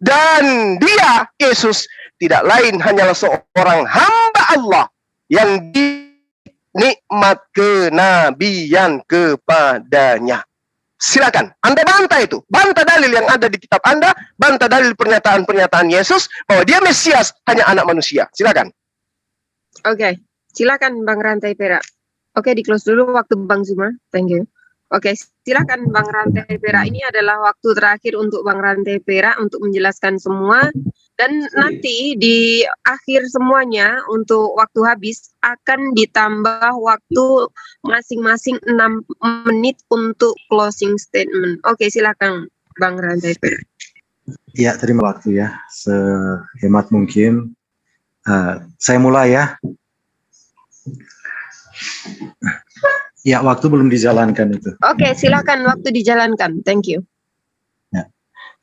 Dan dia, Yesus, tidak lain hanyalah seorang hamba Allah yang dinikmat kenabian kepadanya. Silakan, Anda bantah itu. Bantah dalil yang ada di kitab Anda, bantah dalil pernyataan-pernyataan Yesus bahwa dia Mesias, hanya anak manusia. Silakan. Oke, silakan Bang Rantai Perak. Oke, di close dulu waktu Bang Zuma. Thank you. Oke, silakan Bang Rantai Perak. Ini adalah waktu terakhir untuk Bang Rantai Perak untuk menjelaskan semua. Dan nanti di akhir semuanya untuk waktu habis akan ditambah waktu masing-masing 6 menit untuk closing statement. Oke, silakan Bang Rantai Perak. Ya, terima waktu ya. Sehemat mungkin. Saya mulai ya. Ya, waktu belum dijalankan itu. Oke, silakan waktu dijalankan. Thank you. Ya.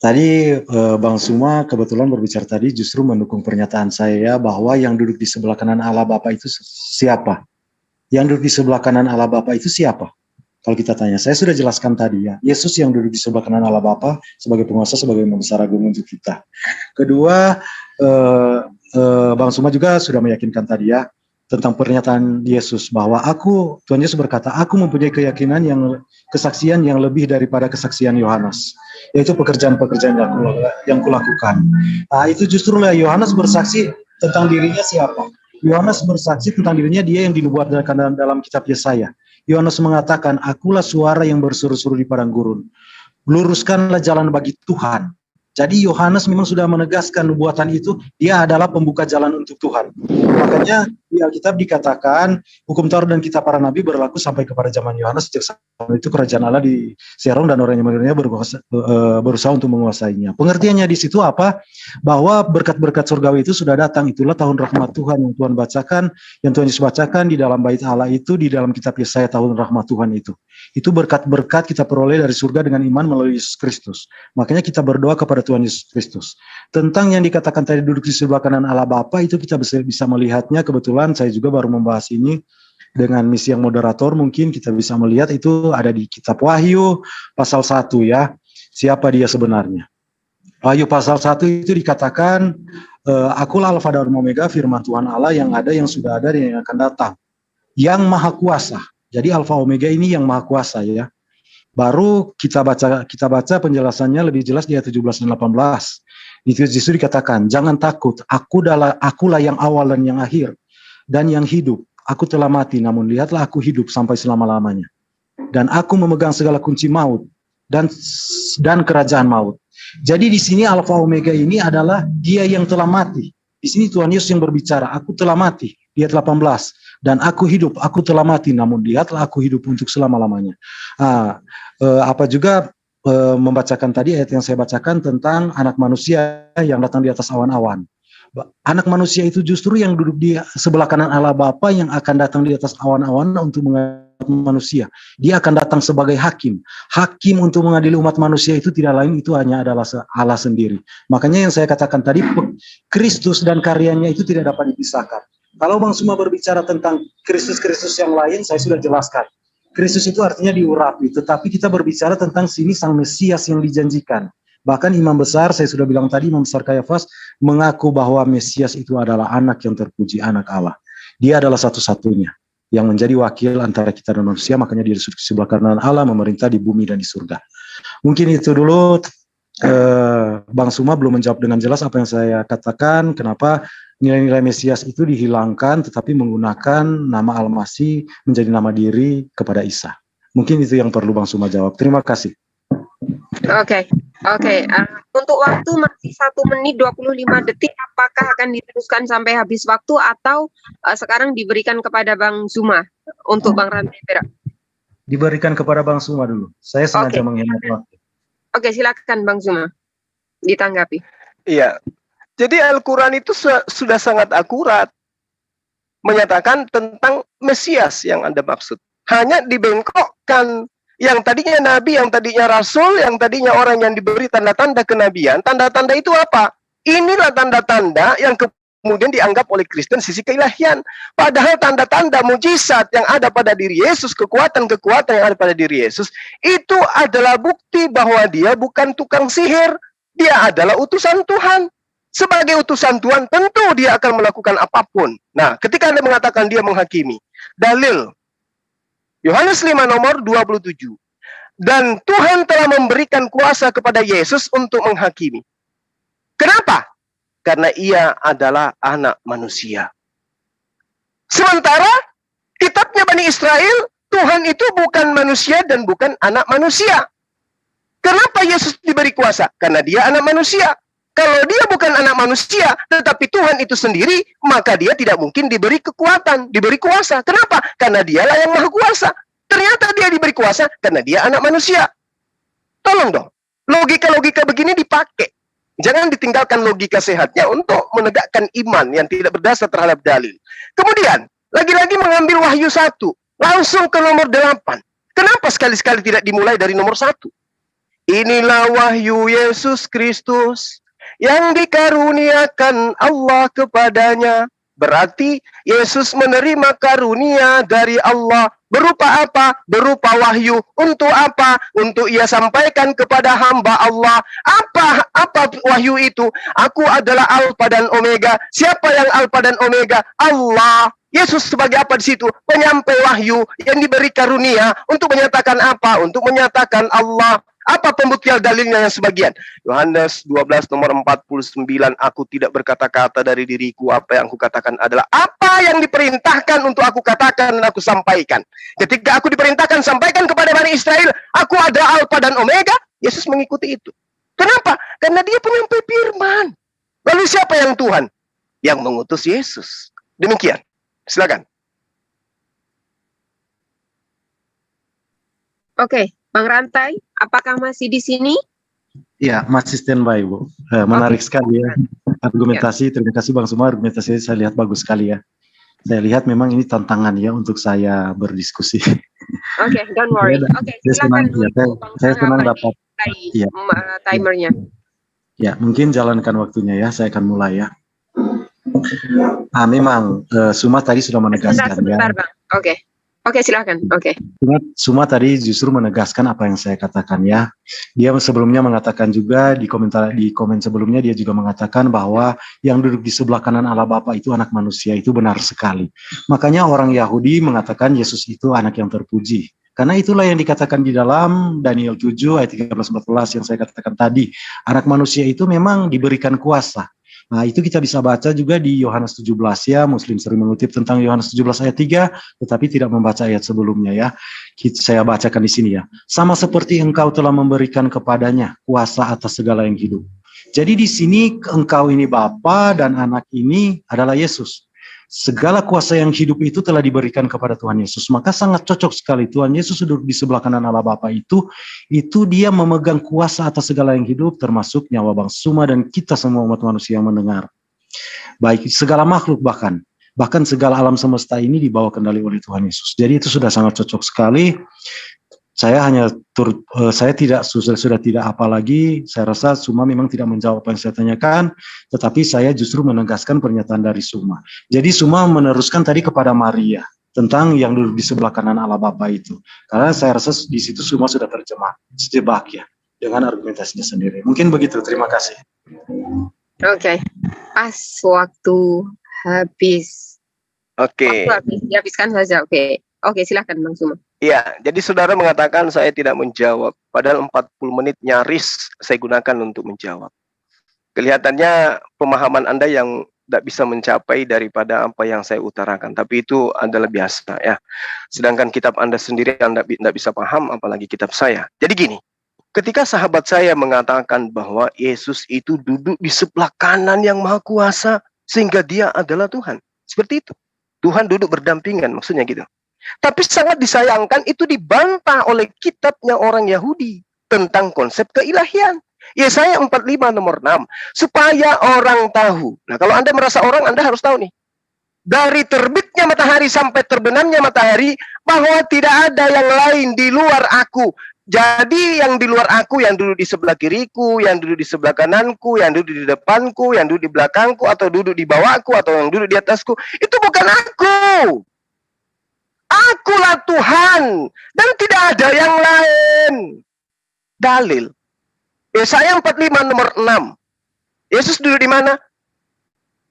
Tadi Bang Suma kebetulan berbicara tadi justru mendukung pernyataan saya bahwa yang duduk di sebelah kanan Allah Bapa itu siapa? Yang duduk di sebelah kanan Allah Bapa itu siapa? Kalau kita tanya, saya sudah jelaskan tadi ya. Yesus yang duduk di sebelah kanan Allah Bapa sebagai penguasa, sebagai Imam Besar Agung untuk kita. Kedua, Bang Suma juga sudah meyakinkan tadi ya tentang pernyataan Yesus bahwa Tuhan Yesus berkata, aku mempunyai keyakinan kesaksian yang lebih daripada kesaksian Yohanes, yaitu pekerjaan-pekerjaan yang kulakukan. Nah, itu justrulah Yohanes bersaksi tentang dirinya siapa? Yohanes bersaksi tentang dirinya dia yang dinubuatkan dalam kitab Yesaya. Yohanes mengatakan, akulah suara yang berseru-seru di padang gurun. Luruskanlah jalan bagi Tuhan. Jadi Yohanes memang sudah menegaskan nubuatan itu, dia adalah pembuka jalan untuk Tuhan. Makanya di Alkitab dikatakan, hukum Taurat dan kitab para nabi berlaku sampai kepada zaman Yohanes. Sejak saat itu kerajaan Allah diserong dan orang yang mendengarnya berusaha untuk menguasainya. Pengertiannya di situ apa? Bahwa berkat-berkat surgawi itu sudah datang. Itulah tahun rahmat Tuhan yang Tuhan bacakan, yang Tuhan Yesus bacakan di dalam bait Allah itu, di dalam kitab Yesaya tahun rahmat Tuhan itu. Itu berkat-berkat kita peroleh dari surga dengan iman melalui Yesus Kristus. Makanya kita berdoa kepada Tuhan Yesus Kristus. Tentang yang dikatakan tadi duduk di sebelah kanan Allah Bapa itu kita bisa melihatnya. Kebetulan saya juga baru membahas ini dengan misi yang moderator, mungkin kita bisa melihat itu ada di kitab Wahyu pasal 1 ya. Siapa dia sebenarnya? Wahyu pasal 1 itu dikatakan, akulah Alfa dan Omega, firman Tuhan Allah yang ada, yang sudah ada, dan yang akan datang. Yang Maha Kuasa. Jadi Alfa Omega ini yang Maha Kuasa ya. Baru kita baca penjelasannya lebih jelas di ayat 17 dan 18. Itu justru dikatakan, jangan takut, akulah yang awal dan yang akhir dan yang hidup. aku telah mati, namun lihatlah aku hidup sampai selama-lamanya. Dan aku memegang segala kunci maut dan kerajaan maut. Jadi di sini Alfa Omega ini adalah dia yang telah mati. Di sini Tuhan Yesus yang berbicara, aku telah mati, di ayat 18. Dan aku hidup, aku telah mati, namun lihatlah aku hidup untuk selama-lamanya. Apa juga membacakan tadi ayat yang saya bacakan tentang anak manusia yang datang di atas awan-awan. Anak manusia itu justru yang duduk di sebelah kanan Allah Bapa yang akan datang di atas awan-awan untuk mengadili manusia. Dia akan datang sebagai hakim. Hakim untuk mengadili umat manusia itu tidak lain, itu hanya adalah Allah sendiri. Makanya yang saya katakan tadi, Kristus dan karyanya itu tidak dapat dipisahkan. Kalau Bang Suma berbicara tentang Kristus-Kristus yang lain, saya sudah jelaskan. Kristus itu artinya diurapi, tetapi kita berbicara tentang sini Sang Mesias yang dijanjikan. Bahkan imam besar, saya sudah bilang tadi, imam besar Kayafas mengaku bahwa Mesias itu adalah anak yang terpuji, anak Allah. Dia adalah satu-satunya yang menjadi wakil antara kita dan manusia, makanya dia duduk di sebelah kanan Allah, memerintah di bumi dan di surga. Mungkin itu dulu, Bang Suma belum menjawab dengan jelas apa yang saya katakan, kenapa nilai-nilai Mesias itu dihilangkan, tetapi menggunakan nama Al-Masih menjadi nama diri kepada Isa. Mungkin itu yang perlu Bang Suma jawab. Terima kasih. Oke. Untuk waktu masih 1 menit 25 detik, apakah akan diteruskan sampai habis waktu atau sekarang diberikan kepada Bang Zuma untuk Bang Rantai Perak? Diberikan kepada Bang Suma dulu. Saya sengaja menghemat waktu. Oke, silakan Bang Zuma ditanggapi. Iya. Jadi Al-Quran itu sudah sangat akurat menyatakan tentang Mesias yang Anda maksud. Hanya dibengkokkan yang tadinya nabi, yang tadinya rasul, yang tadinya orang yang diberi tanda-tanda kenabian. Tanda-tanda itu apa? Inilah tanda-tanda yang kemudian dianggap oleh Kristen sisi keilahian. Padahal tanda-tanda mujizat yang ada pada diri Yesus, kekuatan-kekuatan yang ada pada diri Yesus, itu adalah bukti bahwa dia bukan tukang sihir. Dia adalah utusan Tuhan. Sebagai utusan Tuhan, tentu dia akan melakukan apapun. Nah, ketika Anda mengatakan dia menghakimi, dalil Yohanes 5 nomor 27. Dan Tuhan telah memberikan kuasa kepada Yesus untuk menghakimi. Kenapa? Karena ia adalah anak manusia. Sementara kitabnya Bani Israel, Tuhan itu bukan manusia dan bukan anak manusia. Kenapa Yesus diberi kuasa? Karena dia anak manusia. Kalau dia bukan anak manusia, tetapi Tuhan itu sendiri, maka dia tidak mungkin diberi kekuatan, diberi kuasa. Kenapa? Karena dialah yang maha kuasa. Ternyata dia diberi kuasa karena dia anak manusia. Tolong dong, logika-logika begini dipakai. Jangan ditinggalkan logika sehatnya untuk menegakkan iman yang tidak berdasar terhadap dalil. Kemudian, lagi-lagi mengambil Wahyu 1, langsung ke nomor 8. Kenapa sekali-sekali tidak dimulai dari nomor 1? Inilah wahyu Yesus Kristus yang dikaruniakan Allah kepadanya. Berarti Yesus menerima karunia dari Allah. Berupa apa? Berupa wahyu. Untuk apa? Untuk ia sampaikan kepada hamba Allah. Apa wahyu itu? Aku adalah Alfa dan Omega. Siapa yang Alfa dan Omega? Allah. Yesus sebagai apa di situ? Penyampai wahyu yang diberi karunia untuk menyatakan apa? Untuk menyatakan Allah. Apa pembuktian dalilnya yang sebagian? Yohanes 12 nomor 49, aku tidak berkata-kata dari diriku, apa yang aku katakan adalah apa yang diperintahkan untuk aku katakan dan aku sampaikan. Ketika aku diperintahkan sampaikan kepada Bani Israel, aku ada Alfa dan Omega, Yesus mengikuti itu. Kenapa? Karena dia penyampai firman. Lalu siapa yang Tuhan? Yang mengutus Yesus. Demikian. Silakan. Oke. Bang Rantai, apakah masih di sini? Ya, masih standby, Bu. Menarik sekali ya argumentasi. Terima kasih Bang Suma, argumentasi saya lihat bagus sekali ya. Saya lihat memang ini tantangan ya untuk saya berdiskusi. Oke, don't worry. Oke, silakan. Saya senang dapat timernya. Ya, mungkin jalankan waktunya ya. Saya akan mulai ya. Memang Suma tadi sudah menegaskan sebentar, Bang. Oke, silakan. Suma tadi justru menegaskan apa yang saya katakan ya. Dia sebelumnya mengatakan juga di komen sebelumnya dia juga mengatakan bahwa yang duduk di sebelah kanan Allah Bapa itu anak manusia, itu benar sekali. Makanya orang Yahudi mengatakan Yesus itu anak yang terpuji. Karena itulah yang dikatakan di dalam Daniel 7 ayat 13-14 yang saya katakan tadi. Anak manusia itu memang diberikan kuasa. Nah, itu kita bisa baca juga di Yohanes 17 ya. Muslim sering mengutip tentang Yohanes 17 ayat 3, tetapi tidak membaca ayat sebelumnya ya. Saya bacakan di sini ya. Sama seperti engkau telah memberikan kepadanya kuasa atas segala yang hidup. Jadi di sini engkau ini Bapa dan anak ini adalah Yesus. Segala kuasa yang hidup itu telah diberikan kepada Tuhan Yesus. Maka sangat cocok sekali Tuhan Yesus duduk di sebelah kanan Allah Bapa itu dia memegang kuasa atas segala yang hidup, termasuk nyawa Bang Suma dan kita semua umat manusia yang mendengar. Baik segala makhluk bahkan segala alam semesta ini dibawa kendali oleh Tuhan Yesus. Jadi itu sudah sangat cocok sekali. Saya sudah tidak apa lagi. Saya rasa Suma memang tidak menjawab apa yang saya tanyakan, tetapi saya justru menegaskan pernyataan dari Suma. Jadi Suma meneruskan tadi kepada Maria tentang yang duduk di sebelah kanan Allah Bapa itu. Karena saya rasa di situ Suma sudah terjebak ya dengan argumentasinya sendiri. Mungkin begitu. Terima kasih. Oke. Pas waktu habis. Oke. Waktu habis dihabiskan saja. Oke, silakan Bang Suma. Iya, jadi saudara mengatakan saya tidak menjawab, padahal 40 menit nyaris saya gunakan untuk menjawab. Kelihatannya pemahaman Anda yang tidak bisa mencapai daripada apa yang saya utarakan, tapi itu adalah biasa ya. Sedangkan kitab Anda sendiri Anda tidak bisa paham, apalagi kitab saya. Jadi gini, ketika sahabat saya mengatakan bahwa Yesus itu duduk di sebelah kanan yang maha kuasa, sehingga dia adalah Tuhan. Seperti itu. Tuhan duduk berdampingan, maksudnya gitu. Tapi sangat disayangkan itu dibantah oleh kitabnya orang Yahudi tentang konsep keilahian. Yesaya 45 nomor 6. Supaya orang tahu. Nah, kalau Anda merasa orang, Anda harus tahu nih. Dari terbitnya matahari sampai terbenamnya matahari, bahwa tidak ada yang lain di luar aku. Jadi yang di luar aku, yang duduk di sebelah kiriku, yang duduk di sebelah kananku, yang duduk di depanku, yang duduk di belakangku, atau duduk di bawahku, atau yang duduk di atasku, itu bukan aku. Akulah Tuhan dan tidak ada yang lain. Dalil. Yesaya 45 nomor 6. Yesus duduk di mana?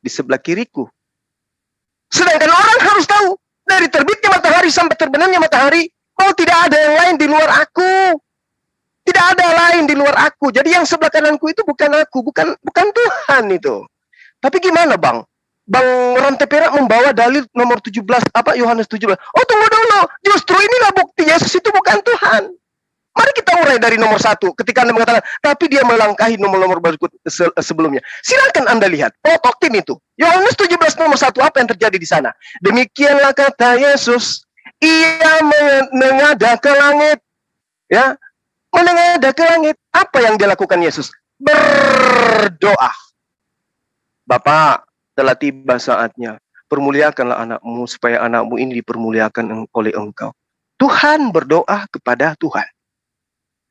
Di sebelah kiriku. Sedangkan orang harus tahu dari terbitnya matahari sampai terbenamnya matahari, oh tidak ada yang lain di luar aku. Tidak ada lain di luar aku. Jadi yang sebelah kananku itu bukan aku, bukan Tuhan itu. Tapi gimana, Bang? Bang Rantai Perak membawa dalil nomor 17, Yohanes 17. Oh tunggu dulu, justru inilah bukti Yesus itu bukan Tuhan. Mari kita mulai dari nomor 1. Ketika Anda mengatakan, tapi dia melangkahi nomor-nomor berikut sebelumnya. Silakan Anda lihat, potokin itu. Yohanes 17 nomor 1, apa yang terjadi di sana? Demikianlah kata Yesus, ia menghadap ke langit. Ya, menghadap ke langit. Apa yang dilakukan Yesus? Berdoa. Bapak, telah tiba saatnya. Permuliakanlah anakmu supaya anakmu ini dipermuliakan oleh engkau. Tuhan berdoa kepada Tuhan.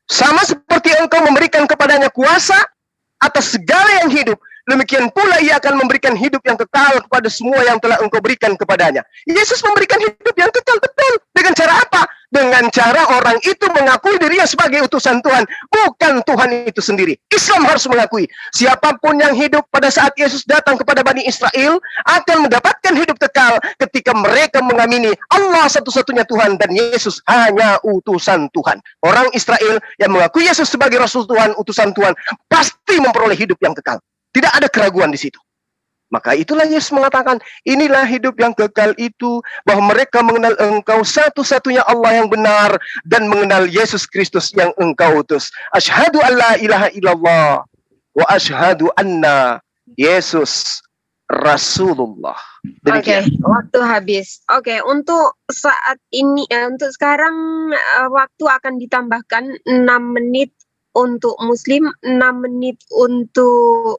Sama seperti engkau memberikan kepadanya kuasa atas segala yang hidup, demikian pula ia akan memberikan hidup yang kekal kepada semua yang telah engkau berikan kepadanya. Yesus memberikan hidup yang kekal, betul. Dengan cara apa? Dengan cara orang itu mengakui dirinya sebagai utusan Tuhan, bukan Tuhan itu sendiri. Islam harus mengakui, siapapun yang hidup pada saat Yesus datang kepada Bani Israel akan mendapatkan hidup kekal ketika mereka mengamini Allah satu-satunya Tuhan dan Yesus hanya utusan Tuhan. Orang Israel yang mengakui Yesus sebagai Rasul Tuhan, utusan Tuhan, pasti memperoleh hidup yang kekal. Tidak ada keraguan di situ. Maka itulah Yesus mengatakan, inilah hidup yang kekal itu, bahwa mereka mengenal engkau satu-satunya Allah yang benar, dan mengenal Yesus Kristus yang engkau utus. Asyhadu an la ilaha illallah, wa asyhadu anna Yesus Rasulullah. Oke, waktu habis. Oke, untuk saat ini, untuk sekarang waktu akan ditambahkan 6 menit untuk Muslim, 6 menit untuk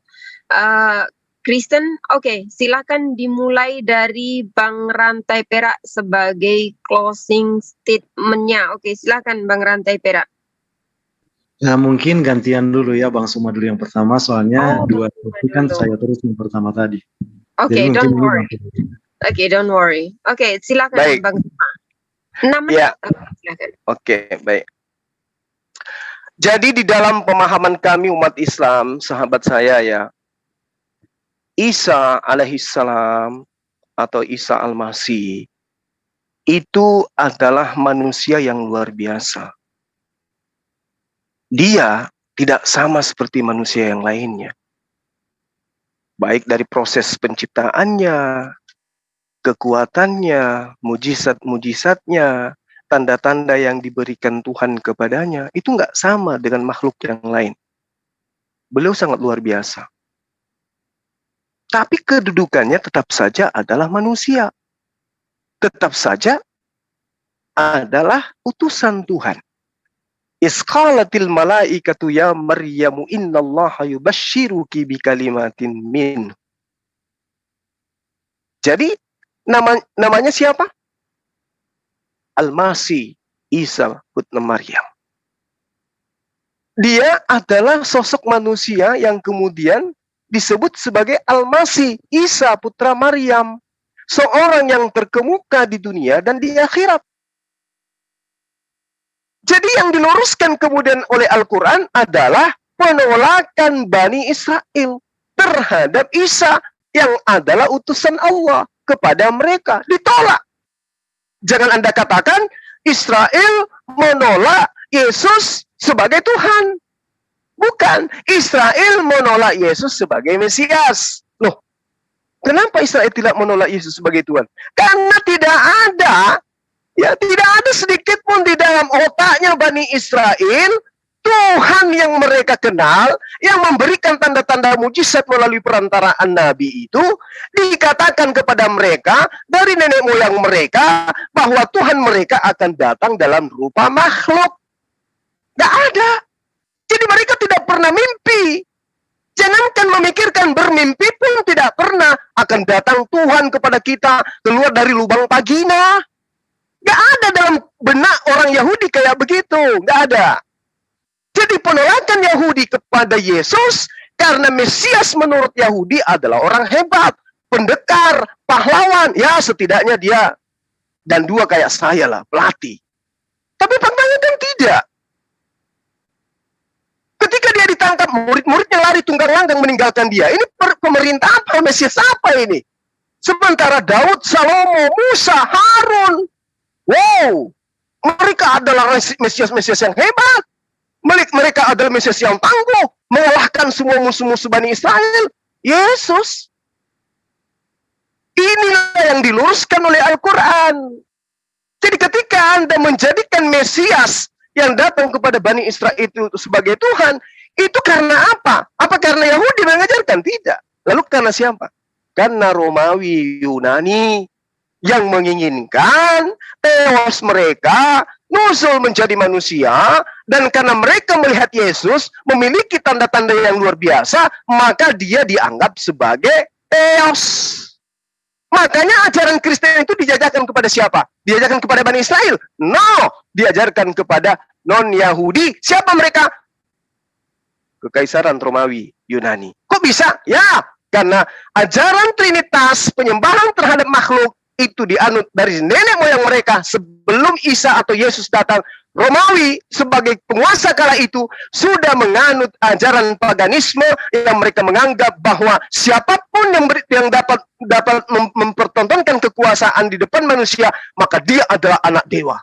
Kristen. Oke, silakan dimulai dari Bang Rantai Perak sebagai closing statement-nya. Oke, silakan Bang Rantai Perak. Nah, mungkin gantian dulu ya Bang Suma dulu yang pertama, soalnya dua itu kan saya terus yang pertama tadi. Oke, don't worry. Oke, don't worry. Oke, silakan baik. Bang Suma. 6 menit. Ya. Silakan. Oke, baik. Jadi di dalam pemahaman kami umat Islam, sahabat saya ya, Isa alaihissalam atau Isa al-Masih itu adalah manusia yang luar biasa. Dia tidak sama seperti manusia yang lainnya. Baik dari proses penciptaannya, kekuatannya, mujizat-mujizatnya, tanda-tanda yang diberikan Tuhan kepadanya, itu nggak sama dengan makhluk yang lain. Beliau sangat luar biasa. Tapi kedudukannya tetap saja adalah manusia. Tetap saja adalah utusan Tuhan. Isqalatil malaikatu ya Maryamu innallaha yubashshiruki bikalimatin min. Jadi namanya siapa? Al-Masih Isa putra Maryam. Dia adalah sosok manusia yang kemudian disebut sebagai Al-Masih Isa putra Maryam. Seorang yang terkemuka di dunia dan di akhirat. Jadi yang diluruskan kemudian oleh Al-Quran adalah penolakan Bani Israel terhadap Isa yang adalah utusan Allah kepada mereka. Ditolak. Jangan Anda katakan Israel menolak Yesus sebagai Tuhan. Bukan. Israel menolak Yesus sebagai Mesias. Loh, kenapa Israel tidak menolak Yesus sebagai Tuhan? Karena tidak ada sedikit pun di dalam otaknya Bani Israel Tuhan yang mereka kenal, yang memberikan tanda-tanda mujizat melalui perantaraan Nabi itu, dikatakan kepada mereka dari nenek moyang mereka bahwa Tuhan mereka akan datang dalam rupa makhluk. Gak ada. Jadi mereka tidak pernah mimpi. Jangankan memikirkan bermimpi pun tidak pernah akan datang Tuhan kepada kita keluar dari lubang vagina. Gak ada dalam benak orang Yahudi kayak begitu. Gak ada. Jadi penolakan Yahudi kepada Yesus karena Mesias menurut Yahudi adalah orang hebat, pendekar, pahlawan. Ya setidaknya dia dan dua kayak saya lah, pelatih. Tapi faktanya kan tidak. Ketika dia ditangkap, murid-muridnya lari tunggang-langgang meninggalkan dia. Ini pemerintah apa? Mesias apa ini? Sementara Daud, Salomo, Musa, Harun. Wow, mereka adalah Mesias-Mesias yang hebat. Mereka adalah Mesias yang tangguh, mengalahkan semua musuh-musuh Bani Israel. Yesus. Inilah yang diluruskan oleh Al-Quran. Jadi ketika Anda menjadikan Mesias yang datang kepada Bani Israel itu sebagai Tuhan, itu karena apa? Apa karena Yahudi mengajarkan? Tidak. Lalu karena siapa? Karena Romawi, Yunani, yang menginginkan tewas mereka, nusul menjadi manusia, dan karena mereka melihat Yesus memiliki tanda-tanda yang luar biasa, maka dia dianggap sebagai teos. Makanya ajaran Kristen itu dijajarkan kepada siapa? Diajarkan kepada Bani Israel? No, diajarkan kepada non-Yahudi. Siapa mereka? Kekaisaran Romawi, Yunani. Kok bisa? Ya, karena ajaran Trinitas, penyembahan terhadap makhluk, itu dianut dari nenek moyang mereka sebelum Isa atau Yesus datang. Romawi sebagai penguasa kala itu sudah menganut ajaran paganisme yang mereka menganggap bahwa siapapun yang dapat mempertontonkan kekuasaan di depan manusia, maka dia adalah anak dewa.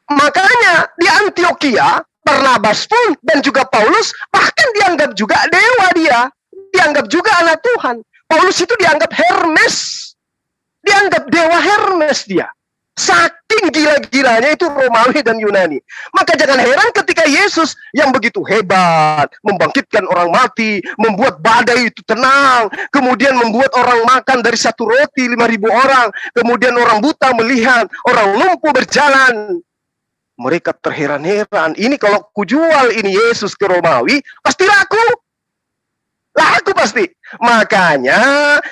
Makanya di Antioquia, Barnabas pun dan juga Paulus bahkan dianggap juga dewa dia. Dianggap juga anak Tuhan. Paulus itu dianggap Hermes. Dianggap dewa Hermes dia. Saking gila-gilanya itu Romawi dan Yunani. Maka jangan heran ketika Yesus yang begitu hebat, membangkitkan orang mati, membuat badai itu tenang, kemudian membuat orang makan dari satu roti 5.000 orang, kemudian orang buta melihat, orang lumpuh berjalan. Mereka terheran-heran. Ini kalau kujual ini Yesus ke Romawi, pasti laku. Laku pasti. Makanya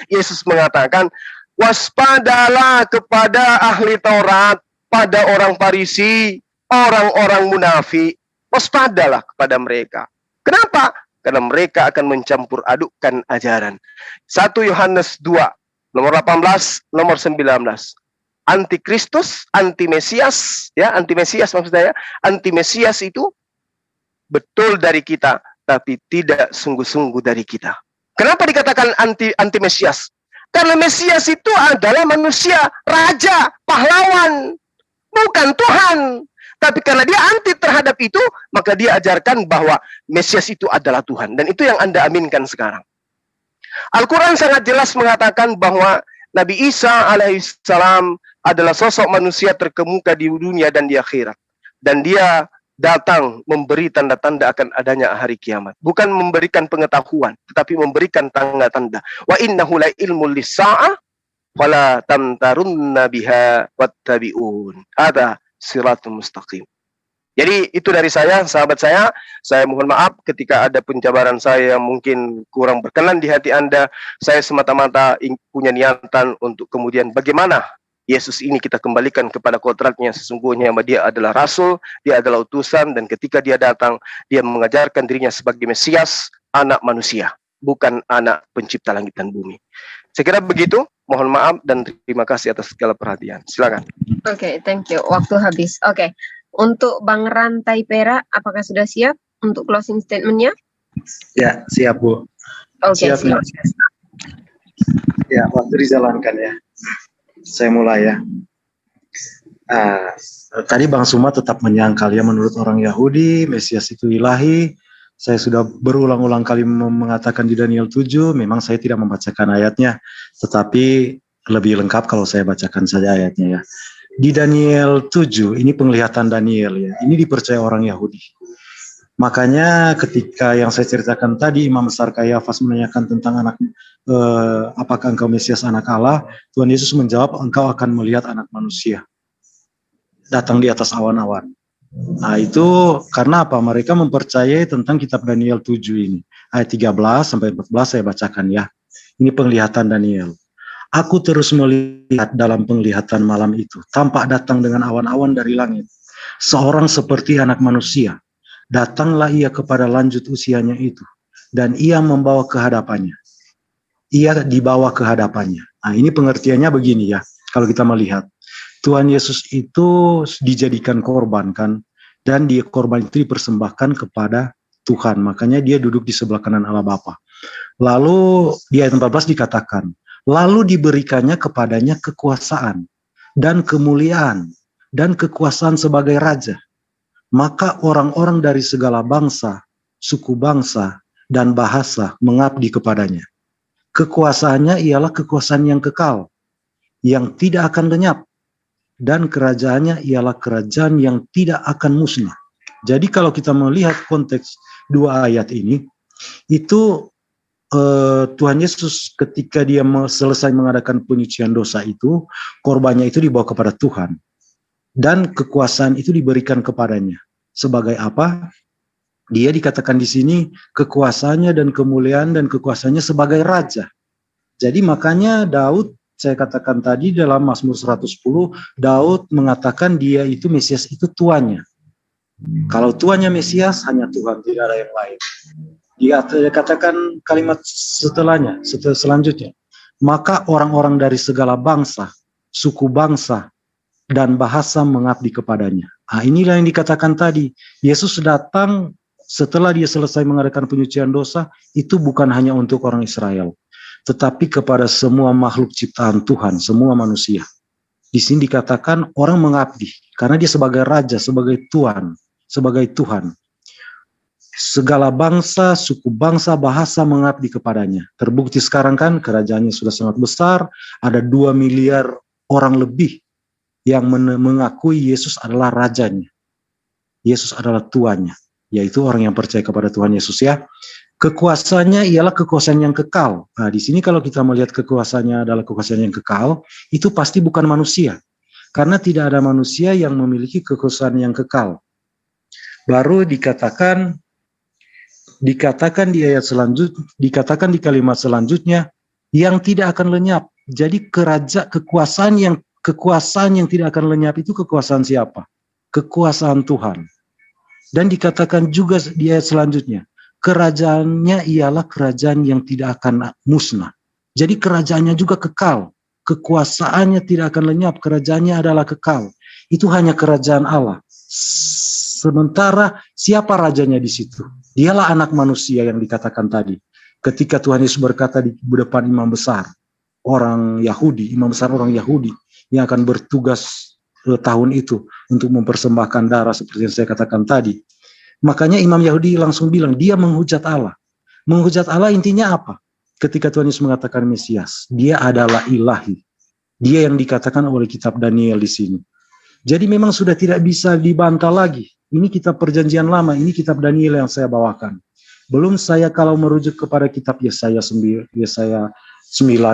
Yesus mengatakan, waspadalah kepada ahli Taurat, pada orang Farisi, orang-orang munafik. Waspadalah kepada mereka. Kenapa? Karena mereka akan mencampur adukkan ajaran. 1 Yohanes 2, nomor 18, nomor 19. Antikristus, anti-Mesias, ya, anti-Mesias maksud saya. Anti-Mesias itu betul dari kita, tapi tidak sungguh-sungguh dari kita. Kenapa dikatakan anti-Mesias? Karena Mesias itu adalah manusia, raja, pahlawan, bukan Tuhan. Tapi karena dia anti terhadap itu, maka dia ajarkan bahwa Mesias itu adalah Tuhan. Dan itu yang Anda aminkan sekarang. Al-Quran sangat jelas mengatakan bahwa Nabi Isa alaihissalam adalah sosok manusia terkemuka di dunia dan di akhirat. Dan dia datang memberi tanda-tanda akan adanya hari kiamat. Bukan memberikan pengetahuan, tetapi memberikan tanda-tanda. Wa innahu la ilmul lis-sa'ah fala tamtarunna biha wattabi'un. Ada siratul mustaqim. Jadi itu dari saya, sahabat saya. Saya mohon maaf ketika ada penjabaran saya yang mungkin kurang berkenan di hati Anda. Saya semata-mata punya niatan untuk kemudian bagaimana Yesus ini kita kembalikan kepada kodratnya sesungguhnya, bahwa dia adalah rasul, dia adalah utusan, dan ketika dia datang, dia mengajarkan dirinya sebagai Mesias, anak manusia, bukan anak pencipta langit dan bumi. Saya kira begitu. Mohon maaf dan terima kasih atas segala perhatian. Silakan. Oke, thank you. Waktu habis. Oke. Untuk Bang Rantai Perak, apakah sudah siap untuk closing statement-nya? Ya, siap Bu. Oke, siap. Ya, waktu dijalankan ya. Saya mulai ya. Tadi Bang Suma tetap menyangkal ya, menurut orang Yahudi, Mesias itu ilahi. Saya sudah berulang-ulang kali mengatakan di Daniel 7, memang saya tidak membacakan ayatnya, tetapi lebih lengkap kalau saya bacakan saja ayatnya ya. Di Daniel 7, ini penglihatan Daniel ya, ini dipercaya orang Yahudi. Makanya ketika yang saya ceritakan tadi, Imam Besar Kayafas menanyakan tentang apakah engkau Mesias anak Allah, Tuhan Yesus menjawab, engkau akan melihat anak manusia datang di atas awan-awan. Nah itu karena apa? Mereka mempercayai tentang kitab Daniel 7 ini. Ayat 13 sampai 14 saya bacakan ya. Ini penglihatan Daniel. Aku terus melihat dalam penglihatan malam itu, tampak datang dengan awan-awan dari langit. Seorang seperti anak manusia. Datanglah ia kepada lanjut usianya itu, dan ia membawa ke hadapannya. Ia dibawa ke hadapannya. Nah ini pengertiannya begini ya, kalau kita melihat. Tuhan Yesus itu dijadikan korban kan, dan dia korban itu dipersembahkan kepada Tuhan. Makanya dia duduk di sebelah kanan Allah Bapa. Lalu di ayat 14 dikatakan, lalu diberikannya kepadanya kekuasaan dan kemuliaan dan kekuasaan sebagai raja. Maka orang-orang dari segala bangsa, suku bangsa, dan bahasa mengabdi kepadanya. Kekuasaannya ialah kekuasaan yang kekal, yang tidak akan lenyap, dan kerajaannya ialah kerajaan yang tidak akan musnah. Jadi kalau kita melihat konteks dua ayat ini, itu Tuhan Yesus ketika dia selesai mengadakan penyucian dosa itu, korbannya itu dibawa kepada Tuhan. Dan kekuasaan itu diberikan kepadanya. Sebagai apa? Dia dikatakan di sini kekuasaannya dan kemuliaan dan kekuasaannya sebagai raja. Jadi makanya Daud, saya katakan tadi dalam Mazmur 110, Daud mengatakan dia itu Mesias itu tuannya. Kalau tuannya Mesias, hanya Tuhan, tidak ada yang lain. Dia katakan kalimat selanjutnya. Maka orang-orang dari segala bangsa, suku bangsa, dan bahasa mengabdi kepadanya. Nah, inilah yang dikatakan tadi. Yesus datang setelah dia selesai mengadakan penyucian dosa, itu bukan hanya untuk orang Israel, tetapi kepada semua makhluk ciptaan Tuhan, semua manusia. Di sini dikatakan orang mengabdi, karena dia sebagai raja, sebagai tuan, sebagai Tuhan. Segala bangsa, suku bangsa, bahasa mengabdi kepadanya. Terbukti sekarang kan kerajaannya sudah sangat besar, ada 2 miliar orang lebih yang mengakui Yesus adalah rajanya. Yesus adalah tuannya, yaitu orang yang percaya kepada Tuhan Yesus ya. Kekuasaannya ialah kekuasaan yang kekal. Nah, di sini kalau kita melihat kekuasaannya adalah kekuasaan yang kekal, itu pasti bukan manusia. Karena tidak ada manusia yang memiliki kekuasaan yang kekal. Baru dikatakan di ayat selanjutnya, dikatakan di kalimat selanjutnya, yang tidak akan lenyap. Jadi kekuasaan yang tidak akan lenyap itu kekuasaan siapa? Kekuasaan Tuhan. Dan dikatakan juga di ayat selanjutnya, kerajaannya ialah kerajaan yang tidak akan musnah. Jadi kerajaannya juga kekal. Kekuasaannya tidak akan lenyap, kerajaannya adalah kekal. Itu hanya kerajaan Allah. Sementara siapa rajanya di situ? Dialah anak manusia yang dikatakan tadi. Ketika Tuhan Yesus berkata di depan imam besar orang Yahudi, imam besar orang Yahudi yang akan bertugas tahun itu untuk mempersembahkan darah seperti yang saya katakan tadi. Makanya imam Yahudi langsung bilang dia menghujat Allah. Menghujat Allah intinya apa? ketika Tuhan Yesus mengatakan Mesias, dia adalah ilahi. Dia yang dikatakan oleh kitab Daniel di sini. Jadi memang sudah tidak bisa dibantah lagi. Ini kitab perjanjian lama, ini kitab Daniel yang saya bawakan. Belum saya kalau merujuk kepada kitab Yesaya 9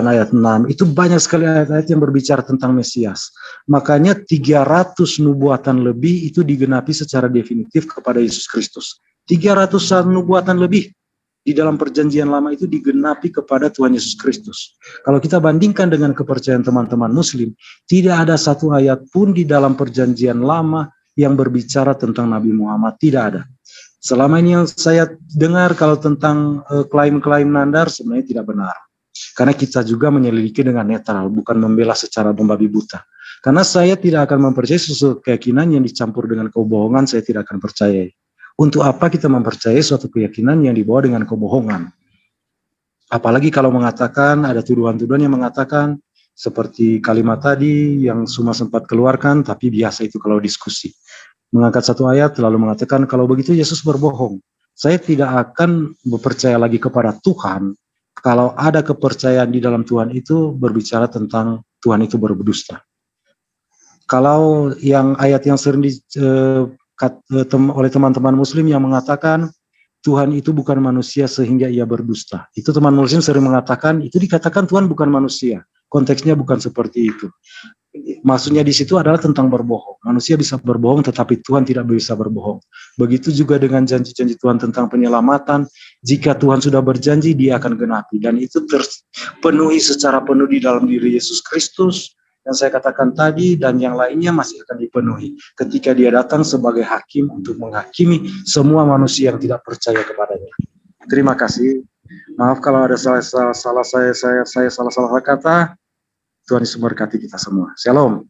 ayat 6, itu banyak sekali ayat-ayat yang berbicara tentang Mesias. Makanya 300 nubuatan lebih itu digenapi secara definitif kepada Yesus Kristus. 300 nubuatan lebih di dalam perjanjian lama itu digenapi kepada Tuhan Yesus Kristus. Kalau kita bandingkan dengan kepercayaan teman-teman Muslim, tidak ada satu ayat pun di dalam perjanjian lama yang berbicara tentang Nabi Muhammad, tidak ada. Selama ini yang saya dengar kalau tentang klaim-klaim Nandar sebenarnya tidak benar. Karena kita juga menyelidiki dengan netral, bukan membela secara membabi buta. Karena saya tidak akan mempercayai sesuatu keyakinan yang dicampur dengan kebohongan, saya tidak akan percaya. Untuk apa kita mempercayai suatu keyakinan yang dibawa dengan kebohongan? Apalagi kalau mengatakan, ada tuduhan-tuduhan yang mengatakan, seperti kalimat tadi yang Suma sempat keluarkan, tapi biasa itu kalau diskusi. Mengangkat satu ayat, lalu mengatakan, kalau begitu Yesus berbohong. Saya tidak akan percaya lagi kepada Tuhan, kalau ada kepercayaan di dalam Tuhan itu berbicara tentang Tuhan itu berdusta. Kalau yang ayat yang sering oleh teman-teman Muslim yang mengatakan Tuhan itu bukan manusia sehingga ia berdusta. Itu teman Muslim sering mengatakan, itu dikatakan Tuhan bukan manusia. Konteksnya bukan seperti itu. Maksudnya di situ adalah tentang berbohong. Manusia bisa berbohong tetapi Tuhan tidak bisa berbohong. Begitu juga dengan janji-janji Tuhan tentang penyelamatan. Jika Tuhan sudah berjanji, dia akan genapi. Dan itu terpenuhi secara penuh di dalam diri Yesus Kristus. Yang saya katakan tadi dan yang lainnya masih akan dipenuhi ketika dia datang sebagai hakim untuk menghakimi semua manusia yang tidak percaya kepadanya. Terima kasih. Maaf kalau ada salah kata. Tuhan Yesus memberkati kita semua. Shalom.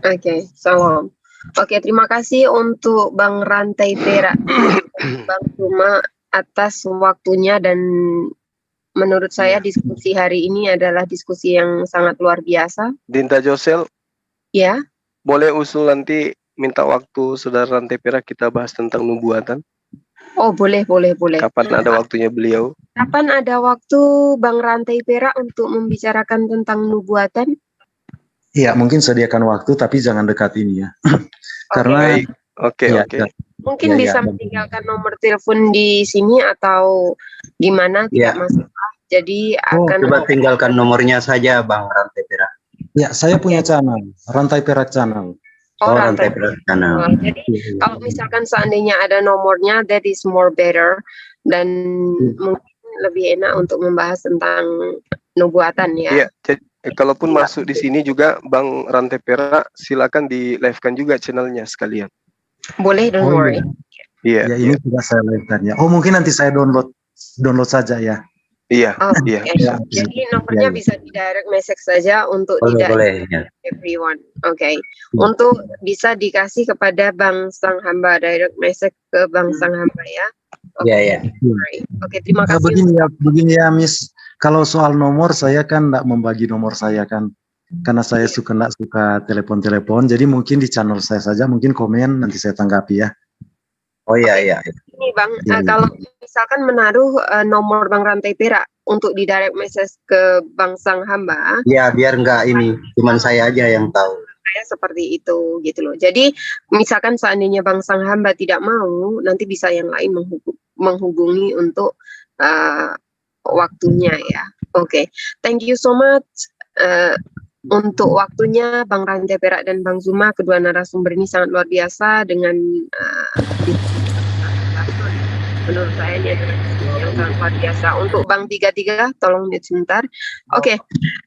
Oke, shalom. Oke, terima kasih untuk Bang Rantai Perak, Bang Suma atas waktunya, dan menurut saya diskusi hari ini adalah diskusi yang sangat luar biasa. Dinta Josel, ya, boleh usul nanti minta waktu Saudara Rantai Perak kita bahas tentang nubuatan? Oh, boleh. Kapan ada waktunya beliau? Kapan ada waktu Bang Rantai Perak untuk membicarakan tentang nubuatan? Iya, mungkin sediakan waktu, tapi jangan dekat ini ya. Karena Oke. Mungkin bisa meninggalkan nomor telepon di sini atau gimana, tidak masalah. Jadi akan coba tinggalkan nomornya saja Bang Rantai Perak. Ya, saya punya channel, Rantai Perak Channel. Rantai Perak Channel. Jadi kalau misalkan seandainya ada nomornya, that is more better, dan mungkin lebih enak untuk membahas tentang nubuatan ya. Iya, jadi kalaupun masuk di sini juga Bang Rantai Perak, silakan di live-kan juga channelnya sekalian. Boleh, don't worry. Iya. Ya, ini sudah saya live-kan ya. Oh, mungkin nanti saya download saja ya. Iya. Jadi nomornya bisa di direct message saja untuk boleh. Everyone. Oke. Untuk bisa dikasih kepada Bang Sang Hamba, direct message ke Bang Sang Hamba ya. Iya. Oke, terima kasih. Begini ya, Miss. Kalau soal nomor, saya kan tidak membagi nomor saya kan. Karena saya suka telepon-telepon. Jadi mungkin di channel saya saja, mungkin komen, nanti saya tanggapi ya. Oh iya. Ini Bang, kalau misalkan menaruh nomor Bang Rantai Perak untuk di direct message ke Bang Sang Hamba. Ya, biar enggak ini, cuman saya aja yang tahu. Saya seperti itu gitu loh. Jadi misalkan seandainya Bang Sang Hamba tidak mau, nanti bisa yang lain menghubungi untuk waktunya ya. Oke. Thank you so much untuk waktunya Bang Rantai Perak dan Bang Zuma. Kedua narasumber ini sangat luar biasa dengan menurut saya ini adalah yang sangat luar biasa. Untuk Bang Tiga, tolong mute sebentar. Oke.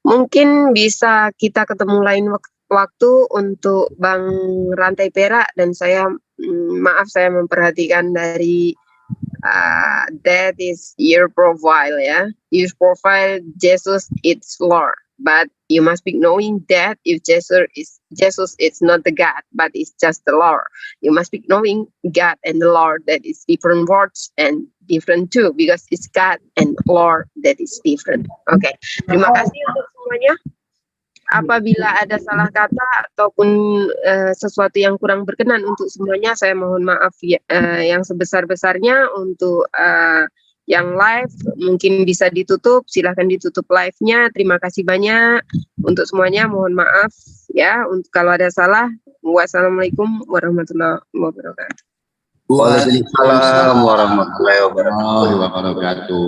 Mungkin bisa kita ketemu lain waktu untuk Bang Rantai Perak, dan saya maaf saya memperhatikan dari that is your profile ya. Your profile Jesus it's Lord. But you must be knowing that if Jesus is not the God, but it's just the Lord. You must be knowing God and the Lord, that is different words and different too, because it's God and Lord that is different. Oke, terima kasih untuk semuanya. Apabila ada salah kata ataupun sesuatu yang kurang berkenan untuk semuanya, saya mohon maaf ya, yang sebesar-besarnya untuk Yang live mungkin bisa ditutup, silahkan ditutup live-nya. Terima kasih banyak untuk semuanya. Mohon maaf ya untuk kalau ada salah. Wassalamualaikum warahmatullahi wabarakatuh. Waalaikumsalam warahmatullahi wabarakatuh.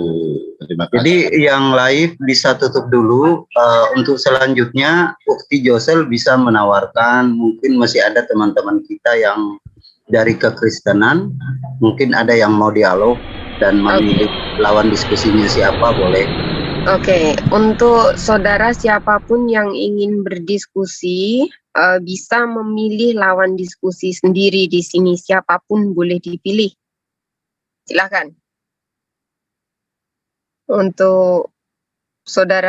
Jadi yang live bisa tutup dulu. Untuk selanjutnya Ukti Josel bisa menawarkan, mungkin masih ada teman-teman kita yang dari kekristenan, mungkin ada yang mau dialog dan memilih lawan diskusinya siapa, boleh. Oke, untuk saudara siapapun yang ingin berdiskusi bisa memilih lawan diskusi sendiri di sini, siapapun boleh dipilih. Silakan. Untuk saudara